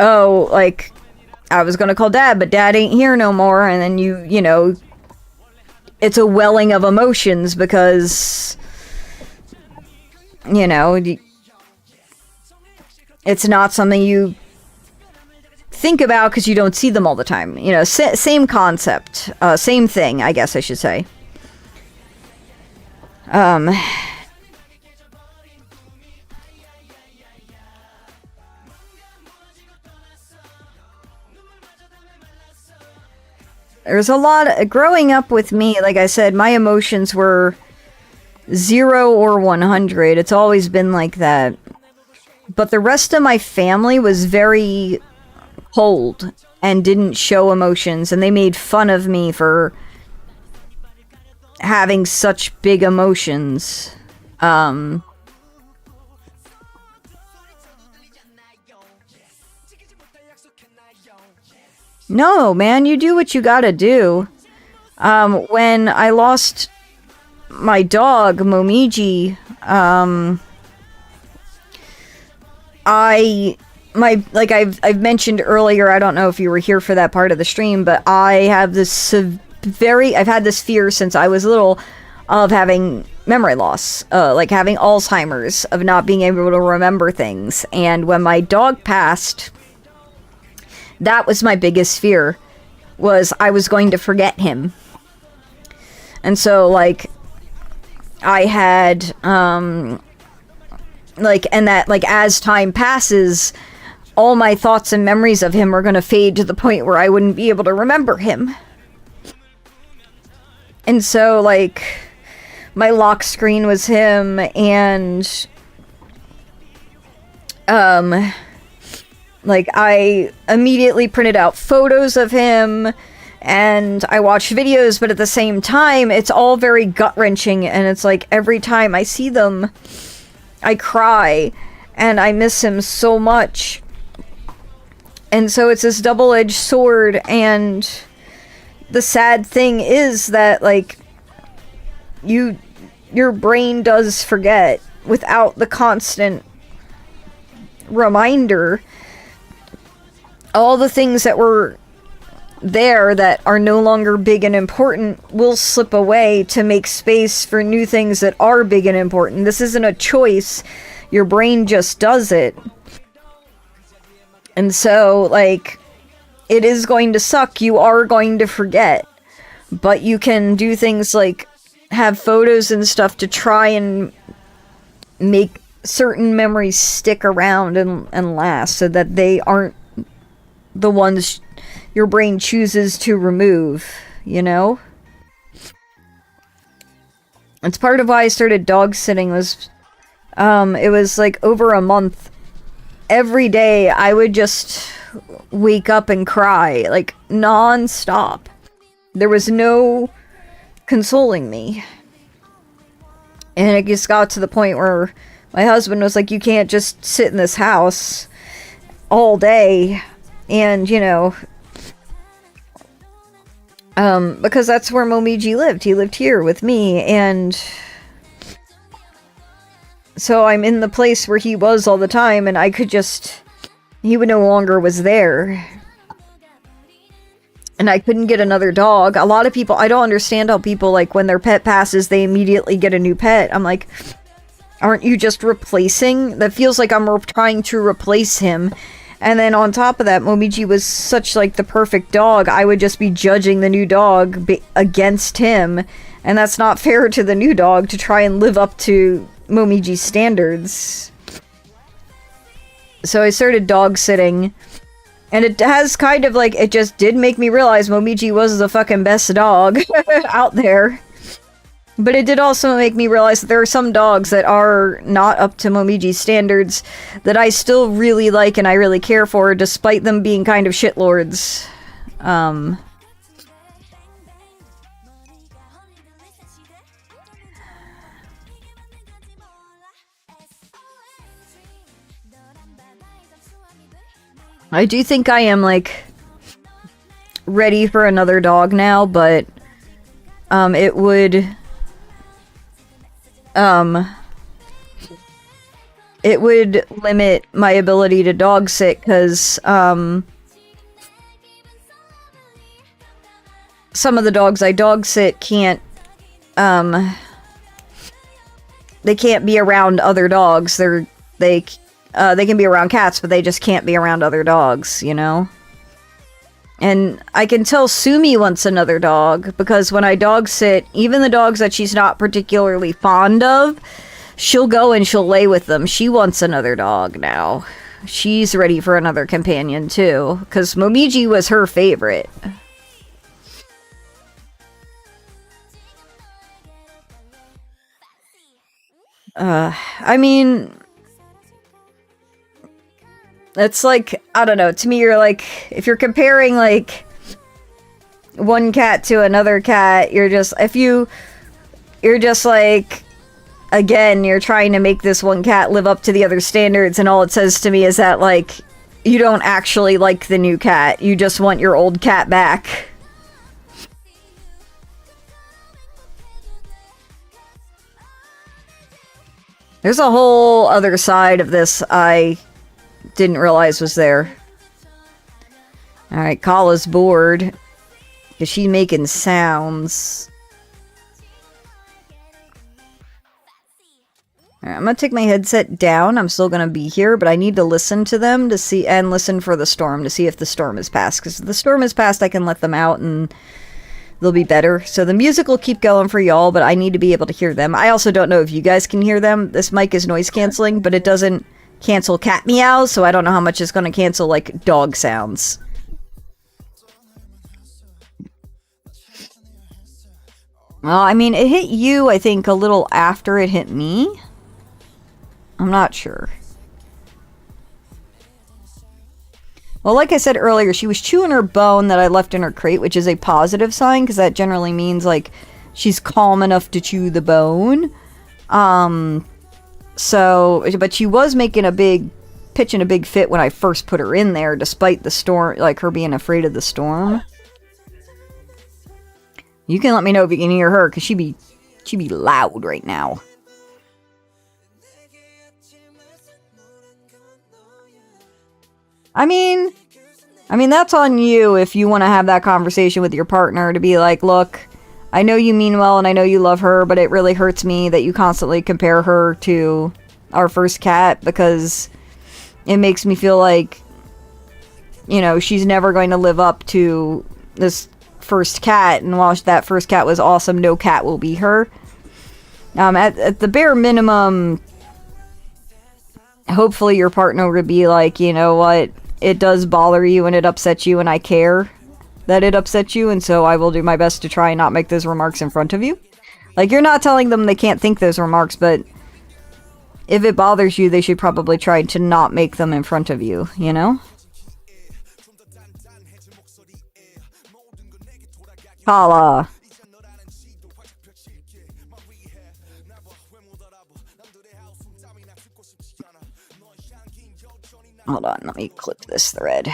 oh, like, I was gonna call Dad, but Dad ain't here no more, and then you know, it's a welling of emotions because, you know, it's not something you think about because you don't see them all the time. You know, same concept, same thing, I guess I should say. There's a lot of, growing up with me, like I said, my emotions were 0 or 100. It's always been like that. But the rest of my family was very cold and didn't show emotions, and they made fun of me for having such big emotions. No, man, you do what you gotta do. When I lost my dog, Momiji, I've mentioned earlier, I don't know if you were here for that part of the stream, but I have this I've had this fear since I was little of having memory loss, like having Alzheimer's, of not being able to remember things. And when my dog passed, that was my biggest fear, was I was going to forget him. And so, like, I had, like, and that, like, as time passes, all my thoughts and memories of him are going to fade to the point where I wouldn't be able to remember him. And so, like, my lock screen was him, and, like, I immediately printed out photos of him, and I watched videos, but at the same time, it's all very gut-wrenching, and it's like, every time I see them, I cry, and I miss him so much. And so it's this double-edged sword, and the sad thing is that, like, your brain does forget without the constant reminder. All the things that were there that are no longer big and important will slip away to make space for new things that are big and important. This isn't a choice. Your brain just does it. And so, like, it is going to suck. You are going to forget. But you can do things like have photos and stuff to try and make certain memories stick around and last, so that they aren't the ones your brain chooses to remove, you know? It's part of why I started dog sitting. Was it was like over a month. Every day I would just wake up and cry, like, non-stop. There was no consoling me. And it just got to the point where my husband was like, you can't just sit in this house all day. And, you know, because that's where Momiji lived. He lived here with me, and so I'm in the place where he was all the time, and I could just, he no longer was there. And I couldn't get another dog. A lot of people, I don't understand how people, like, when their pet passes, they immediately get a new pet. I'm like, aren't you just replacing? That feels like I'm trying to replace him. And then on top of that, Momiji was such, like, the perfect dog. I would just be judging the new dog against him. And that's not fair to the new dog to try and live up to Momiji's standards. So I started dog sitting. And it has kind of, like, it just did make me realize Momiji was the fucking best dog out there. But it did also make me realize that there are some dogs that are not up to Momiji's standards that I still really like and I really care for, despite them being kind of shitlords. I do think I am, like, ready for another dog now, but it would limit my ability to dog sit, because some of the dogs I dog sit can't, they can't be around other dogs. They can be around cats, but they just can't be around other dogs, you know? And I can tell Sumi wants another dog, because when I dog sit, even the dogs that she's not particularly fond of, she'll go and she'll lay with them. She wants another dog now. She's ready for another companion, too, because Momiji was her favorite. I mean, it's like, I don't know, to me you're like, if you're comparing like one cat to another cat, you're just like, again, you're trying to make this one cat live up to the other standards, and all it says to me is that, like, you don't actually like the new cat, you just want your old cat back. There's a whole other side of this I didn't realize was there. Alright, Kala's bored. Because she's making sounds. Alright, I'm gonna take my headset down. I'm still gonna be here, but I need to listen to them to see, and listen for the storm to see if the storm is past. Because if the storm is past, I can let them out and they'll be better. So the music will keep going for y'all, but I need to be able to hear them. I also don't know if you guys can hear them. This mic is noise canceling, but it doesn't cancel cat meows, so I don't know how much it's going to cancel, like, dog sounds. Well, I mean, it hit you, I think, a little after it hit me. I'm not sure. Well, like I said earlier, she was chewing her bone that I left in her crate, which is a positive sign, because that generally means, like, she's calm enough to chew the bone. So, but she was pitching a big fit when I first put her in there, despite the storm, like, her being afraid of the storm. You can let me know if you can hear her, because she'd be loud right now. I mean, that's on you if you want to have that conversation with your partner to be like, look, I know you mean well and I know you love her, but it really hurts me that you constantly compare her to our first cat, because it makes me feel like, you know, she's never going to live up to this first cat, and while that first cat was awesome, no cat will be her. At the bare minimum, hopefully your partner would be like, you know what, it does bother you and it upsets you, and I care that it upsets you, and so I will do my best to try and not make those remarks in front of you. Like, you're not telling them they can't think those remarks, but if it bothers you, they should probably try to not make them in front of you, you know? Kala. Hold on, let me clip this thread.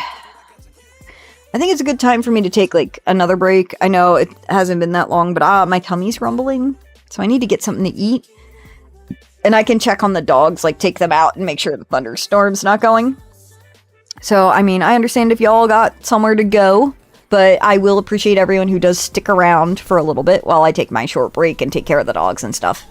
I think it's a good time for me to take, like, another break. I know it hasn't been that long, but my tummy's rumbling, so I need to get something to eat. And I can check on the dogs, like, take them out and make sure the thunderstorm's not going. So, I mean, I understand if y'all got somewhere to go, but I will appreciate everyone who does stick around for a little bit while I take my short break and take care of the dogs and stuff.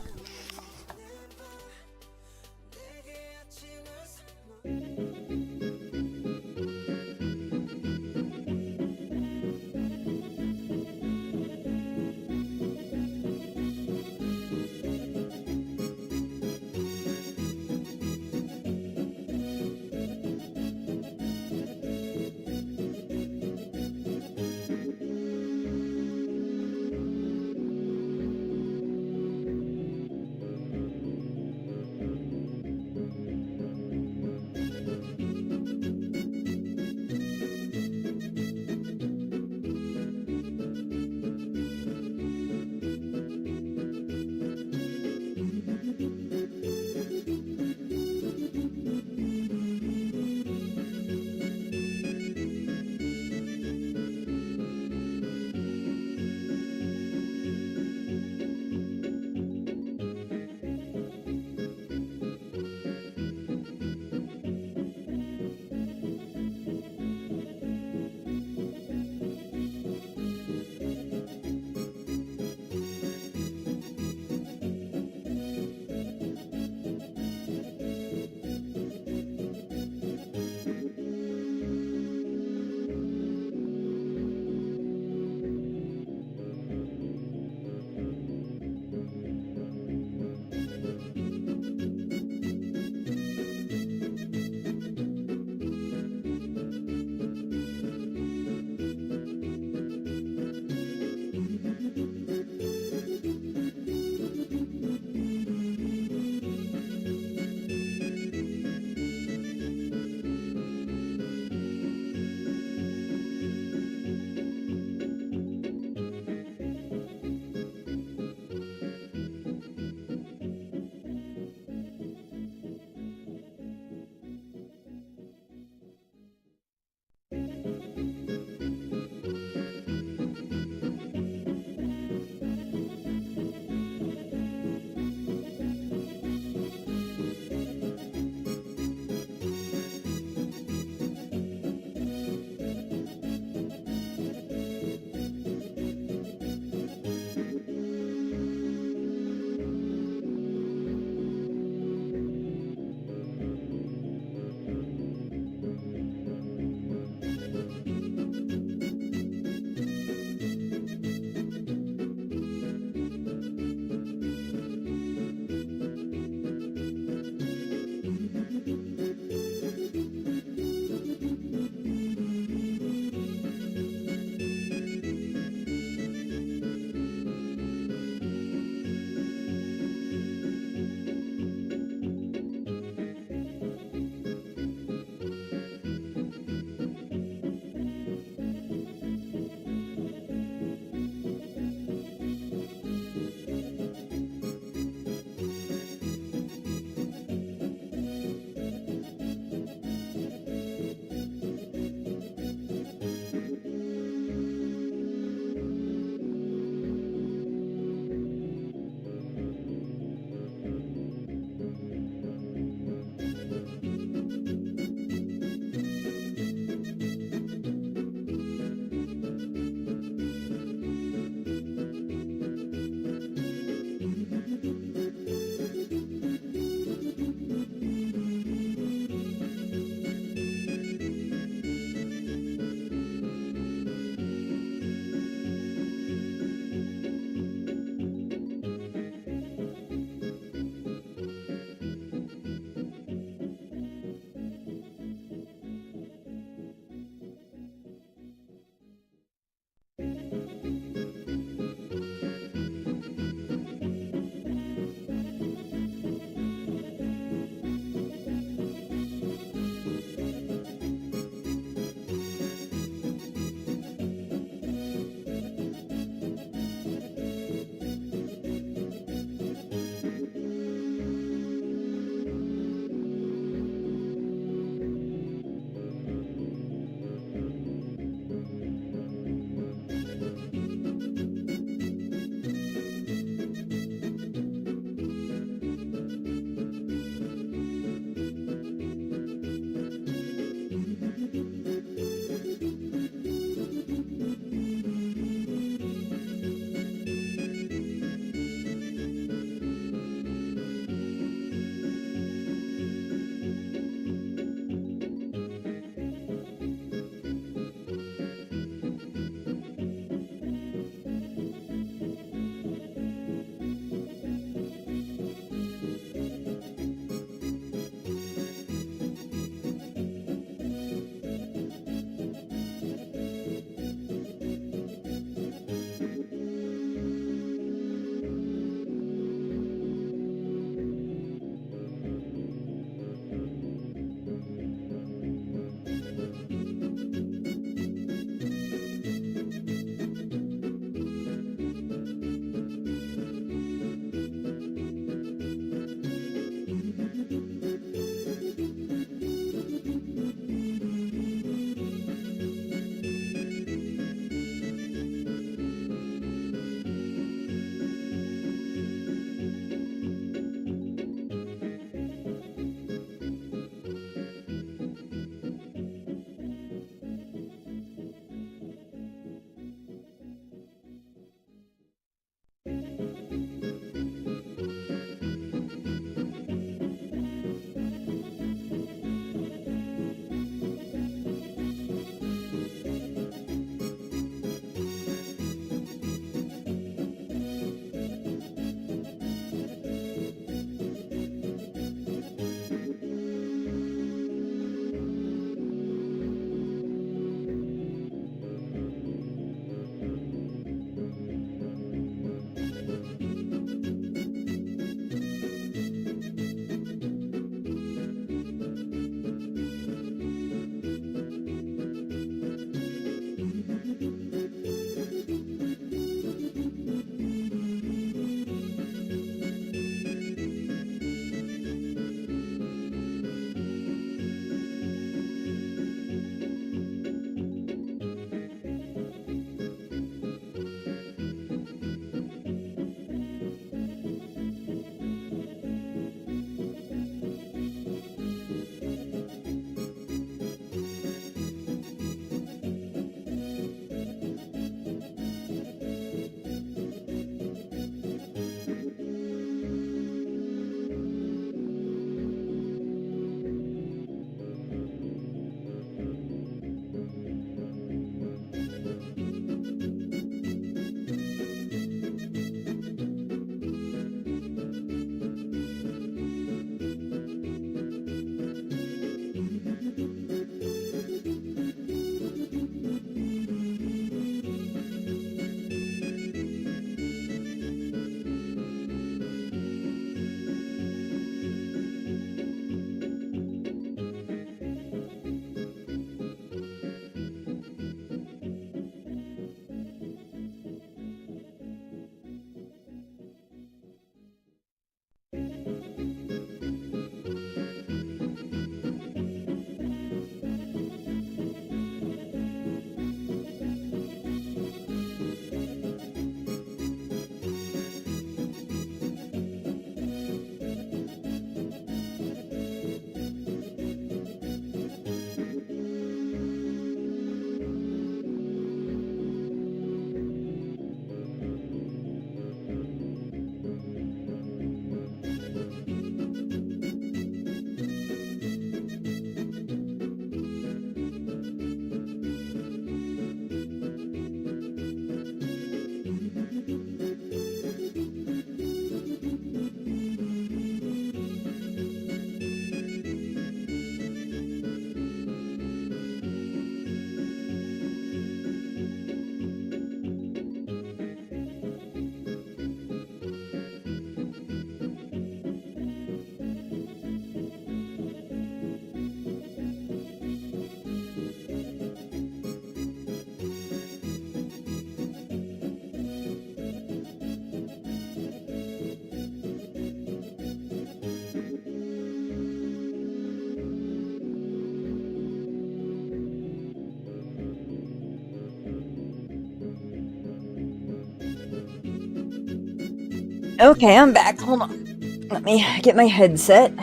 Okay, I'm back. Hold on. Let me get my headset.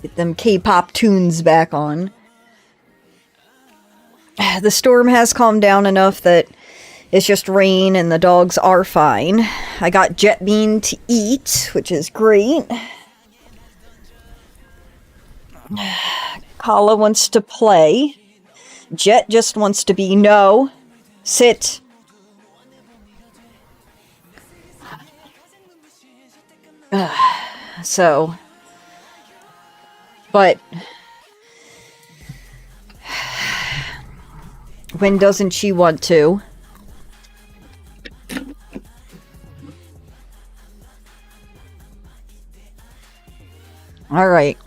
Get them K-pop tunes back on. The storm has calmed down enough that it's just rain and the dogs are fine. I got Jet Bean to eat, which is great. Kala wants to play. Jet just wants to be no. Sit. So. But. When doesn't she want to? Alright.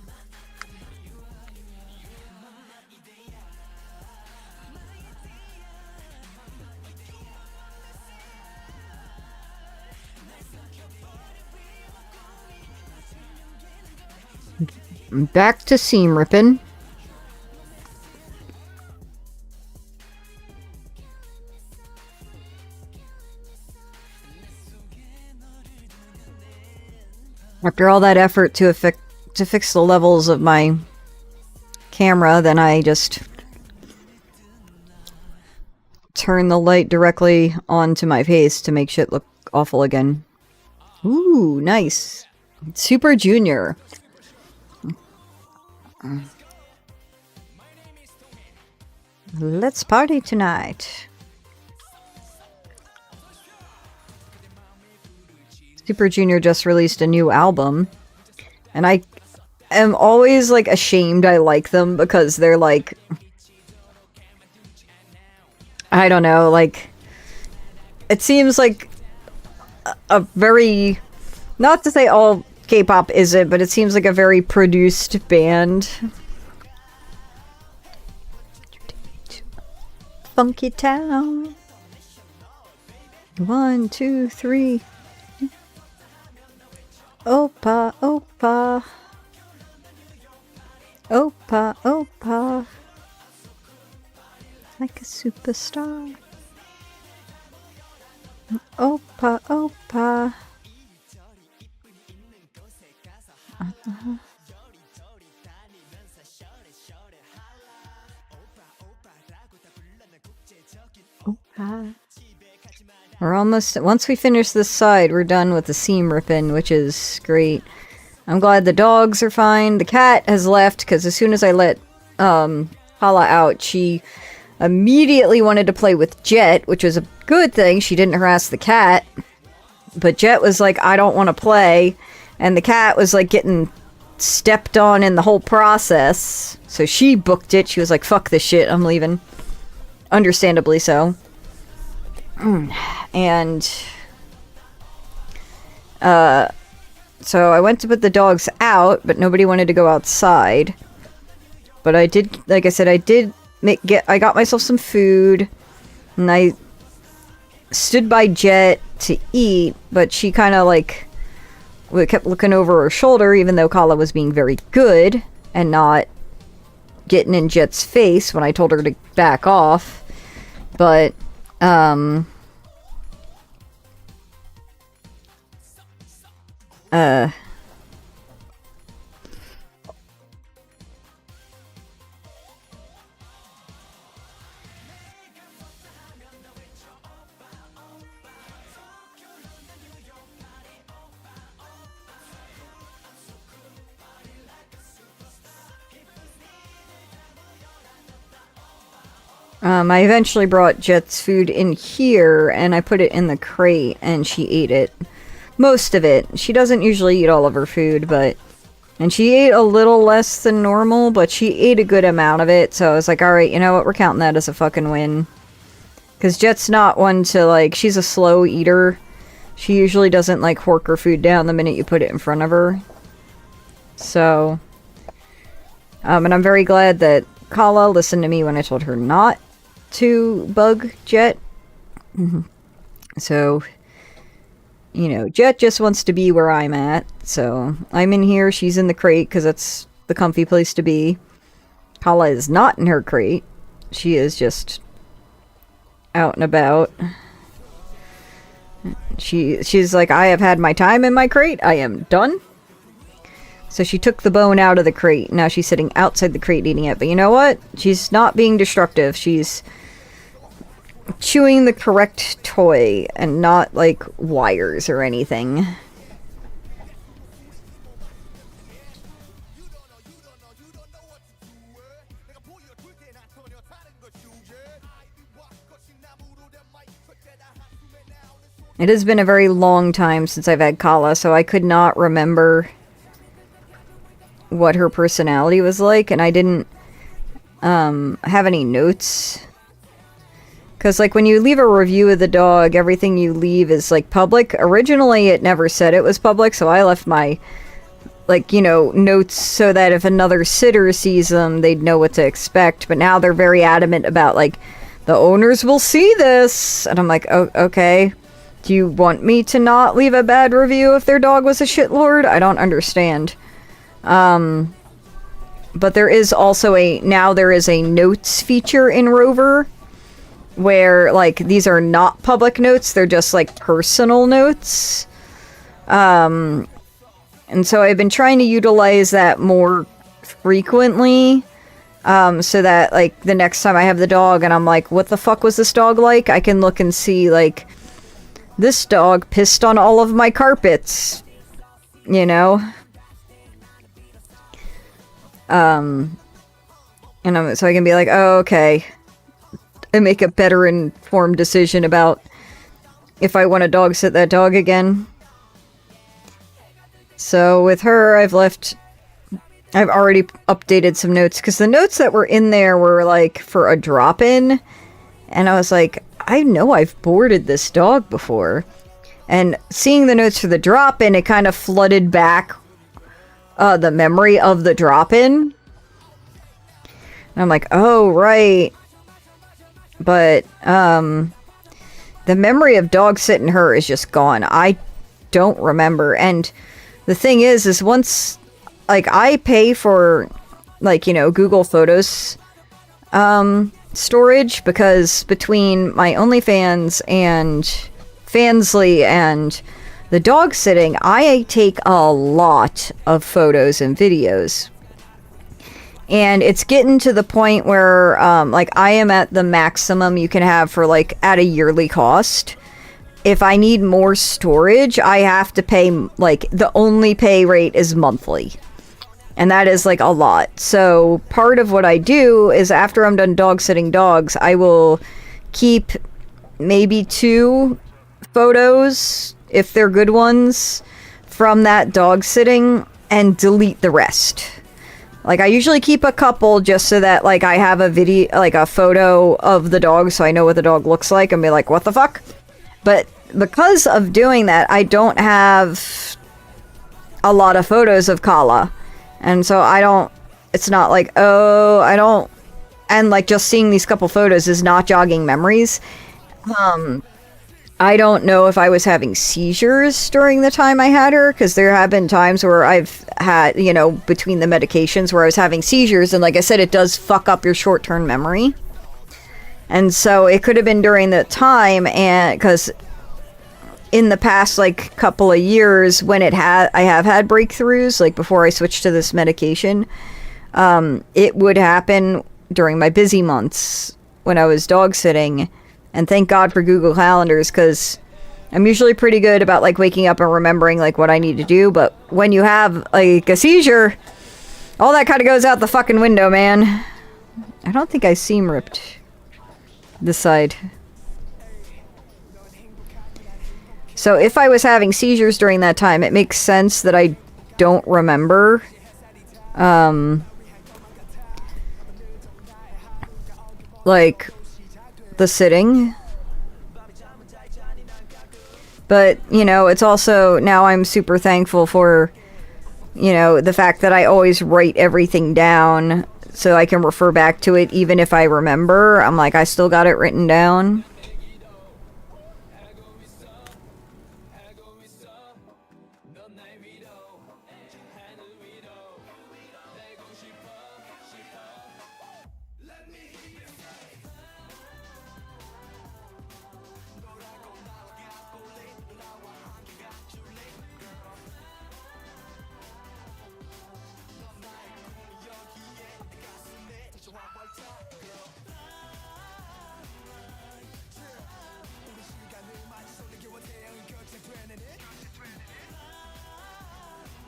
Back to seam ripping. After all that effort to fix the levels of my camera, then I just turn the light directly onto my face to make shit look awful again. Ooh, nice. Super Junior. Let's party tonight. Super Junior just released a new album, and I am always like ashamed I like them because they're like, I don't know, like it seems like a very, not to say all K-pop isn't, but it seems like a very produced band. Funky Town. 1, 2, 3. Opa, opa. Opa, opa. Like a superstar. Opa, opa. Uh-huh. Opa. We're almost, once we finish this side, we're done with the seam ripping, which is great. I'm glad the dogs are fine. The cat has left, because as soon as I let Hala out, she immediately wanted to play with Jet, which was a good thing. She didn't harass the cat. But Jet was like, I don't want to play. And the cat was like getting stepped on in the whole process. So she booked it. She was like, fuck this shit, I'm leaving. Understandably so. And so I went to put the dogs out, but nobody wanted to go outside. But I did, like I said, I did I got myself some food, and I stood by Jet to eat, but she kind of like kept looking over her shoulder, even though Kala was being very good and not getting in Jet's face when I told her to back off. But I eventually brought Jet's food in here, and I put it in the crate, and she ate it. Most of it. She doesn't usually eat all of her food, but... And she ate a little less than normal, but she ate a good amount of it, so I was like, alright, you know what, we're counting that as a fucking win. Because Jet's not one to, like, she's a slow eater. She usually doesn't, like, hork her food down the minute you put it in front of her. So... and I'm very glad that Kala listened to me when I told her not to bug Jet. So, you know, Jet just wants to be where I'm at. So, I'm in here, she's in the crate, because that's the comfy place to be. Kala is not in her crate. She is just out and about. She's like, I have had my time in my crate. I am done. So she took the bone out of the crate. Now she's sitting outside the crate eating it. But you know what? She's not being destructive. She's chewing the correct toy and not like wires or anything. It has been a very long time since I've had Kala, so I could not remember what her personality was like, and I didn't have any notes. Because, like, when you leave a review of the dog, everything you leave is, like, public. Originally, it never said it was public, so I left my, like, you know, notes so that if another sitter sees them, they'd know what to expect. But now they're very adamant about, like, the owners will see this. And I'm like, oh, okay. Do you want me to not leave a bad review if their dog was a shitlord? I don't understand. But there is also now there is a notes feature in Rover where, like, these are not public notes, they're just, like, personal notes. And so I've been trying to utilize that more frequently, so that, like, the next time I have the dog and I'm like, what the fuck was this dog like? I can look and see, like, this dog pissed on all of my carpets, you know? And so I can be like, oh, okay. And make a better informed decision about if I want to dog sit that dog again. So with her, I've already updated some notes, because the notes that were in there were like for a drop-in, and I was like, I know I've boarded this dog before. And seeing the notes for the drop-in, it kind of flooded back the memory of the drop-in. And I'm like, oh, right. But the memory of dog sitting her is just gone. I don't remember. And the thing is once, like, I pay for, like, you know, Google Photos storage, because between my OnlyFans and Fansly and the dog sitting, I take a lot of photos and videos. And it's getting to the point where, like, I am at the maximum you can have for, like, at a yearly cost. If I need more storage, I have to pay, like, the only pay rate is monthly. And that is, like, a lot. So part of what I do is after I'm done dog sitting dogs, I will keep maybe 2 photos, if they're good ones, from that dog sitting and delete the rest. Like, I usually keep a couple just so that, like, I have a video, like, a photo of the dog so I know what the dog looks like and be like, what the fuck? But because of doing that, I don't have a lot of photos of Kala. And so it's not like, oh, I don't, and, like, just seeing these couple photos is not jogging memories. I don't know if I was having seizures during the time I had her, because there have been times where I've had, you know, between the medications where I was having seizures, and like I said, it does fuck up your short-term memory. And so it could have been during that time, and because in the past, like, couple of years when I have had breakthroughs, like before I switched to this medication, it would happen during my busy months when I was dog sitting. And thank God for Google Calendars, because I'm usually pretty good about, like, waking up and remembering, like, what I need to do. But when you have, like, a seizure, all that kind of goes out the fucking window, man. I don't think I seam ripped this side. So if I was having seizures during that time, it makes sense that I don't remember. Like, the sitting. But, you know, it's also, now I'm super thankful for, you know, the fact that I always write everything down so I can refer back to it even if I remember. I'm like, I still got it written down.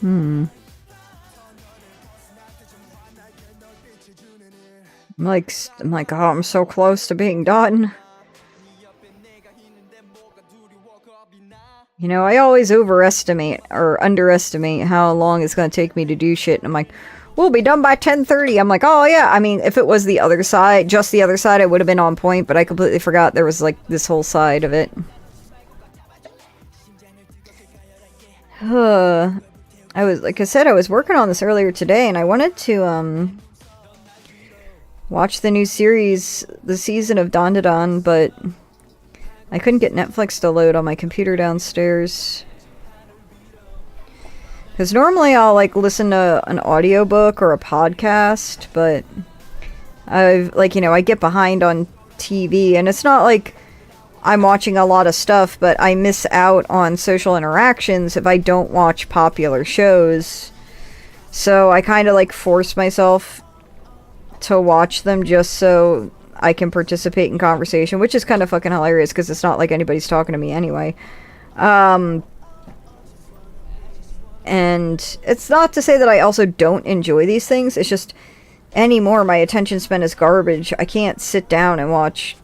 I'm like, oh, I'm so close to being done. You know, I always overestimate or underestimate how long it's going to take me to do shit. And I'm like, we'll be done by 10:30. I'm like, oh yeah. I mean, if it was the other side, just the other side, I would have been on point. But I completely forgot there was like this whole side of it. Like I said, I was working on this earlier today, and I wanted to watch the new series, the season of Don Don, but I couldn't get Netflix to load on my computer downstairs. Because normally I'll like listen to an audiobook or a podcast, but I get behind on TV, and it's not like I'm watching a lot of stuff, but I miss out on social interactions if I don't watch popular shows. So I kind of like force myself to watch them just so I can participate in conversation, which is kind of fucking hilarious because it's not like anybody's talking to me anyway. And it's not to say that I also don't enjoy these things. It's just anymore my attention span is garbage. I can't sit down and watch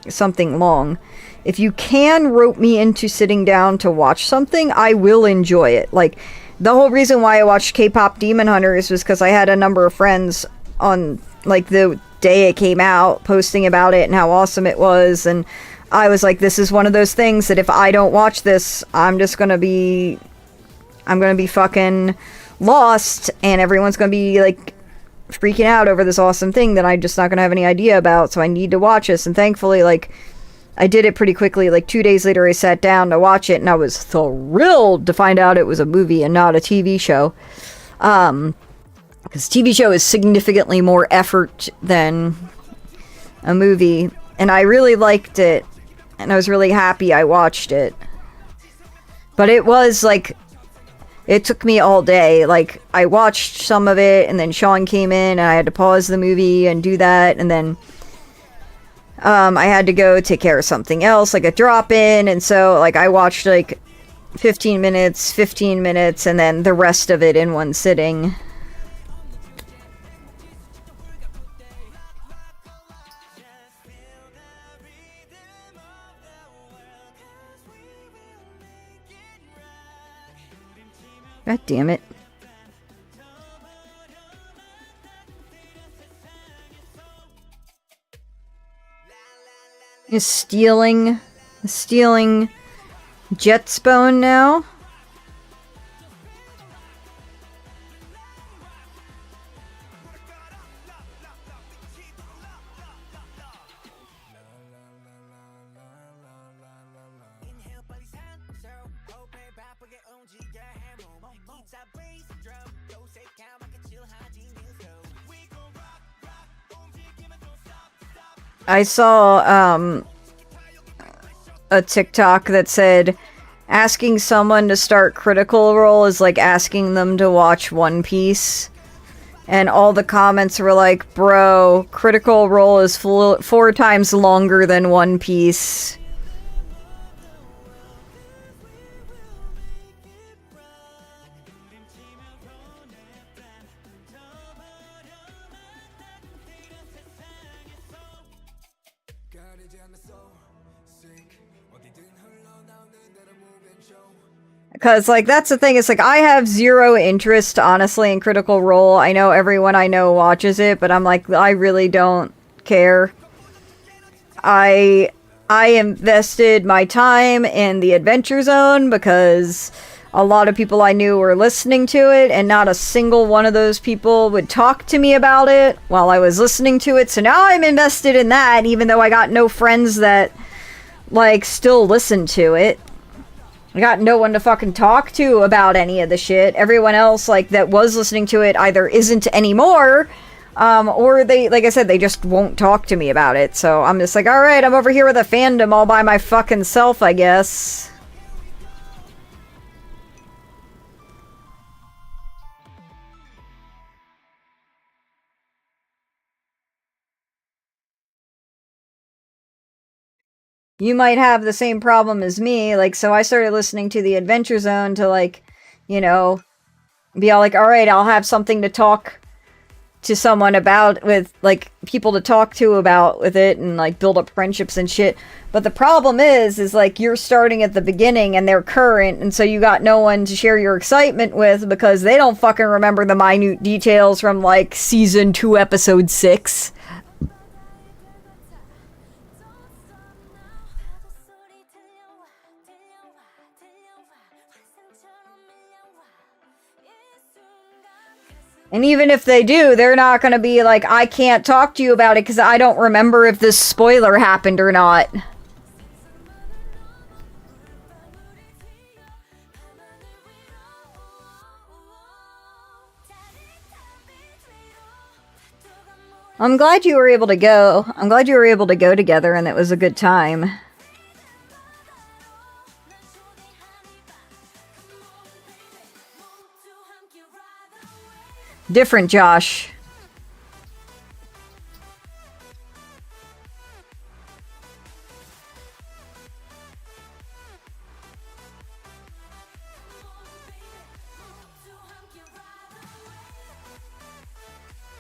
something long. If you can rope me into sitting down to watch something, I will enjoy it. Like, the whole reason why I watched K-pop Demon Hunters was because I had a number of friends on, like, the day it came out posting about it and how awesome it was, and I was like, this is one of those things that if I don't watch this, I'm gonna be fucking lost, and everyone's gonna be, like, freaking out over this awesome thing that I'm just not gonna have any idea about, so I need to watch this. And thankfully, like, I did it pretty quickly. Like, 2 days later I sat down to watch it, and I was thrilled to find out it was a movie and not a TV show. Because TV show is significantly more effort than a movie, and I really liked it, and I was really happy I watched it. But it was, like, it took me all day. Like, I watched some of it, and then Sean came in, and I had to pause the movie and do that, and then I had to go take care of something else, like a drop-in, and so, like, I watched, like, 15 minutes, and then the rest of it in one sitting. God damn it. Is stealing Jet's bone now? I saw a TikTok that said asking someone to start Critical Role is like asking them to watch One Piece. And all the comments were like, bro, Critical Role is 4 times longer than One Piece. Because, like, that's the thing. It's like, I have zero interest, honestly, in Critical Role. I know everyone I know watches it, but I'm like, I really don't care. I invested my time in the Adventure Zone because a lot of people I knew were listening to it, and not a single one of those people would talk to me about it while I was listening to it. So now I'm invested in that, even though I got no friends that, like, still listen to it. I got no one to fucking talk to about any of the shit. Everyone else, like, that was listening to it either isn't anymore, or they, like I said, they just won't talk to me about it. So I'm just like, alright, I'm over here with a fandom all by my fucking self, I guess. You might have the same problem as me, like, so I started listening to the Adventure Zone to, like, you know, be all like, all right, I'll have something to talk to someone about, with like people to talk to about with it, and like build up friendships and shit. But the problem is like you're starting at the beginning and they're current, and so you got no one to share your excitement with because they don't fucking remember the minute details from like season 2 episode 6. And even if they do, they're not going to be like, I can't talk to you about it because I don't remember if this spoiler happened or not. I'm glad you were able to go. I'm glad you were able to go together and it was a good time. Different Josh.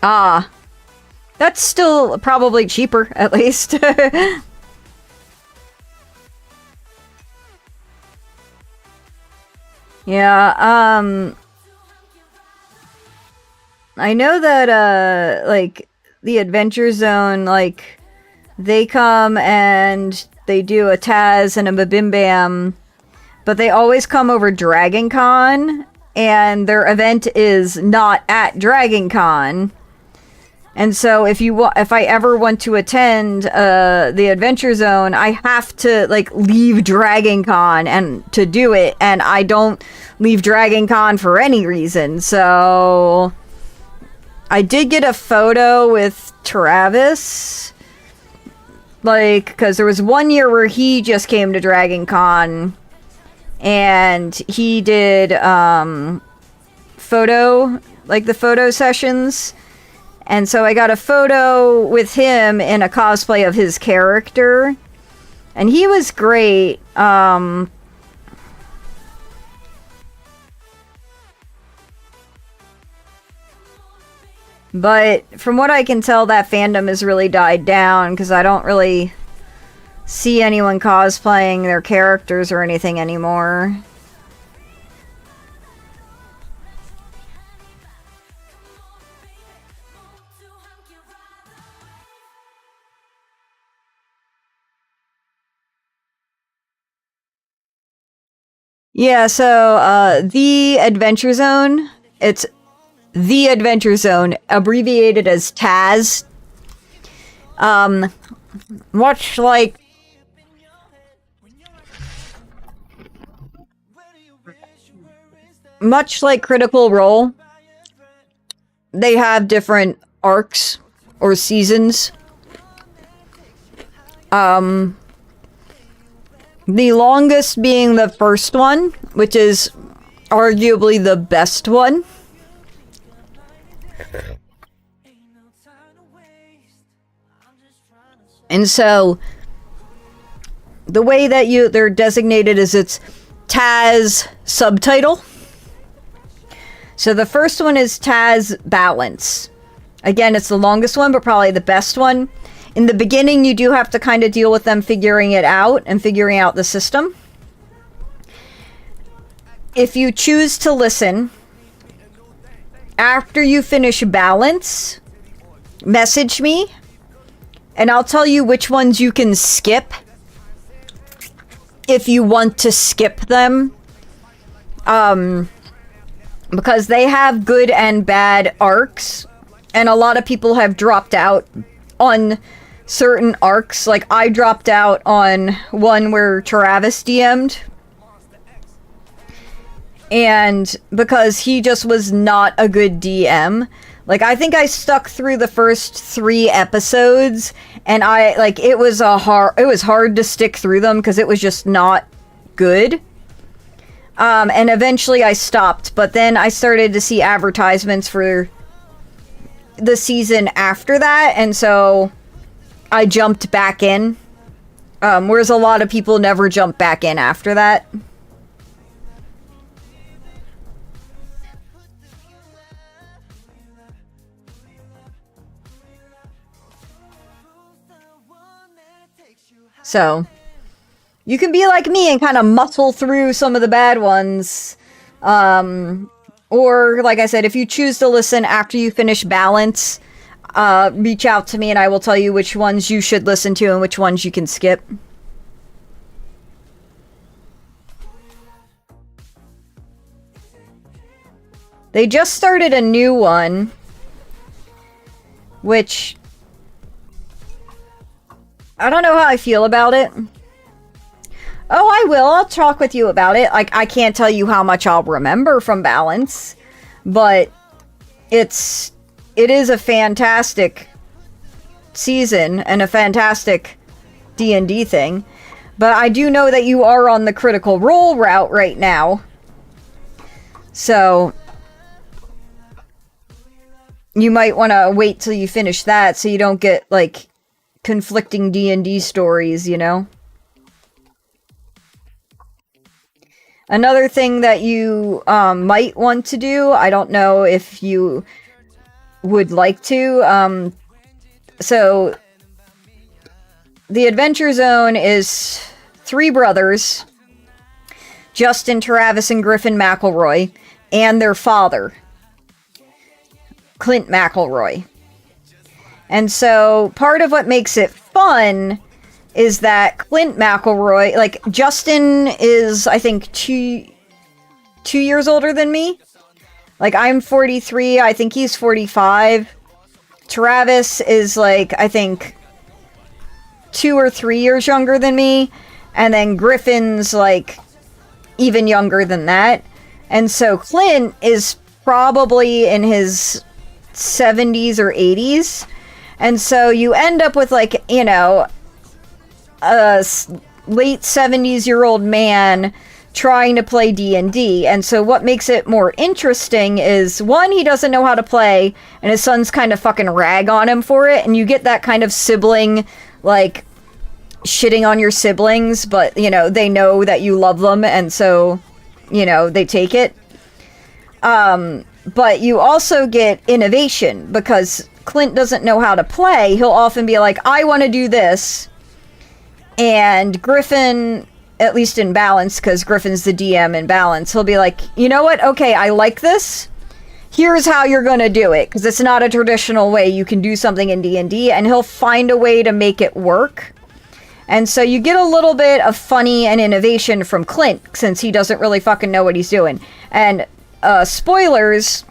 Ah. That's still probably cheaper, at least. Yeah, I know that, like, the Adventure Zone, like, they come and they do a Taz and a Mabimbam, but they always come over Dragon Con, and their event is not at Dragon Con. And so if I ever want to attend the Adventure Zone, I have to like leave Dragon Con and to do it, and I don't leave Dragon Con for any reason. So I did get a photo with Travis, like, because there was one year where he just came to Dragon Con and he did the photo sessions. And so I got a photo with him in a cosplay of his character. And he was great. But from what I can tell, that fandom has really died down, because I don't really see anyone cosplaying their characters or anything anymore. Yeah, so, the Adventure Zone, it's the Adventure Zone, abbreviated as Taz. Much like Critical Role, they have different arcs or seasons. The longest being the first one, which is arguably the best one. And so, the way that they're designated is it's Taz subtitle. So the first one is Taz Balance. Again, it's the longest one, but probably the best one. In the beginning, you do have to kind of deal with them figuring it out and figuring out the system. If you choose to listen, after you finish Balance, message me, and I'll tell you which ones you can skip if you want to skip them. Because they have good and bad arcs, and a lot of people have dropped out on certain arcs. Like, I dropped out on one where Travis DM'd, and because he just was not a good DM. Like, I think I stuck through the first 3 episodes, and it was hard to stick through them because it was just not good. And eventually I stopped, but then I started to see advertisements for the season after that, and so I jumped back in. Whereas a lot of people never jump back in after that. So, you can be like me and kind of muscle through some of the bad ones. Or, like I said, if you choose to listen after you finish Balance, reach out to me and I will tell you which ones you should listen to and which ones you can skip. They just started a new one, which I don't know how I feel about it. Oh, I will. I'll talk with you about it. Like, I can't tell you how much I'll remember from Balance, but it is a fantastic season and a fantastic D&D thing. But I do know that you are on the Critical Role route right now. So you might want to wait till you finish that so you don't get, like, conflicting D&D stories, you know? Another thing that you might want to do, I don't know if you would like to, so the Adventure Zone is 3 brothers, Justin, Travis, and Griffin McElroy, and their father, Clint McElroy. And so part of what makes it fun is that Clint McElroy, like, Justin is, I think, two years older than me. Like, I'm 43, I think he's 45. Travis is, like, I think 2 or 3 years younger than me. And then Griffin's, like, even younger than that. And so Clint is probably in his 70s or 80s. And so you end up with, like, you know, a late 70s-year-old man trying to play D&D. And so what makes it more interesting is, one, he doesn't know how to play, and his sons kind of fucking rag on him for it, and you get that kind of sibling, like, shitting on your siblings, but, you know, they know that you love them, and so, you know, they take it. But you also get innovation, because Clint doesn't know how to play. He'll often be like, I want to do this. And Griffin, at least in Balance, because Griffin's the DM in Balance, he'll be like, you know what? Okay, I like this. Here's how you're going to do it, because it's not a traditional way you can do something in D&D, and he'll find a way to make it work. And so you get a little bit of funny and innovation from Clint, since he doesn't really fucking know what he's doing. And, spoilers,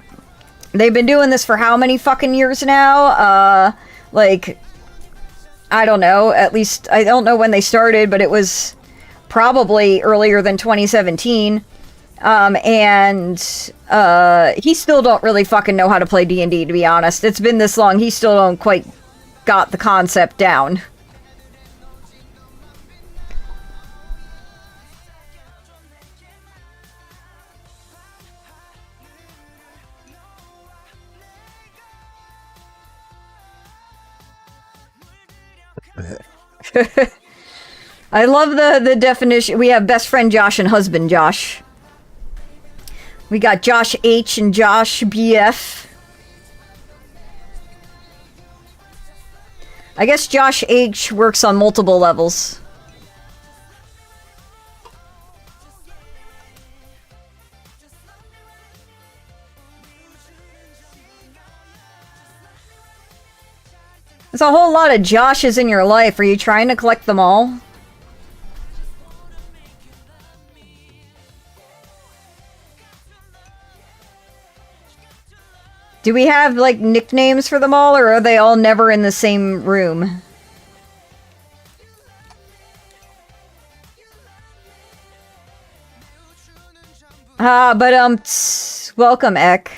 they've been doing this for how many fucking years now? Like, I don't know, at least, I don't know when they started, but it was probably earlier than 2017. He still don't really fucking know how to play D&D, to be honest. It's been this long, he still don't quite got the concept down. I love the definition. We have best friend Josh and husband Josh. We got Josh H and Josh BF. I guess Josh H works on multiple levels. There's a whole lot of Joshes in your life. Are you trying to collect them all? Do we have, like, nicknames for them all, or are they all never in the same room? Welcome, Ek.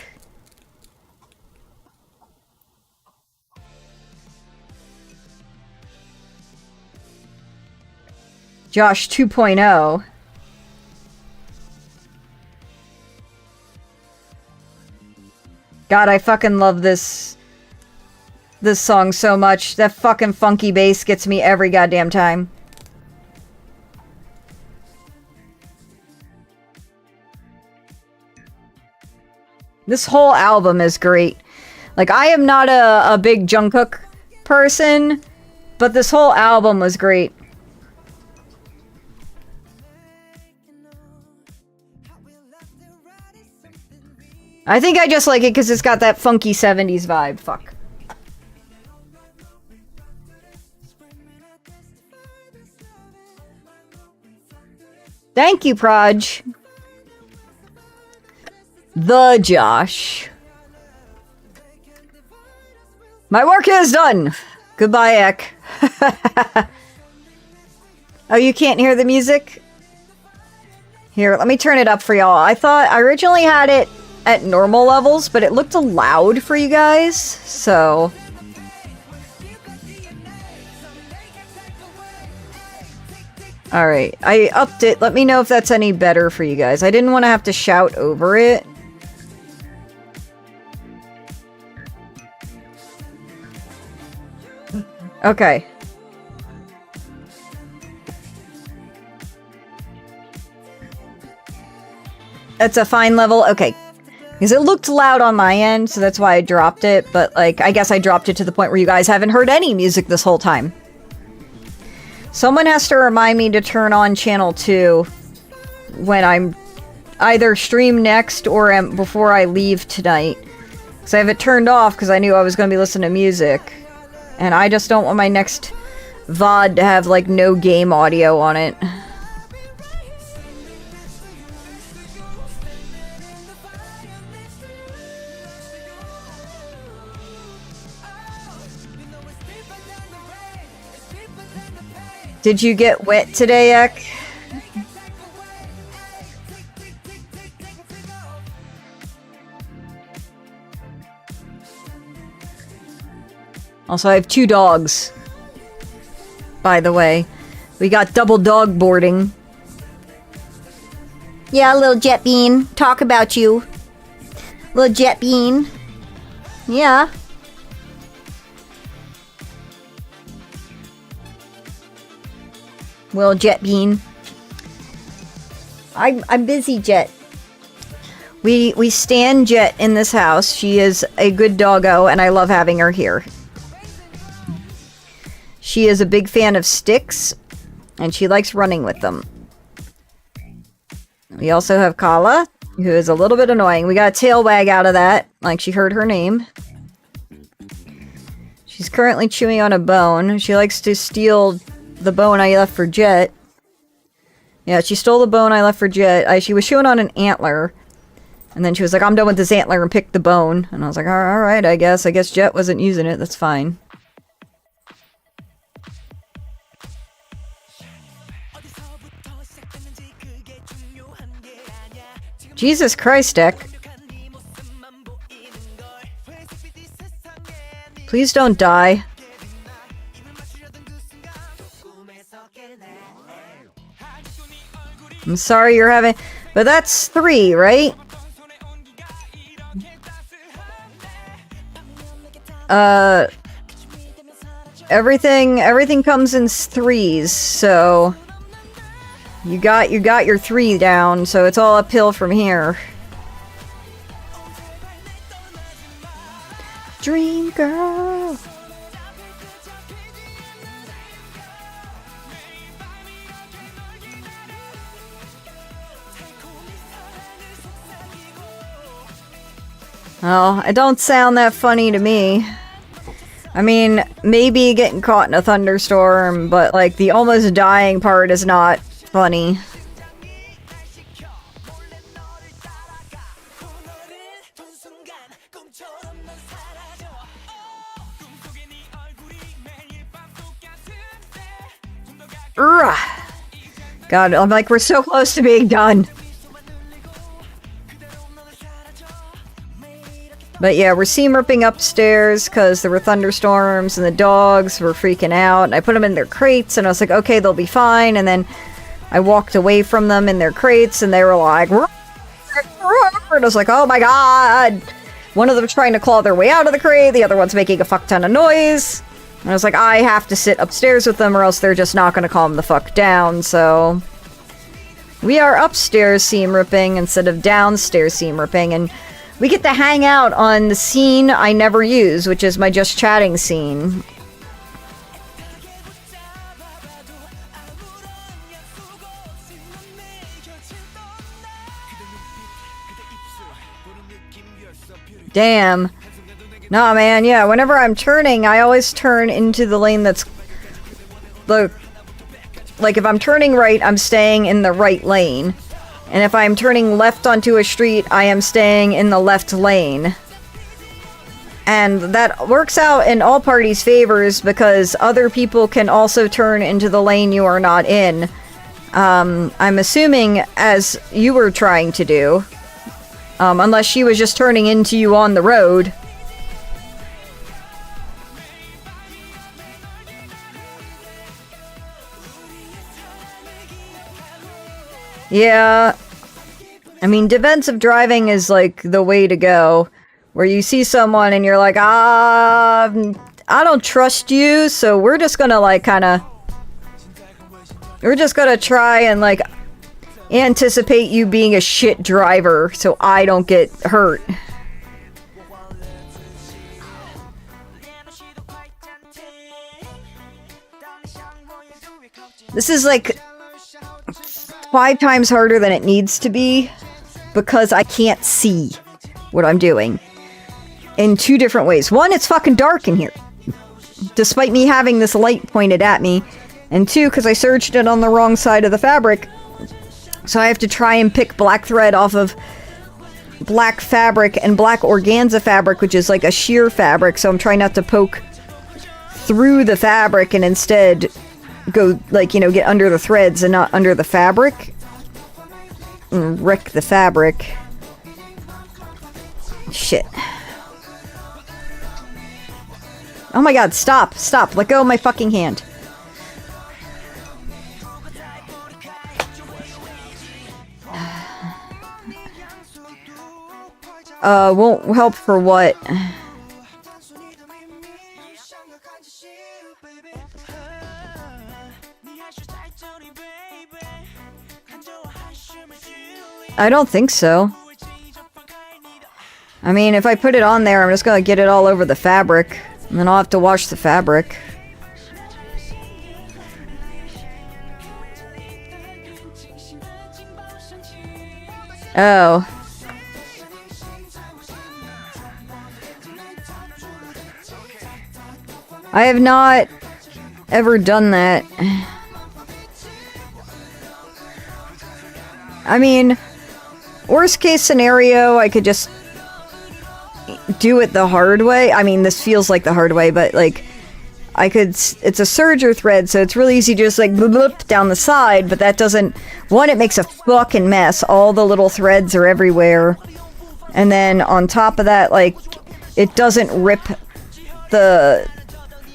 Josh 2.0. God, I fucking love this song so much. That fucking funky bass gets me every goddamn time. This whole album is great. Like, I am not a big Jungkook person, but this whole album was great. I think I just like it because it's got that funky 70s vibe. Fuck. Thank you, Proj. The Josh. My work is done. Goodbye, Ek. Oh, you can't hear the music? Here, let me turn it up for y'all. I originally had it at normal levels, but it looked loud for you guys, so... Alright, I upped it. Let me know if that's any better for you guys. I didn't want to have to shout over it. Okay. That's a fine level? Okay. Because it looked loud on my end, so that's why I dropped it. But, like, I guess I dropped it to the point where you guys haven't heard any music this whole time. Someone has to remind me to turn on channel 2 when I'm either stream next or before I leave tonight. Because I have it turned off because I knew I was going to be listening to music. And I just don't want my next VOD to have, like, no game audio on it. Did you get wet today, Ek? Also, I have 2 dogs. By the way. We got double dog boarding. Yeah, little Jet Bean. Talk about you. Little Jet Bean. Yeah. Well, Jet Bean. I'm busy, Jet. We stan Jet in this house. She is a good doggo, and I love having her here. She is a big fan of sticks, and she likes running with them. We also have Kala, who is a little bit annoying. We got a tail wag out of that, like she heard her name. She's currently chewing on a bone. She likes to steal the bone I left for Jet. Yeah, she stole the bone I left for Jet. She was chewing on an antler. And then she was like, I'm done with this antler, and picked the bone. And I was like, alright, I guess. I guess Jet wasn't using it. That's fine. Jesus Christ, Ek. Please don't die. I'm sorry you're having... But that's 3, right? Everything comes in 3s, so... You got your 3 down, so it's all uphill from here. Dream girl. Oh, it don't sound that funny to me. I mean, maybe getting caught in a thunderstorm, but like the almost dying part is not funny. Urgh. God, I'm like, we're so close to being done. But yeah, we're seam ripping upstairs because there were thunderstorms and the dogs were freaking out. And I put them in their crates and I was like, okay, they'll be fine. And then I walked away from them in their crates and they were like, and I was like, oh my god. One of them trying to claw their way out of the crate. The other one's making a fuck ton of noise. And I was like, I have to sit upstairs with them or else they're just not going to calm the fuck down. So we are upstairs seam ripping instead of downstairs seam ripping. And we get to hang out on the scene I never use, which is my just chatting scene. Damn. Nah, man, yeah, whenever I'm turning, I always turn into the lane that's... Like, if I'm turning right, I'm staying in the right lane. And if I'm turning left onto a street, I am staying in the left lane. And that works out in all parties' favors because other people can also turn into the lane you are not in. I'm assuming as you were trying to do. Unless she was just turning into you on the road. Yeah. I mean, defensive driving is like the way to go. Where you see someone and you're like, I don't trust you, so we're just gonna like kinda... We're just gonna try and like anticipate you being a shit driver so I don't get hurt. This is like 5 times harder than it needs to be because I can't see what I'm doing in 2 different ways. One, it's fucking dark in here, despite me having this light pointed at me. And 2, because I serged it on the wrong side of the fabric. So I have to try and pick black thread off of black fabric and black organza fabric, which is like a sheer fabric. So I'm trying not to poke through the fabric and instead go, like, you know, get under the threads and not under the fabric. And wreck the fabric. Shit. Oh my god, stop, stop, let go of my fucking hand. Won't help for what? I don't think so. I mean, if I put it on there, I'm just gonna get it all over the fabric. And then I'll have to wash the fabric. Oh. I have not ever done that. I mean, worst case scenario, I could just do it the hard way. I mean, this feels like the hard way, but like, I could, it's a serger thread, so it's really easy to just like bloop, bloop down the side, but that doesn't, one, it makes a fucking mess. All the little threads are everywhere. And then on top of that, like, it doesn't rip the,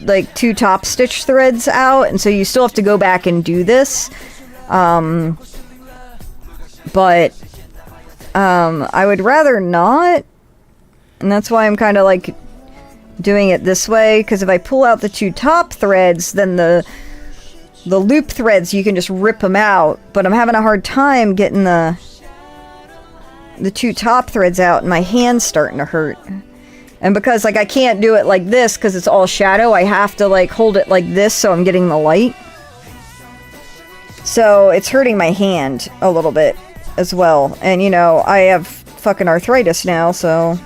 like, 2 top stitch threads out, and so you still have to go back and do this. But I would rather not, and that's why I'm kind of like doing it this way, because if I pull out the 2 top threads, then the loop threads, you can just rip them out, but I'm having a hard time getting the 2 top threads out, and my hand's starting to hurt. And because, like, I can't do it like this because it's all shadow, I have to, like, hold it like this so I'm getting the light. So it's hurting my hand a little bit as well. And, you know, I have fucking arthritis now, so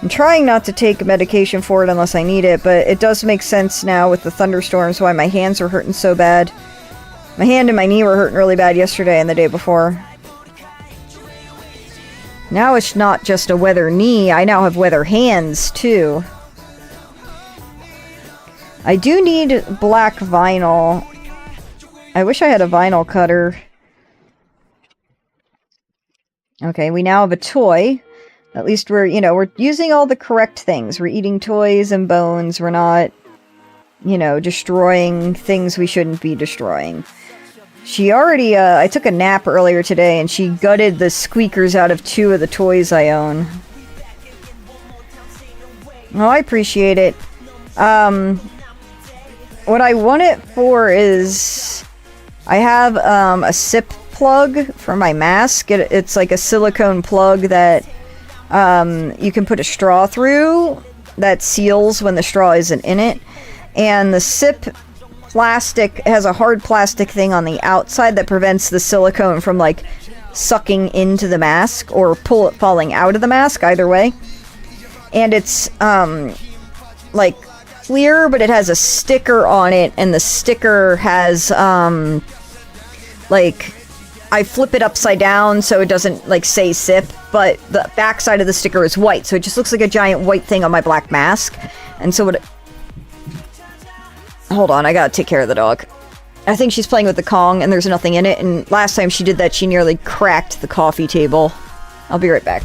I'm trying not to take medication for it unless I need it, but it does make sense now with the thunderstorms why my hands are hurting so bad. My hand and my knee were hurting really bad yesterday and the day before. Now it's not just a weather knee, I now have weather hands, too. I do need black vinyl. I wish I had a vinyl cutter. Okay, we now have a toy. At least we're, you know, we're using all the correct things. We're eating toys and bones. We're not, you know, destroying things we shouldn't be destroying. She already, I took a nap earlier today, and she gutted the squeakers out of 2 of the toys I own. Oh, I appreciate it. What I want it for is, I have, a sip plug for my mask. It's like a silicone plug that, you can put a straw through that seals when the straw isn't in it. And the sip plastic has a hard plastic thing on the outside that prevents the silicone from, like, sucking into the mask or falling out of the mask, either way. And it's like clear, but it has a sticker on it, and the sticker has like, I flip it upside down so it doesn't like say sip, but the back side of the sticker is white, so it just looks like a giant white thing on my black mask. And so hold on, I gotta take care of the dog. I think she's playing with the Kong and there's nothing in it, and last time she did that she nearly cracked the coffee table. I'll be right back.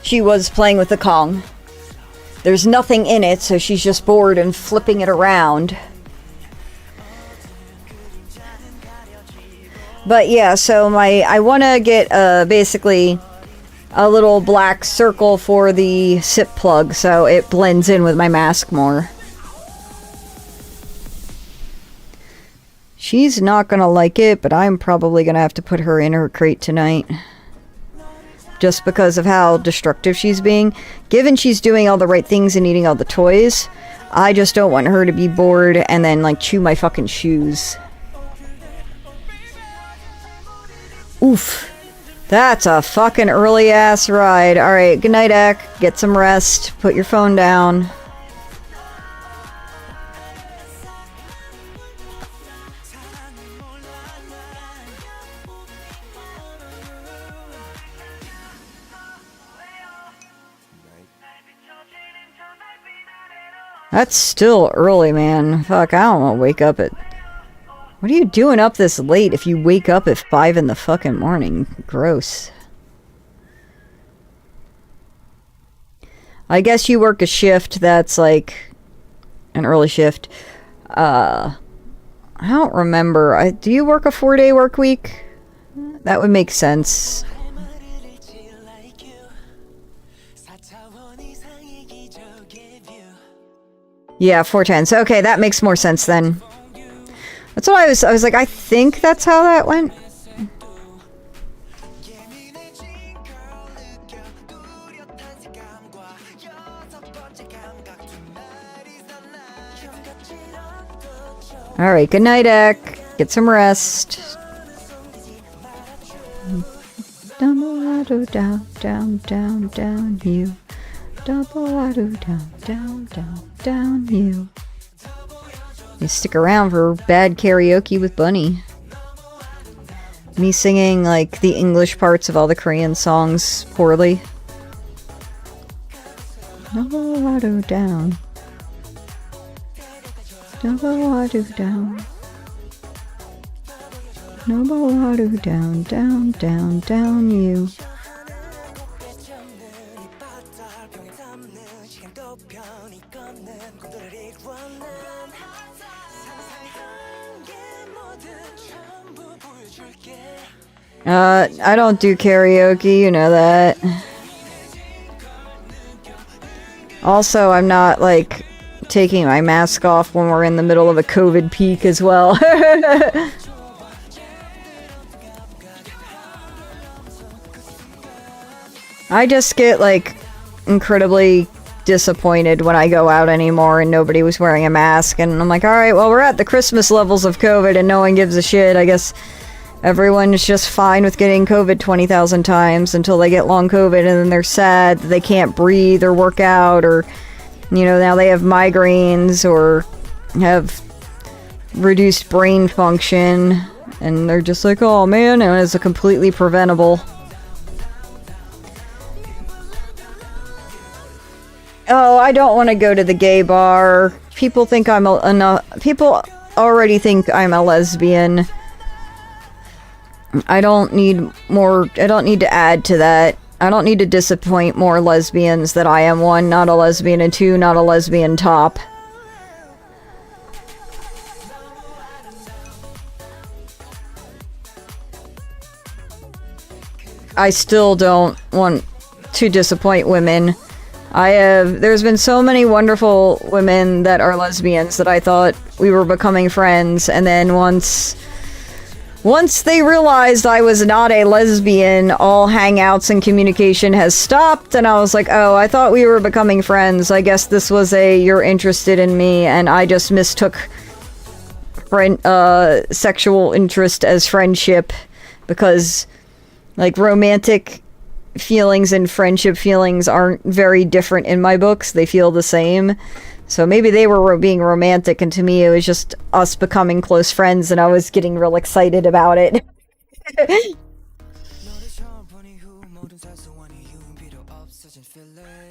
She was playing with the Kong. There's nothing in it, so she's just bored and flipping it around. But yeah, so I want to get basically a little black circle for the sip plug so it blends in with my mask more. She's not gonna like it, but I'm probably gonna have to put her in her crate tonight. Just because of how destructive she's being. Given she's doing all the right things and eating all the toys, I just don't want her to be bored and then like chew my fucking shoes. Oof. That's a fucking early ass ride. Alright, good night, Ek. Get some rest. Put your phone down. That's still early, man. Fuck, I don't want to wake up at... What are you doing up this late if you wake up at 5 in the fucking morning? Gross. I guess you work a shift that's like an early shift. I don't remember. Do you work a 4-day work week? That would make sense. Yeah, 4/10s. Okay, that makes more sense then. That's what I was like, I think that's how that went. Alright, good night, Ek. Get some rest. Down, down, down, down, down, you. Down, down, down, down, you. You stick around for bad karaoke with Bunny. Me singing, like, the English parts of all the Korean songs poorly. Down. Down. Down, down, down, down, you. I don't do karaoke, you know that. Also, I'm not, like, taking my mask off when we're in the middle of a COVID peak as well. I just get, like, incredibly disappointed when I go out anymore and nobody was wearing a mask, and I'm like, alright, well, we're at the Christmas levels of COVID and no one gives a shit. I guess everyone's just fine with getting COVID 20,000 times until they get long COVID and then they're sad that they can't breathe or work out or You know, now they have migraines or have reduced brain function, and they're just like, oh man, and it's a completely preventable. Oh, I don't want to go to the gay bar. People think I'm people already think I'm a lesbian. I don't need to add to that. I don't need to disappoint more lesbians that I am, one, not a lesbian, and two, not a lesbian top. I still don't want to disappoint women. There's been so many wonderful women that are lesbians that I thought we were becoming friends, and then once they realized I was not a lesbian, all hangouts and communication has stopped, and I was like, oh, I thought we were becoming friends. I guess this was you're interested in me, and I just mistook sexual interest as friendship, because, like, romantic feelings and friendship feelings aren't very different in my books. They feel the same. So maybe they were being romantic, and to me it was just us becoming close friends, and I was getting real excited about it.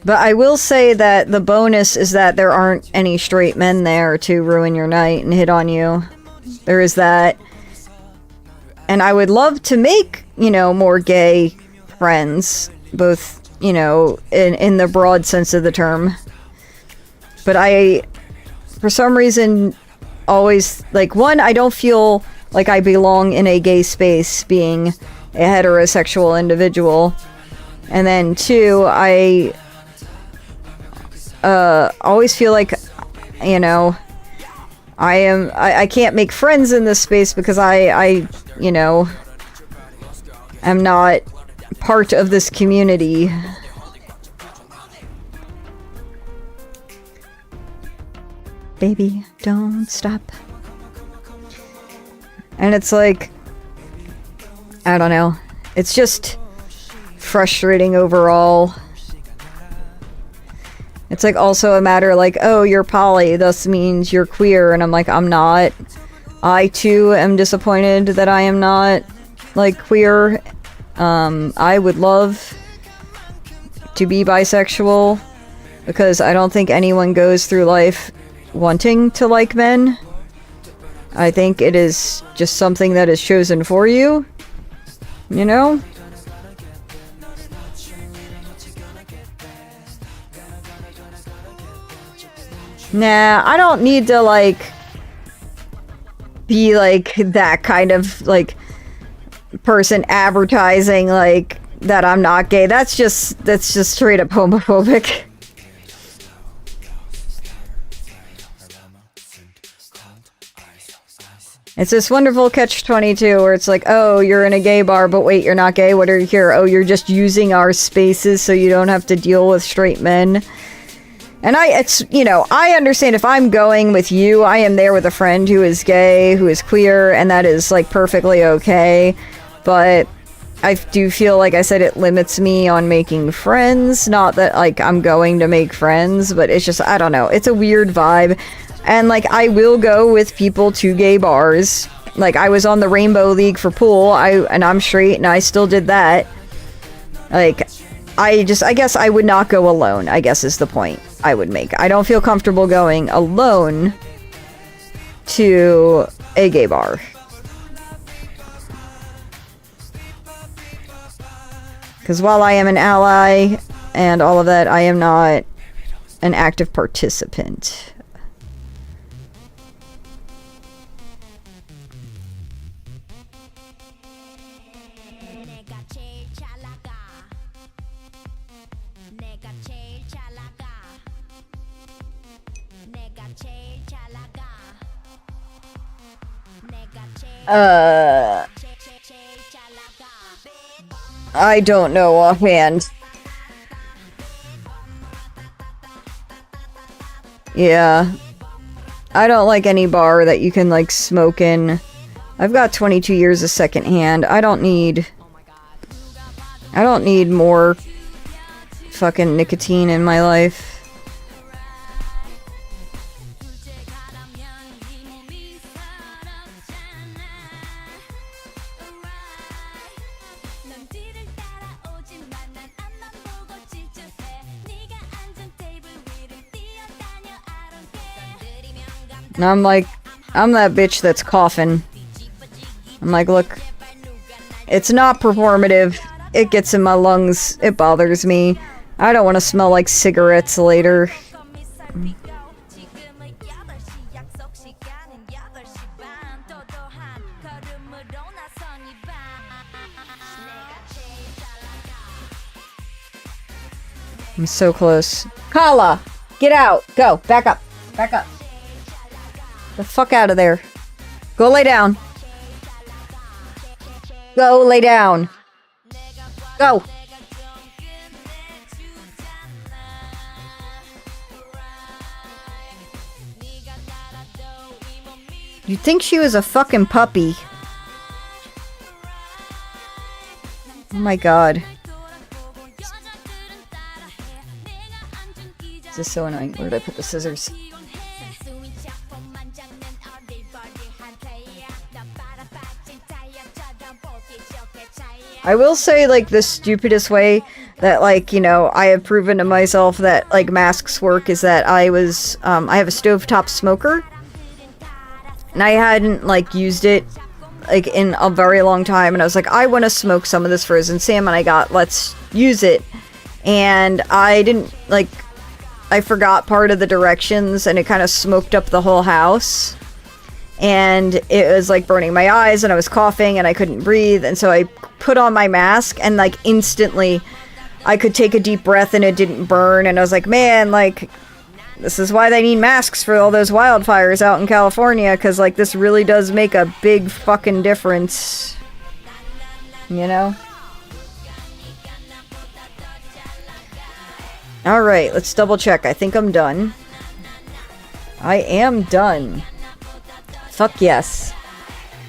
But I will say that the bonus is that there aren't any straight men there to ruin your night and hit on you. There is that. And I would love to make, you know, more gay friends, both, you know, in the broad sense of the term. But I, for some reason, always, like, one, I don't feel like I belong in a gay space being a heterosexual individual. And then two, I always feel like, you know, I can't make friends in this space because I you know, am not part of this community. Baby, don't stop. And it's like, I don't know. It's just frustrating overall. It's like also a matter like, oh, you're poly, thus means you're queer, and I'm like, I'm not. I too am disappointed that I am not, like, queer. I would love to be bisexual, because I don't think anyone goes through life wanting to like men. I think it is just something that is chosen for you, you know? Nah, I don't need to, like, be, like, that kind of, like, person advertising, like, that I'm not gay. That's just straight up homophobic. It's this wonderful catch-22 where it's like, oh, you're in a gay bar, but wait, you're not gay? What are you here? Oh, you're just using our spaces so you don't have to deal with straight men. And it's, you know, I understand if I'm going with you, I am there with a friend who is gay, who is queer, and that is, like, perfectly okay. But I do feel, like I said, it limits me on making friends. Not that, like, I'm going to make friends, but it's just, I don't know. It's a weird vibe. And, like, I will go with people to gay bars. Like, I was on the Rainbow League for pool, and I'm straight, and I still did that. Like, I guess I would not go alone, I guess is the point I would make. I don't feel comfortable going alone to a gay bar. Because while I am an ally and all of that, I am not an active participant. I don't know offhand. Yeah. I don't like any bar that you can, like, smoke in. I've got 22 years of secondhand. I don't need more fucking nicotine in my life. And I'm like, I'm that bitch that's coughing. I'm like, look, it's not performative. It gets in my lungs. It bothers me. I don't want to smell like cigarettes later. I'm so close. Kala! Get out! Go! Back up! Back up! The fuck out of there. Go lay down. Go lay down. Go! You'd think she was a fucking puppy. Oh my god. This is so annoying. Where did I put the scissors? I will say, like, the stupidest way that, like, you know, I have proven to myself that, like, masks work is that I have a stovetop smoker. And I hadn't, like, used it, like, in a very long time. And I was like, I want to smoke some of this frozen salmon I got. Let's use it. And I didn't, like... I forgot part of the directions, and it kind of smoked up the whole house. And it was, like, burning my eyes, and I was coughing, and I couldn't breathe. And so I put on my mask, and, like, instantly I could take a deep breath, and it didn't burn. And I was like, man, like, this is why they need masks for all those wildfires out in California, because, like, this really does make a big fucking difference. You know? Alright, let's double check. I think I'm done. I am done. Fuck yes.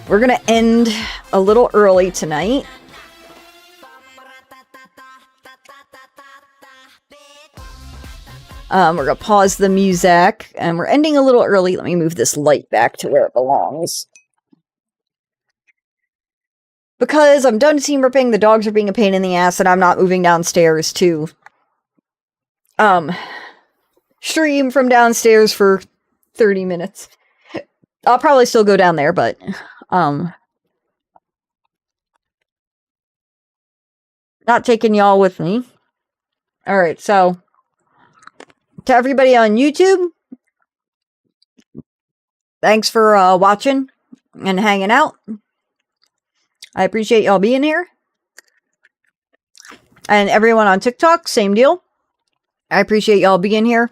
We're gonna end a little early tonight. We're gonna pause the music, and we're ending a little early. Let me move this light back to where it belongs. Because I'm done team ripping, the dogs are being a pain in the ass, and I'm not moving downstairs to stream from downstairs for 30 minutes. I'll probably still go down there, but not taking y'all with me. Alright, so to everybody on YouTube, thanks for watching and hanging out. I appreciate y'all being here. And everyone on TikTok, same deal. I appreciate y'all being here.